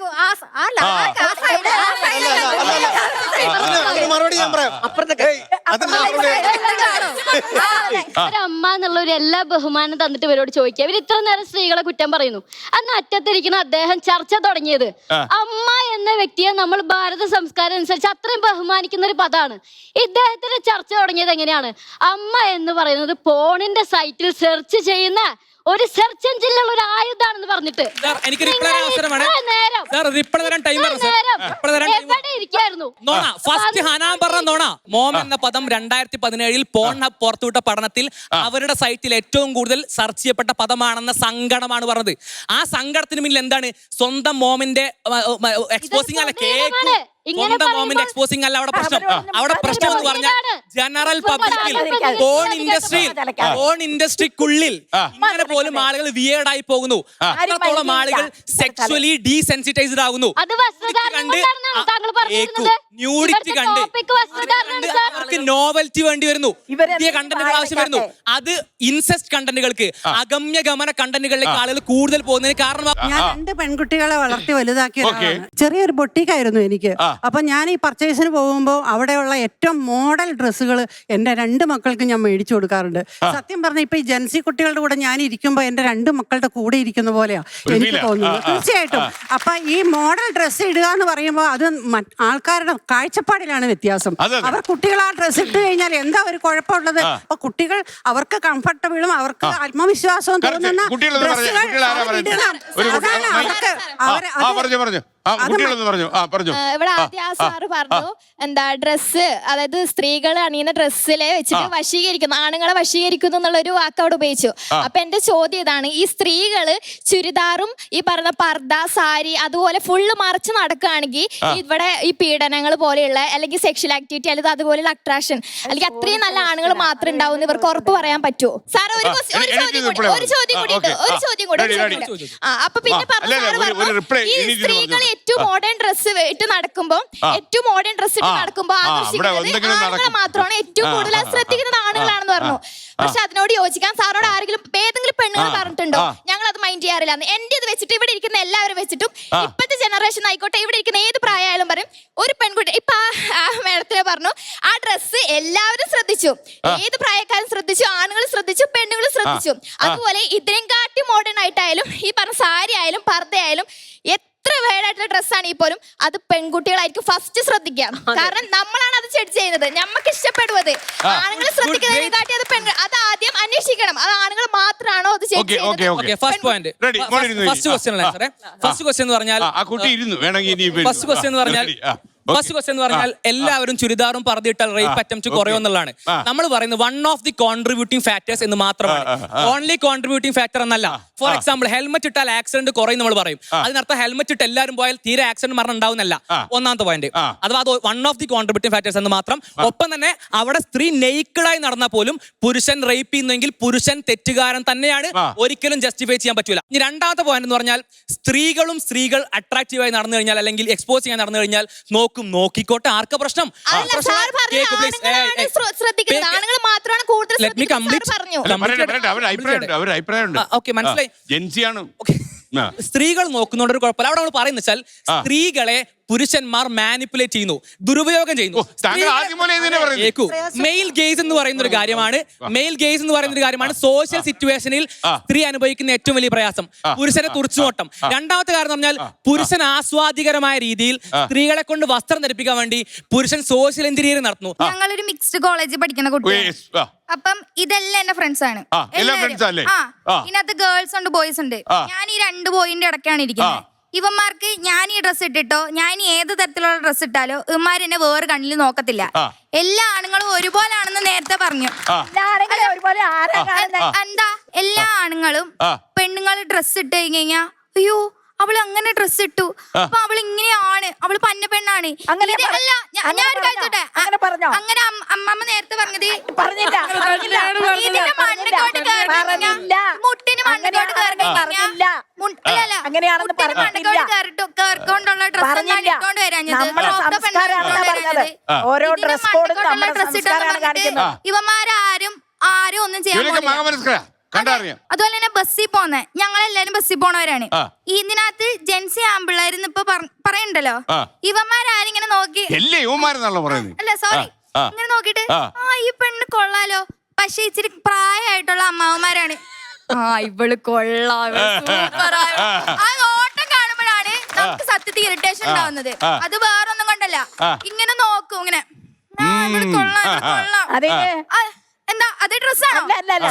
അമ്മ എന്നുള്ള ഒരു എല്ലാ ബഹുമാനം തന്നിട്ട് ഇവരോട് ചോദിക്കുക. ഇവർ ഇത്ര നേരം സ്ത്രീകളെ കുറ്റം പറയുന്നു. അന്ന് അറ്റത്തിരിക്കുന്ന അദ്ദേഹം ചർച്ച തുടങ്ങിയത് അമ്മ എന്ന വ്യക്തിയെ നമ്മൾ ഭാരത സംസ്കാരം അനുസരിച്ച് അത്രയും ബഹുമാനിക്കുന്ന ഒരു പദമാണ്. ഇദ്ദേഹത്തിന്റെ ചർച്ച തുടങ്ങിയത് എങ്ങനെയാണ്? അമ്മ എന്ന് പറയുന്നത് പോണിന്റെ സൈറ്റിൽ സെർച്ച് ചെയ്യുന്ന ഒരു സെർച്ച് എഞ്ചിനിലുള്ള ഒരു ആയുധാണെന്ന് പറഞ്ഞിട്ട് എനിക്ക് റിപ്ലൈ അവസരമാണ്. ഫസ്റ്റ് ഹനാൻ പറഞ്ഞ നോണ. മോം എന്ന പദം 2017 പോൺ ഹബ് പുറത്തുവിട്ട പഠനത്തിൽ അവരുടെ സൈറ്റിൽ ഏറ്റവും കൂടുതൽ സെർച്ച് ചെയ്യപ്പെട്ട പദമാണെന്ന സങ്കടമാണ് പറഞ്ഞത്. ആ സങ്കടത്തിന് മുന്നിൽ എന്താണ്? സ്വന്തം മോമിന്റെ എക്സ്പോസിംഗ് അല്ല, കേക്ക് സ്വന്തം മോമിന്റെ എക്സ്പോസിംഗ് അല്ല അവിടെ പ്രശ്നം. അവിടെ പ്രശ്നം എന്ന് പറഞ്ഞാൽ ജനറൽ പബ്ലിക്കിൽ പോൺ ഇൻഡസ്ട്രിക്കുള്ളിൽ ഇങ്ങനെ പോലും ആളുകൾ വിയേർഡായി പോകുന്നു. അത്രത്തോളം ആളുകൾ സെക്സ്വലി ഡീസെൻസിറ്റൈസ്ഡ് ആകുന്നു. ന്യൂഡിറ്റി കണ്ട് അവർക്ക് നോവൽറ്റി വേണ്ടി വരുന്നു, പുതിയ കണ്ടന്റുകൾ ആവശ്യം വരുന്നു. അത് ഇൻസെസ്റ്റ് കണ്ടന്റുകൾക്ക്, അഗമ്യഗമന കണ്ടന്റുകളിലേക്ക് ആളുകൾ കൂടുതൽ പോകുന്നതിന് കാരണമാകും. ഞാൻ 2 പെൺകുട്ടികളെ വളർത്തി വലുതാക്കിയ ചെറിയൊരു ബൊട്ടീക്കായിരുന്നു എനിക്ക്. അപ്പൊ ഞാൻ ഈ പർച്ചേസിന് പോകുമ്പോൾ അവിടെയുള്ള ഏറ്റവും മോഡൽ ഡ്രസ്സുകൾ എന്റെ 2 മക്കൾക്ക് ഞാൻ മേടിച്ചു കൊടുക്കാറുണ്ട്. സത്യം പറഞ്ഞ ഇപ്പൊ ഈ ജെൻസി കുട്ടികളുടെ കൂടെ ഞാൻ ഇരിക്കുമ്പോ എന്റെ 2 മക്കളുടെ കൂടെ ഇരിക്കുന്ന പോലെയാ എനിക്ക് തോന്നുന്നത്. തീർച്ചയായിട്ടും. അപ്പൊ ഈ മോഡൽ ഡ്രസ്സ് ഇടുക എന്ന് പറയുമ്പോൾ അത് ആൾക്കാരുടെ കാഴ്ചപ്പാടിലാണ് വ്യത്യാസം. അവർ കുട്ടികൾ ആ ഡ്രസ്സ് ഇട്ട് കഴിഞ്ഞാൽ എന്താ ഒരു കുഴപ്പമുള്ളത്? അപ്പൊ കുട്ടികൾ അവർക്ക് കംഫർട്ടബിളും അവർക്ക് ആത്മവിശ്വാസവും തോന്നുന്ന ഡ്രസ്സുകൾ ഇടണം. അതാണ് അവർക്ക് ഇവിടെ ആദ്യം ആ സാറ് പറഞ്ഞു എന്താ ഡ്രസ്സ്, അതായത് സ്ത്രീകൾ അണിയുന്ന ഡ്രസ്സിലെ വെച്ചിട്ട് വശീകരിക്കുന്നു, ആണുങ്ങളെ വശീകരിക്കുന്നു എന്നുള്ളൊരു വാക്ക് അവിടെ ഉപയോഗിച്ചു. അപ്പൊ എന്റെ ചോദ്യം ഇതാണ്, ഈ സ്ത്രീകള് ചുരിദാറും ഈ പറഞ്ഞ പർദ്ദ, സാരി അതുപോലെ ഫുള്ള് മറിച്ച് നടക്കുകയാണെങ്കിൽ ഇവിടെ ഈ പീഡനങ്ങൾ പോലെയുള്ള അല്ലെങ്കിൽ സെക്ഷൽ ആക്ടിവിറ്റി അല്ലെങ്കിൽ അതുപോലെയുള്ള അട്രാക്ഷൻ അല്ലെങ്കിൽ അത്രയും നല്ല ആണുങ്ങൾ മാത്രം ഉണ്ടാവും ഇവർക്ക് ഉറപ്പ് പറയാൻ പറ്റുമോ? സാർ ഒരു ചോദ്യം കൂടി. അപ്പൊ പിന്നെ പറഞ്ഞു ഈ സ്ത്രീകൾ ഏറ്റവും മോഡേൺ ഡ്രസ് ഇട്ട് നടക്കുമ്പോ ആണുങ്ങളെ മാത്രമാണ് ഏറ്റവും കൂടുതൽ ശ്രദ്ധിക്കുന്നത് ആണുങ്ങളാണെന്ന് പറഞ്ഞു. പക്ഷെ അതിനോട് യോജിക്കാൻ സാറിനോട് ആരെങ്കിലും ഏതെങ്കിലും പെണ്ണുങ്ങൾ പറഞ്ഞിട്ടുണ്ടോ ഞങ്ങൾ അത് മൈൻഡ് ചെയ്യാറില്ല? എന്റെ ഇത് വെച്ചിട്ട് ഇവിടെ ഇരിക്കുന്ന എല്ലാവരും വെച്ചിട്ടും ഇപ്പോഴത്തെ ജനറേഷൻ ആയിക്കോട്ടെ ഇവിടെ ഇരിക്കുന്ന ഏത് പ്രായമായാലും പറയും ഒരു പെൺകുട്ടി ഇപ്പൊ ആ മേഡത്തിനെ പറഞ്ഞു ആ ഡ്രസ്സ് എല്ലാവരും ശ്രദ്ധിച്ചു, ഏത് പ്രായക്കാരും ശ്രദ്ധിച്ചു, ആണുങ്ങൾ ശ്രദ്ധിച്ചു, പെണ്ണുങ്ങൾ ശ്രദ്ധിച്ചു. അതുപോലെ ഇതിനെയും കാട്ടി മോഡേൺ ആയിട്ടായാലും ഈ പറഞ്ഞ സാരി ആയാലും പർദ്ദ ആയാലും എത്ര വേടായിട്ട് ആയിട്ടുള്ള ഡ്രസ്സാണെങ്കിൽ പോലും അത് പെൺകുട്ടികളായിരിക്കും ഫസ്റ്റ് ശ്രദ്ധിക്കുക. കാരണം നമ്മളാണ് അത് ജഡ്ജ് ചെയ്യുന്നത്, നമുക്ക് ഇഷ്ടപ്പെടുന്നത്. ആണുങ്ങൾ ശ്രദ്ധിക്കുന്നതിനെക്കാട്ടി അത് പെൺകുട്ടി, അത് ആദ്യം അന്വേഷിക്കണം, അത് ആണുങ്ങൾ മാത്രമാണോ അത് ജഡ്ജ് ചെയ്യുന്നത്. ഫസ്റ്റ് പോയിന്റ്, ഫസ്റ്റ് ക്വസ്റ്റ്യൻ എന്ന് പറഞ്ഞാൽ ഫസ്റ്റ് ക്വസ്റ്റ്യൻ എന്ന് പറഞ്ഞാൽ എല്ലാവരും ചുരിദാറും പറഞ്ഞിട്ടാൽ റേപ്പ് അറ്റംപ്റ്റ് കുറയുമെന്നുള്ളതാണ്. നമ്മൾ പറയുന്നത് one of the contributing factors എന്ന് മാത്രമാണ്, ഓൺലി കോൺട്രിബ്യൂട്ടിംഗ് ഫാക്ടർ എന്നല്ല. ഫോർ എക്സാമ്പിൾ ഹെൽമെറ്റ് ഇട്ടാൽ ആക്സിഡന്റ് കുറയും നമ്മൾ പറയും. അതിനർത്ഥം ഹെൽമെറ്റ് ഇട്ട് എല്ലാവരും പോയാൽ തീരെ ആക്സിഡന്റ് മരണം ഉണ്ടാവുന്നല്ല, ഒന്നാമത്തെ പോയിന്റ്. അഥവാ അത് one of the contributing factors എന്ന് മാത്രം. ഒപ്പം തന്നെ അവിടെ സ്ത്രീ നെയ്ക്കഡായി നടന്നാൽ പോലും പുരുഷൻ റേപ്പ് ചെയ്യുന്നെങ്കിൽ പുരുഷൻ തെറ്റുകാരൻ തന്നെയാണ്, ഒരിക്കലും ജസ്റ്റിഫൈ ചെയ്യാൻ പറ്റൂല. ഇനി രണ്ടാമത്തെ പോയിന്റ് എന്ന് പറഞ്ഞാൽ സ്ത്രീകൾ അട്രാക്റ്റീവായി നടന്നു കഴിഞ്ഞാൽ അല്ലെങ്കിൽ എക്സ്പോസ് ചെയ്യാൻ നടന്നു കഴിഞ്ഞാൽ നോക്കിക്കോട്ടെ, ആർക്ക പ്രശ്നം? സ്ത്രീകൾ നോക്കുന്നോണ്ട് ഒരു കുഴപ്പമില്ല. അവിടെ നമ്മൾ പറയുന്ന വെച്ചാൽ സ്ത്രീകളെ പുരുഷന്മാർ മാനിപ്പുലേറ്റ് ചെയ്യുന്നു, ദുരുപയോഗം ചെയ്യുന്നു. മെയിൽ ഗേസ് എന്ന് പറയുന്ന ഒരു കാര്യമാണ് സോഷ്യൽ സിറ്റുവേഷനിൽ സ്ത്രീ അനുഭവിക്കുന്ന ഏറ്റവും വലിയ പ്രയാസം, പുരുഷനെ തുറച്ചുനോട്ടം. രണ്ടാമത്തെ കാര്യം എന്ന് പറഞ്ഞാൽ പുരുഷൻ ആസ്വാദികരമായ രീതിയിൽ സ്ത്രീകളെ കൊണ്ട് വസ്ത്രം ധരിപ്പിക്കാൻ വേണ്ടി പുരുഷൻ സോഷ്യൽ എഞ്ചിനീയറിംഗ് നടത്തുന്നു. ഞങ്ങളൊരു മിക്സ്ഡ് കോളേജിൽ പഠിക്കുന്ന കുട്ടികൾ, അപ്പം ഇതെല്ലാം എന്റെ ഫ്രണ്ട്സ് ആണ്. ഇതിനകത്ത് ഗേൾസ് ഉണ്ട്, ബോയ്സ് ഉണ്ട്. ഞാൻ ഈ രണ്ട് ബോയിന്റെ ഇടയ്ക്കാണ് ഇരിക്കുന്നത്. ഇവന്മാർക്ക് ഞാൻ ഈ ഡ്രസ്സ് ഇട്ടിട്ടോ, ഞാൻ ഏത് തരത്തിലുള്ള ഡ്രസ്സ് ഇട്ടാലോ ഇവന്മാർ എന്നെ വേറെ കണ്ണിൽ നോക്കത്തില്ല. എല്ലാ ആണുങ്ങളും ഒരുപോലാണെന്ന് നേരത്തെ പറഞ്ഞു. എന്താ എല്ലാ ആണുങ്ങളും പെണ്ണുങ്ങൾ ഡ്രസ്സ് ഇട്ട് കഴിഞ്ഞാ അയ്യോ അവള് അങ്ങനെ ഡ്രസ്സ് ഇട്ടു, അപ്പൊ അവൾ ഇങ്ങനെയാണ്, അവള് പന്ന പെണ്ണാണ്. അങ്ങനെ അമ്മമ്മ നേരത്തെ പറഞ്ഞത് മുട്ടിന് മണ്ണിലോട്ട് കേറിക്കൊണ്ടുള്ള ഡ്രസ്സ് ഇട്ടോണ്ട് വരാഞ്ഞത്. ഇവന്മാരും ഒന്നും ചെയ്യാൻ. അതുപോലെ തന്നെ ബസ്സിൽ പോന്നെ, ഞങ്ങളെല്ലാരും ബസ്സിൽ പോണവരാണ്. ഇതിനകത്ത് ജെൻസി ആമ്പിള്ളേരെന്ന് ഇപ്പൊ പറയണ്ടല്ലോ, ഇവന്മാരും ഇങ്ങനെ നോക്കി, അല്ല സോറി, ഇങ്ങനെ നോക്കിട്ട് ഈ പെണ്ണ് കൊള്ളാലോ, പക്ഷെ ഇച്ചിരി പ്രായമായിട്ടുള്ള അമ്മാവന്മാരാണ്. ഇവള് കൊള്ളാം, ആ ഓട്ടം കാണുമ്പോഴാണ് നമുക്ക് സത്യത്തിൽ ഇറിറ്റേഷൻ ഉണ്ടാവുന്നത്. അത് വേറൊന്നും കൊണ്ടല്ല, ഇങ്ങനെ നോക്കും, ഇങ്ങനെ കൊള്ളാം. എന്താ അത് ഡ്രസ്സാണോ?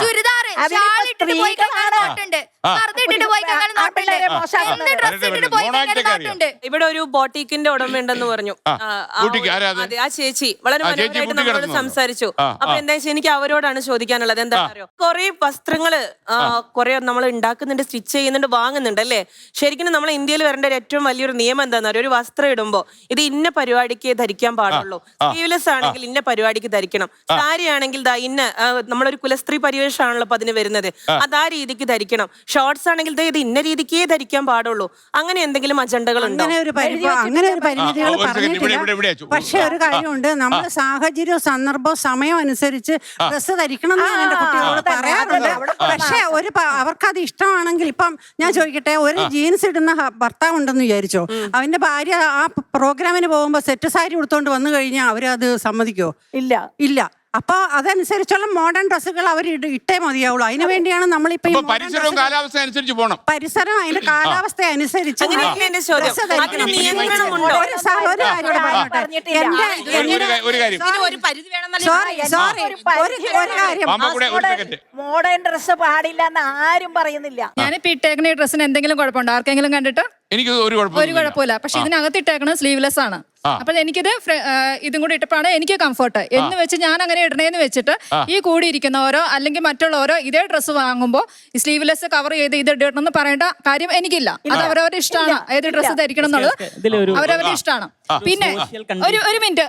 ചുരിദാറ് ഷാളിട്ടിട്ട് പോയി നോട്ടുണ്ട്, ഇട്ടിട്ട് പോയി നോട്ടുണ്ട്. ഇവിടെ ഒരു ബോട്ടിക്കിന്റെ ഉടമയുണ്ടെന്ന് പറഞ്ഞു. അതെ, ആ ചേച്ചി വളരെ മനോഹരമായിട്ട് നമ്മളോട് സംസാരിച്ചു. അപ്പൊ എന്താ വെച്ചാൽ എനിക്ക് അവരോടാണ് ചോദിക്കാനുള്ളത്. എന്താ അറിയോ, കുറെ വസ്ത്രങ്ങള് കുറെ നമ്മൾ ഉണ്ടാക്കുന്നുണ്ട്, സ്റ്റിച്ച് ചെയ്യുന്നുണ്ട്, വാങ്ങുന്നുണ്ട് അല്ലേ. ശരിക്കും നമ്മൾ ഇന്ത്യയിൽ വരേണ്ട ഒരു ഏറ്റവും വലിയൊരു നിയമം എന്താണെന്ന് അറിയോ, ഒരു വസ്ത്രം ഇടുമ്പോ ഇത് ഇന്ന പരിപാടിക്ക് ധരിക്കാൻ പാടുള്ളൂ. സ്ലീവ്ലെസ് ആണെങ്കിൽ ഇന്ന പരിപാടിക്ക് ധരിക്കണം, സാരി ആണെങ്കിൽ ഇന്ന നമ്മളൊരു കുലസ്ത്രീ പരിവേഷമാണല്ലോ അപ്പൊ അതിന് വരുന്നത്, അത് ആ രീതിക്ക് ധരിക്കണം. ഷോർട്സ് ആണെങ്കിൽ ഇത് ഇന്ന രീതിക്കേ ധരിക്കാൻ പാടുള്ളൂ. അങ്ങനെ എന്തെങ്കിലും അജണ്ടകൾ ഉണ്ടോ? അങ്ങനെ ഒരു പരിമിതികൾ പറഞ്ഞിട്ടില്ല. പക്ഷെ ഒരു കാര്യമുണ്ട്, നമ്മൾ സാഹചര്യവും സന്ദർഭവും സമയം അനുസരിച്ച് ഡ്രസ്സ് ധരിക്കണം എന്ന് എന്റെ കുട്ടികളോട് പറയാറുണ്ട്. പക്ഷെ അവർക്കത് ഇഷ്ടമാണെങ്കിൽ, ഇപ്പം ഞാൻ ചോദിക്കട്ടെ, ഒരു ജീൻസ് ഇടുന്ന ഭർത്താവ് ഉണ്ടെന്ന് വിചാരിച്ചോ, അവന്റെ ഭാര്യ ആ പ്രോഗ്രാമിന് പോകുമ്പോ സെറ്റ് സാരി ഉടുത്തോണ്ട് വന്നു കഴിഞ്ഞാൽ അവരത് സമ്മതിക്കോ? ഇല്ല. അപ്പൊ അതനുസരിച്ചുള്ള മോഡേൺ ഡ്രസ്സുകൾ അവർ ഇട്ടേ മതിയാവുള്ളൂ. അതിനു വേണ്ടിയാണ് നമ്മളിപ്പോ പരിസരവും കാലാവസ്ഥ അനുസരിച്ച് പോകണം. പരിസരം അതിന്റെ കാലാവസ്ഥ അനുസരിച്ച് മോഡേൺ ഡ്രസ്സ് പാടില്ല എന്ന് ആരും പറയുന്നില്ല. ഞാനിപ്പോ ഇട്ടേക്കുന്ന ഡ്രസ്സിന് എന്തെങ്കിലും കുഴപ്പമുണ്ടോ ആർക്കെങ്കിലും കണ്ടിട്ട്? എനിക്ക് ഒരു കുഴപ്പമില്ല. പക്ഷെ ഇതിനകത്ത് ഇട്ടേക്കണത് സ്ലീവ്ലെസ് ആണ്. അപ്പൊ എനിക്കിത് ഇതും കൂടി ഇട്ടപ്പോഴാണ് എനിക്ക് കംഫർട്ട് എന്ന് വെച്ച് ഞാൻ അങ്ങനെ ഇടണേന്ന് വെച്ചിട്ട് ഈ കൂടിയിരിക്കുന്നവരോ അല്ലെങ്കിൽ മറ്റുള്ളവരോ ഇതേ ഡ്രസ്സ് വാങ്ങുമ്പോൾ ഈ സ്ലീവ്ലെസ് കവർ ചെയ്ത് ഇത് ഇടണം എന്ന് പറയേണ്ട കാര്യം എനിക്കില്ല. അത് അവരവരുടെ ഇഷ്ടമാണ്, ഏത് ഡ്രസ്സ് ധരിക്കണം എന്നുള്ളത് അവരവരുടെ ഇഷ്ടമാണ്. പിന്നെ ഒരു മിനിറ്റ്,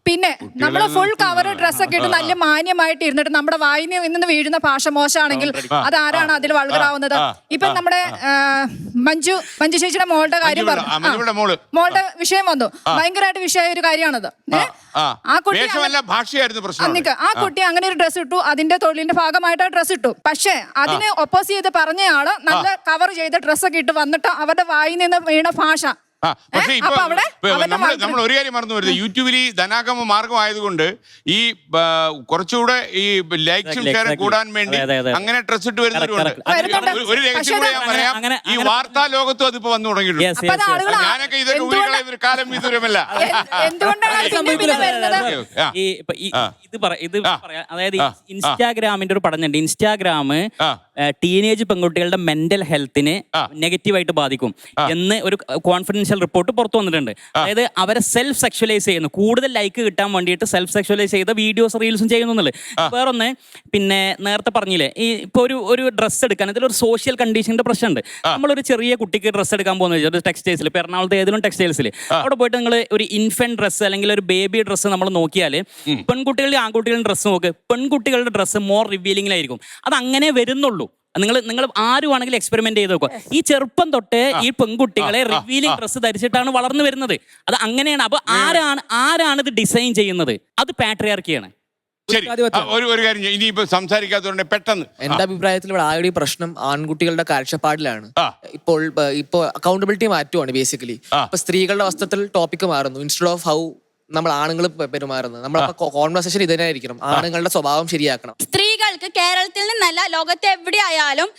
പിന്നെ നമ്മള് ഫുൾ കവർ ഡ്രസ്സൊക്കെ ഇട്ട് നല്ല മാന്യമായിട്ട് ഇരുന്നിട്ട് നമ്മുടെ വായിൽ നിന്ന് വീഴുന്ന ഭാഷ മോശമാണെങ്കിൽ അതാരാണ് അതിൽ വൾഗറാവുന്നത്? ഇപ്പൊ നമ്മുടെ മഞ്ജു ചേച്ചിയുടെ മോളുടെ കാര്യം പറഞ്ഞു, മോളുടെ വിഷയം വന്നു, ഭയങ്കരമായിട്ട് വിഷയമായ ഒരു കാര്യമാണത്. ആ കുട്ടി അങ്ങനെ ഒരു ഡ്രസ്സ് ഇട്ടു, അതിന്റെ തൊഴിലിന്റെ ഭാഗമായിട്ട് ഡ്രസ്സ് ഇട്ടു. പക്ഷെ അതിന് ഒപ്പോസ് ചെയ്ത് പറഞ്ഞയാള് നല്ല കവർ ചെയ്ത ഡ്രസ്സൊക്കെ ഇട്ട് വന്നിട്ട് അവരുടെ വായിൽ നിന്ന് വീണ ഭാഷ പക്ഷേ ഇപ്പൊ അപ്പൊ അവിടെ നമ്മൾ ഒരു കാര്യം മറന്നു വരുന്നത്, യൂട്യൂബിൽ ഈ ധനാഗമ മാർഗമായതുകൊണ്ട് ഈ കുറച്ചുകൂടെ ഈ ലൈക്സും ഷെയറും കൂടാൻ വേണ്ടി അങ്ങനെ ഡ്രസ് ഇട്ട് വരുന്നവരുണ്ട്. ഒരു രഹസ്യം കൂടെ ഞാൻ പറയാം, ഈ വാർത്താ ലോകത്തും അതിപ്പോ വന്നു തുടങ്ങിയിട്ടുണ്ട്. ഞാനൊക്കെ ഇതൊക്കെ ഊരികളയുന്ന ഒരു കാലം വിദൂരമല്ല. അതായത് ഇൻസ്റ്റാഗ്രാമിന്റെ ഒരു പഠനമുണ്ട്. ഇൻസ്റ്റാഗ്രാം ടീനേജ് പെൺകുട്ടികളുടെ മെന്റൽ ഹെൽത്തിനെ നെഗറ്റീവായിട്ട് ബാധിക്കും എന്ന് ഒരു കോൺഫിഡൻഷ്യൽ റിപ്പോർട്ട് പുറത്തു വന്നിട്ടുണ്ട്. അതായത് അവരെ സെൽഫ് സെക്ഷലൈസ് ചെയ്യുന്നു, കൂടുതൽ ലൈക്ക് കിട്ടാൻ വേണ്ടിയിട്ട് സെൽഫ് സെക്ഷലൈസ് ചെയ്ത വീഡിയോസ് റീൽസും ചെയ്യുന്നുള്ളത്. വേറൊന്ന്, പിന്നെ നേരത്തെ പറഞ്ഞില്ലേ, ഈ ഇപ്പൊ ഒരു ഡ്രസ്സ് എടുക്കാൻ ഇതിലൊരു സോഷ്യൽ കണ്ടീഷന്റെ പ്രശ്നമുണ്ട്. നമ്മളൊരു ചെറിയ കുട്ടിക്ക് ഡ്രസ്സ് എടുക്കാൻ പോകുന്ന ഒരു ടെക്സ്റ്റൈൽസിൽ, ഇപ്പൊ എറണാകുളത്ത് ഏതെങ്കിലും ടെക്സ്റ്റൈൽസിൽ അവിടെ പോയിട്ട് നിങ്ങൾ ഒരു ഇൻഫന്റ് ഡ്രസ്സ് അല്ലെങ്കിൽ ഒരു ബേബി ഡ്രസ്സ് നമ്മൾ നോക്കിയാൽ പെൺകുട്ടികളുടെ ആൺകുട്ടികളുടെ ഡ്രസ്സ് നോക്ക്, പെൺകുട്ടികളുടെ ഡ്രസ്സ് മോർ റിവീലിംഗിലായിരിക്കും. അത് അങ്ങനെ വരുന്നുള്ളൂ. നിങ്ങൾ ആരുവാണെങ്കിലും എക്സ്പെരിമെന്റ് ചെയ്ത് നോക്കുക. ഈ ചെറുപ്പം തൊട്ടേ ഈ പെൺകുട്ടികളെ റിവീലിംഗ് ഡ്രസ്സ് ധരിച്ചിട്ടാണ് വളർന്നു വരുന്നത്. അത് അങ്ങനെയാണ്. അപ്പൊ ആരാണ് ഇത് ഡിസൈൻ ചെയ്യുന്നത്? അത് പാട്രിയാർക്കിയാണ്. ശരി, ഒരു കാര്യം ഇനിയിപ്പോ സംസാരിക്കാത്തതുകൊണ്ട് പെട്ടെന്ന് എന്റെ അഭിപ്രായത്തിൽ ഇവിടെ ആകെ പ്രശ്നം ആൺകുട്ടികളുടെ കാഴ്ചപ്പാടിലാണ്. ഇപ്പൊ അക്കൗണ്ടബിലിറ്റി മാറ്റുവാണ് ബേസിക്കലി. ഇപ്പൊ സ്ത്രീകളുടെ വസ്ത്രത്തിൽ ടോപ്പിക് മാറുന്നു. ഇൻസ്റ്റെഡ് ഓഫ് ഹൗ നമ്മൾ ആണുങ്ങൾ പെരുമാറുന്നത്, നമ്മളപ്പോ കോൺവെർസേഷൻ ഇതിനായിരിക്കണം. ആണുങ്ങളുടെ സ്വഭാവം ശരിയാക്കണം. സ്ത്രീകൾക്ക് കേരളത്തിൽ നിന്നല്ല ലോകത്തെ എവിടെയായാലും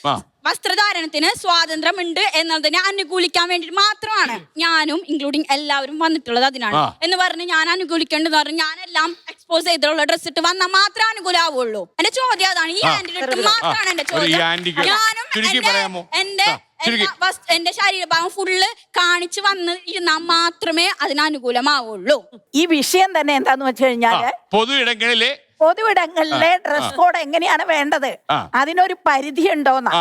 വസ്ത്രധാരണത്തിന് സ്വാതന്ത്ര്യമുണ്ട് എന്നതിനെ അനുകൂലിക്കാൻ വേണ്ടി മാത്രമാണ് ഞാനും ഇൻക്ലൂഡിങ് എല്ലാവരും വന്നിട്ടുള്ളത്. അതിനാണ് എന്ന് പറഞ്ഞ് ഞാൻ അനുകൂലിക്കേണ്ടത് പറഞ്ഞ് ഞാനെല്ലാം എക്സ്പോസ് ചെയ്തിട്ടുള്ള ഡ്രസ് ഇട്ട് വന്നാൽ മാത്രമേ അനുകൂലമാവുള്ളൂ. എന്റെ ചോദ്യം അതാണ്. ഈ ആന്റിന് മാത്രമാണ് എന്റെ ചോദ്യം. ഞാനും എന്റെ ശരീരഭാഗം ഫുള്ള് കാണിച്ചു വന്ന് ഇരുന്നാൽ മാത്രമേ അതിനനുകൂലമാവുള്ളൂ. ഈ വിഷയം തന്നെ എന്താന്ന് വെച്ച് കഴിഞ്ഞാല് പൊതുവിടങ്ങളിലെ ഡ്രസ് കോഡ് എങ്ങനെയാണ് വേണ്ടത്, അതിനൊരു പരിധി ഉണ്ടോന്ന്.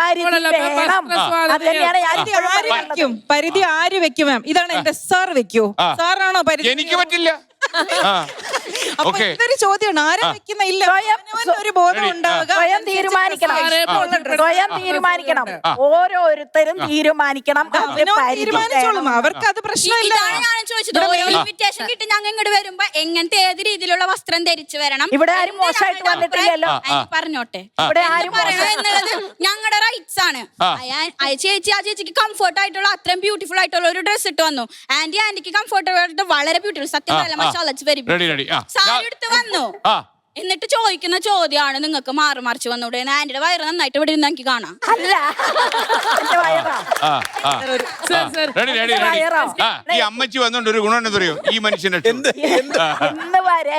പരിധി വേണം. അത് തന്നെയാണ് ഞാൻ പരിധി ആര് വെക്കും മാം? ഇതാണ് എന്റെ സാർ വെക്കൂ. സാറാണോ പരിധി? എനിക്ക് പറ്റില്ല. ഇതൊരു ചോദ്യമാണ്. ആരും വെക്കുന്ന ഇല്ല. ഒരു ബോധം ഉണ്ടാവുക. സ്വയം തീരുമാനിക്കണം. ഓരോരുത്തരും തീരുമാനിക്കണം. തീരുമാനിച്ചോളും. അവർക്ക് അത് പ്രശ്നമില്ല. ഞാൻ ചോദിച്ചത്, ഇൻവിറ്റേഷൻ കിട്ടി ഞങ്ങൾ ഇങ്ങോട്ട് വരുമ്പോ എങ്ങനത്തെ ഏത് രീതിയിലുള്ള വസ്ത്രം ധരിച്ചു വരണം? ഇവിടെ ആരും മോശമായിട്ട് വന്നിട്ടില്ലല്ലോ. പറഞ്ഞോട്ടെ, ഇവിടെ ആരും എന്നുള്ളത് ഞങ്ങളുടെ റൈറ്റ്സ് ആണ്. ആ ചേച്ചിക്ക് കംഫർട്ട് ആയിട്ടുള്ള അത്രയും ബ്യൂട്ടിഫുൾ ആയിട്ടുള്ള ഒരു ഡ്രസ് ഇട്ട് വന്നു. ആന്റിക്ക് കംഫർട്ടബിൾ ആയിട്ട് വളരെ ബ്യൂട്ടിഫുൾ. സത്യം പറയല, സാരി എടുത്ത് വന്നു. എന്നിട്ട് ചോദിക്കുന്ന ചോദ്യമാണ്, നിങ്ങൾക്ക് മാറി മറിച്ച് വന്നൂടെ? ആന്റിയുടെ വയറ് നന്നായിട്ട് ഇവിടെ ഇരുന്ന് എനിക്ക് കാണാം. ഈ അമ്മച്ചി വന്നോണ്ട് ഒരു ഗുണം എന്താ അറിയോ? ഈ മനുഷ്യനെ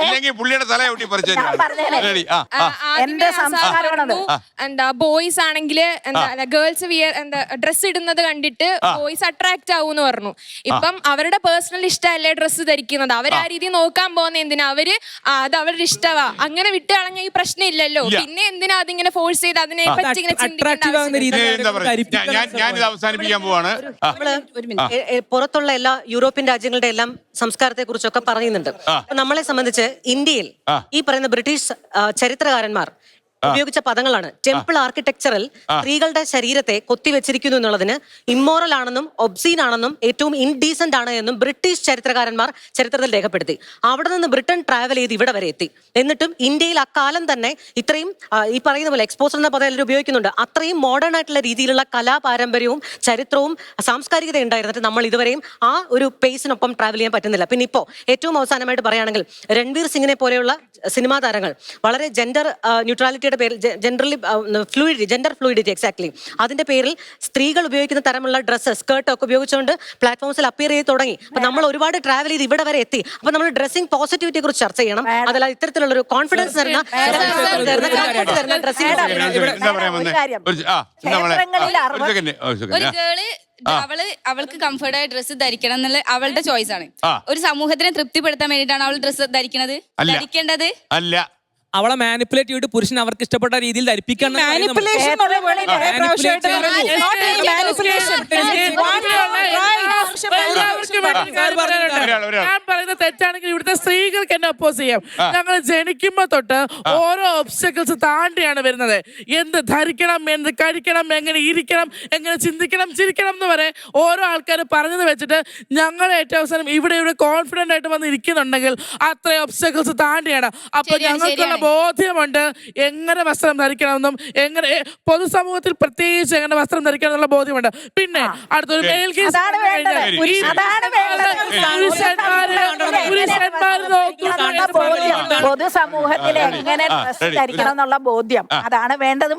ഇല്ലെങ്കിൽ പുള്ളിയുടെ തല ഒട്ടി പറിച്ചു. എന്താ ബോയ്സ് ആണെങ്കിൽ എന്താ ഗേൾസ് വിയർ എന്താ ഡ്രസ് ഇടുന്നത് കണ്ടിട്ട് ബോയ്സ് അട്രാക്ട് ആവൂന്ന് പറഞ്ഞു. ഇപ്പം അവരുടെ പേഴ്സണൽ ഇഷ്ടമല്ലേ ഡ്രസ്സ് ധരിക്കുന്നത്. അവർ ആ രീതി നോക്കാൻ പോകുന്ന എന്തിനാ? അവര് അത് അവരുടെ ഇഷ്ടമാ. അങ്ങനെ വിട്ട് കളഞ്ഞ ഈ പ്രശ്നം ഇല്ലല്ലോ. പിന്നെ എന്തിനാ അതിങ്ങനെ ഫോഴ്സ് ചെയ്ത് അതിനെ പറ്റി ഞാനിത് അവസാനിപ്പിക്കാൻ പോവാണ്. പുറത്തുള്ള എല്ലാ യൂറോപ്യൻ രാജ്യങ്ങളുടെ എല്ലാം സംസ്കാരത്തെ കുറിച്ചൊക്കെ പറയുന്നുണ്ട്. നമ്മളെ സംബന്ധിച്ച് ഇന്ത്യയിൽ ഈ പറയുന്ന ബ്രിട്ടീഷ് ചരിത്രകാരന്മാർ ഉപയോഗിച്ച പദങ്ങളാണ്. ടെമ്പിൾ ആർക്കിടെക്ചറിൽ സ്ത്രീകളുടെ ശരീരത്തെ കൊത്തിവെച്ചിരിക്കുന്നു എന്നുള്ളതിന് ഇമ്മോറൽ ആണെന്നും ഒബ്സീൻ ആണെന്നും ഏറ്റവും ഇൻഡീസന്റ് ആണ് എന്നും ബ്രിട്ടീഷ് ചരിത്രകാരന്മാർ ചരിത്രത്തിൽ രേഖപ്പെടുത്തി. അവിടെ നിന്ന് ബ്രിട്ടൻ ട്രാവൽ ചെയ്ത് ഇവിടെ വരെ എത്തി. എന്നിട്ടും ഇന്ത്യയിൽ അക്കാലം തന്നെ ഇത്രയും ഈ പറയുന്ന പോലെ എക്സ്പോസർ എന്ന പദം എല്ലാവരും ഉപയോഗിക്കുന്നുണ്ട്. അത്രയും മോഡേൺ ആയിട്ടുള്ള രീതിയിലുള്ള കലാപാരമ്പര്യവും ചരിത്രവും സാംസ്കാരികത ഉണ്ടായിരുന്നിട്ട് നമ്മൾ ഇതുവരെയും ആ ഒരു പേസിനൊപ്പം ട്രാവൽ ചെയ്യാൻ പറ്റുന്നില്ല. പിന്നെ ഇപ്പോൾ ഏറ്റവും അവസാനമായിട്ട് പറയുകയാണെങ്കിൽ രൺവീർ സിംഗിനെ പോലെയുള്ള സിനിമാ താരങ്ങൾ വളരെ ജെൻഡർ ന്യൂട്രാലിറ്റിയുടെ പേരിൽ ജെൻഡർ ഫ്ലൂയിഡിറ്റി എക്സാക്ട്ലി അതിന്റെ പേരിൽ സ്ത്രീകൾ ഉപയോഗിക്കുന്ന തരമുള്ള ഡ്രസ്സ് സ്കേർട്ട് ഒക്കെ ഉപയോഗിച്ചുകൊണ്ട് പ്ലാറ്റ്ഫോംസിൽ അപ്പിയർ ചെയ്ത് തുടങ്ങി. അപ്പൊ നമ്മൾ ഒരുപാട് ട്രാവൽ ചെയ്ത് ഇവിടെ വരെ എത്തി. അപ്പൊ നമ്മൾ ഡ്രസ്സിംഗ് പോസിറ്റിവിറ്റിയെ കുറിച്ച് ചർച്ച ചെയ്യണം. അതല്ല ഇത്തരത്തിലുള്ള ഒരു കോൺഫിഡൻസ് തരുന്ന ഡ്രസ്സിംഗ്. ഒരു ഗേള് അവൾക്ക് കംഫർട്ടായ ഡ്രസ്സ് ധരിക്കണം എന്നുള്ള അവളുടെ ചോയ്സ് ആണ്. ഒരു സമൂഹത്തിനെ തൃപ്തിപ്പെടുത്താൻ വേണ്ടിയിട്ടാണ് അവൾ ഡ്രസ്സ് ധരിക്കുന്നത്, ധരിക്കേണ്ടത് അല്ല. അവളെ മാനിപ്പുലേറ്റ് ചെയ്തിട്ട് പുരുഷൻ അവർക്ക് ഇഷ്ടപ്പെട്ട രീതിയിൽ ധരിപ്പിക്കാൻ ഞാൻ പറയുന്നത് തെറ്റാണെങ്കിൽ ഇവിടുത്തെ സ്ത്രീകൾക്ക് എന്നെ ഒപ്പോസ് ചെയ്യാം. ഞങ്ങൾ ജനിക്കുമ്പോ തൊട്ട് ഓരോ ഒബ്സ്റ്റക്കിൾസ് താണ്ടിയാണ് വരുന്നത്. എന്ത് ധരിക്കണം, എന്ത് കഴിക്കണം, എങ്ങനെ ഇരിക്കണം, എങ്ങനെ ചിന്തിക്കണം, ചിരിക്കണം എന്ന് വരെ ഓരോ ആൾക്കാർ പറഞ്ഞത് വെച്ചിട്ട് ഞങ്ങൾ ഏറ്റവും അവസാനം ഇവിടെ കോൺഫിഡന്റ് ആയിട്ട് വന്ന് ഇരിക്കുന്നുണ്ടെങ്കിൽ അത്രയും ഒബ്സ്റ്റക്കിൾസ് താണ്ടിയാണ്. അപ്പൊ ഞങ്ങൾക്കുള്ള ബോധ്യമുണ്ട് എങ്ങനെ വസ്ത്രം ധരിക്കണമെന്നും എങ്ങനെ പൊതുസമൂഹത്തിൽ പ്രത്യേകിച്ച് എങ്ങനെ വസ്ത്രം ധരിക്കണം എന്നുള്ള ബോധ്യമുണ്ട്. പിന്നെ അടുത്തൊരു മെയിൽ കേസ് പൊതുസമൂഹത്തിൽ എങ്ങനെ ഡ്രസ് ധരിക്കണം എന്നുള്ള ബോധ്യം അതാണ് വേണ്ടത്.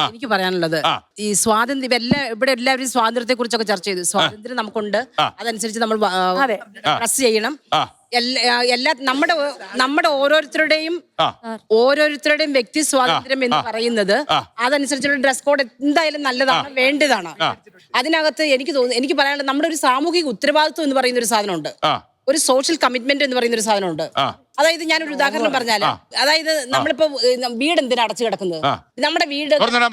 എനിക്ക് പറയാനുള്ളത് ഈ സ്വാതന്ത്ര്യം ഇവിടെ എല്ലാവരും സ്വാതന്ത്ര്യത്തെ കുറിച്ചൊക്കെ ചർച്ച ചെയ്തു. സ്വാതന്ത്ര്യം നമുക്കുണ്ട്, അതനുസരിച്ച് നമ്മൾ ഡ്രസ് ചെയ്യണം. എല്ലാ നമ്മുടെ ഓരോരുത്തരുടെയും വ്യക്തി സ്വാതന്ത്ര്യം എന്ന് പറയുന്നത് അതനുസരിച്ചുള്ള ഡ്രസ് കോഡ് എന്തായാലും നല്ലതാണ്, വേണ്ടതാണ്. അതിനകത്ത് എനിക്ക് പറയാനുള്ളത് നമ്മുടെ ഒരു സാമൂഹിക ഉത്തരവാദിത്വം എന്ന് പറയുന്ന ഒരു സാധനമുണ്ട്, ഒരു സോഷ്യൽ കമ്മിറ്റ്മെന്റ് എന്ന് പറയുന്ന ഒരു സാധനമുണ്ട്. അതായത് ഞാനൊരു ഉദാഹരണം പറഞ്ഞാല്, അതായത് നമ്മളിപ്പോ വീട് എന്തിനാ അടച്ചു കിടക്കുന്നത്? നമ്മുടെ വീട് തുറന്നിടാൻ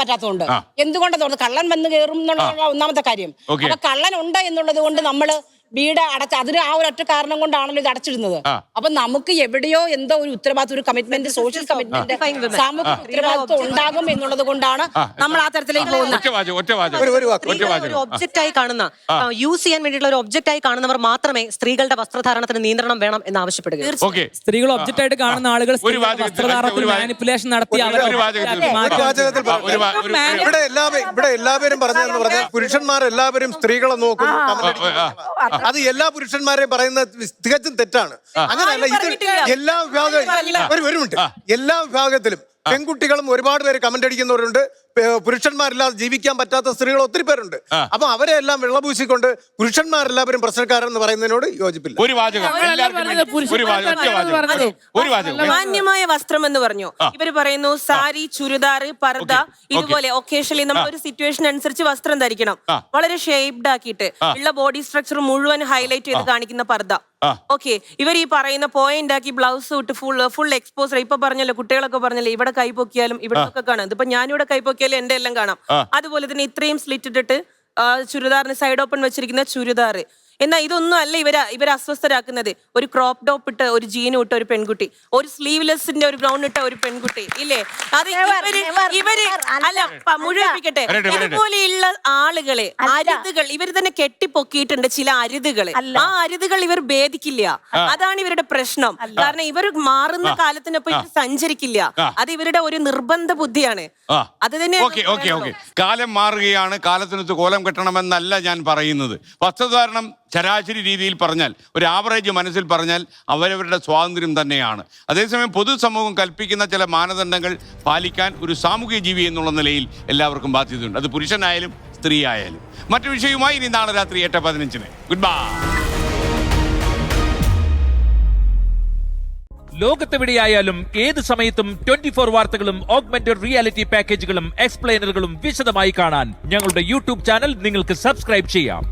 പറ്റാത്തതുകൊണ്ട്. എന്തുകൊണ്ടാണ് തുറന്ന്? കള്ളൻ വന്ന് കയറും എന്നുള്ള ഒന്നാമത്തെ കാര്യം. അപ്പൊ കള്ളൻ ഉണ്ട് എന്നുള്ളത് കൊണ്ട് നമ്മള് വീട് അടച്ച അതിന് ആ ഒരൊറ്റ കാരണം കൊണ്ടാണല്ലോ ഇത് അടച്ചിടുന്നത്. അപ്പൊ നമുക്ക് എവിടെയോ എന്തോ ഒരു ഉത്തരവാദിത്വം, ഒരു കമ്മിറ്റ്മെന്റ്, സോഷ്യൽ കമ്മിറ്റ്മെന്റ്, സാമൂഹിക ഉത്തരവാദിത്വം ഉണ്ടാകും എന്നുള്ളത് കൊണ്ടാണ് നമ്മൾ ആ തരത്തിലേക്ക് പോകുന്നത്. ഒരു ഒബ്ജക്റ്റ് ആയി കാണുന്ന, യൂസ് ചെയ്യാൻ വേണ്ടിയിട്ടുള്ള ഒരു ഒബ്ജക്റ്റ് ആയി കാണുന്നവർ മാത്രമേ സ്ത്രീകളുടെ വസ്ത്രധാരണത്തിന് നിയന്ത്രണം വേണം എന്ന് ആവശ്യപ്പെടുക. സ്ത്രീകൾ ഒബ്ജക്റ്റ് ആയിട്ട് കാണുന്ന ആളുകൾ വസ്ത്രധാരണത്തിൽ മാനിപ്പുലേഷൻ നടത്തി ഇവിടെ എല്ലാവരും പറഞ്ഞതെന്ന് പറഞ്ഞാൽ പുരുഷന്മാരെല്ലാവരും സ്ത്രീകളെ നോക്കുന്നു. അത് എല്ലാ പുരുഷന്മാരെയും പറയുന്നത് തികച്ചും തെറ്റാണ്. അങ്ങനെയല്ല. ഇത് എല്ലാ വിഭാഗത്തിലും പെൺകുട്ടികളും ഒരുപാട് പേര് കമന്റ് അടിക്കുന്നവരുണ്ട്. പുരുഷന്മാരില്ലാതെ ജീവിക്കാൻ പറ്റാത്ത സ്ത്രീകൾ ഒത്തിരി പേരുണ്ട്. അപ്പൊ അവരെ എല്ലാം വെള്ളപൂശിക്കൊണ്ട് പുരുഷന്മാരെല്ലാവരും പ്രശ്നക്കാരെന്ന് പറയുന്നതിനോട് യോജിപ്പില്ല. മാന്യമായ വസ്ത്രം എന്ന് പറഞ്ഞു. ഇവര് പറയുന്നു സാരി, ചുരിദാർ, പർദ്ദ, ഇതുപോലെ ഒക്കേഷണലി നമ്മൾ ഒരു സിറ്റുവേഷൻ അനുസരിച്ച് വസ്ത്രം ധരിക്കണം. വളരെ ഷേപ്ഡ് ആക്കിയിട്ട് ഉള്ള ബോഡി സ്ട്രക്ചർ മുഴുവൻ ഹൈലൈറ്റ് ചെയ്ത് കാണിക്കുന്ന പർദ്ദ. ഓക്കെ, ഇവർ ഈ പറയുന്ന പോയിന്റ് ആക്കി ബ്ലൗസ് ഇട്ട് ഫുൾ എക്സ്പോസർ. ഇപ്പൊ പറഞ്ഞല്ലോ, കുട്ടികളൊക്കെ പറഞ്ഞല്ലോ ഇവിടെ കൈ പൊക്കിയാലും ഇവിടെ ഒക്കെ കാണാം. ഇതിപ്പോ ഞാനിവിടെ കൈ പൊക്കിയാലും എന്റെ എല്ലാം കാണാം. അതുപോലെ തന്നെ ഇത്രയും സ്ലിറ്റ് ഇട്ടിട്ട് ചുരിദാറിന് സൈഡ് ഓപ്പൺ വെച്ചിരിക്കുന്ന ചുരിദാർ. എന്നാൽ ഇതൊന്നും അല്ല ഇവരെ അസ്വസ്ഥരാക്കുന്നത്. ഒരു ക്രോപ്പ് ടോപ്പ് ഇട്ട ഒരു ജീനും ഇട്ട ഒരു പെൺകുട്ടി, ഒരു സ്ലീവ്ലെസിന്റെ ഒരു ഗ്രൗണ്ട് ഇട്ട ഒരു പെൺകുട്ടി ഇല്ലേ? അത് ഇവര് അല്ല മുഴുവിപ്പിക്കട്ടെ. ഇതുപോലെയുള്ള ആളുകളെ അരുതുകൾ ഇവർ തന്നെ കെട്ടിപ്പൊക്കിയിട്ടുണ്ട്. ചില അരുതുകളെ, ആ അരുതുകൾ ഇവർ ഭേദിക്കില്ല. അതാണ് ഇവരുടെ പ്രശ്നം. കാരണം ഇവർ മാറുന്ന കാലത്തിനൊപ്പം ഇവർ സഞ്ചരിക്കില്ല. അത് ഇവരുടെ ഒരു നിർബന്ധ ബുദ്ധിയാണ്. അത് തന്നെ. കാലം മാറുകയാണ്, കാലത്തിനൊത്ത് കോലം കെട്ടണമെന്നല്ല ഞാൻ പറയുന്നത്. വസ്ത്രധാരണം ശരാശരി രീതിയിൽ പറഞ്ഞാൽ, ഒരു ആവറേജ് മനസ്സിൽ പറഞ്ഞാൽ അവരവരുടെ സ്വാതന്ത്ര്യം തന്നെയാണ്. അതേസമയം പൊതുസമൂഹം കൽപ്പിക്കുന്ന ചില മാനദണ്ഡങ്ങൾ പാലിക്കാൻ ഒരു സാമൂഹ്യ ജീവി എന്നുള്ള നിലയിൽ എല്ലാവർക്കും ബാധ്യതയുണ്ട്. അത് പുരുഷനായാലും സ്ത്രീ ആയാലും. മറ്റു വിഷയവുമായി ഇനി നാളെ രാത്രി 8:15. Good bye. ലോകത്തെവിടെയായാലും ഏത് സമയത്തും 24 വാർത്തകളും ഓഗ്മെന്റഡ് റിയാലിറ്റി പാക്കേജുകളും എക്സ്പ്ലെയിനറുകളും വിശദമായി കാണാൻ ഞങ്ങളുടെ യൂട്യൂബ് ചാനൽ നിങ്ങൾക്ക് സബ്സ്ക്രൈബ് ചെയ്യാം.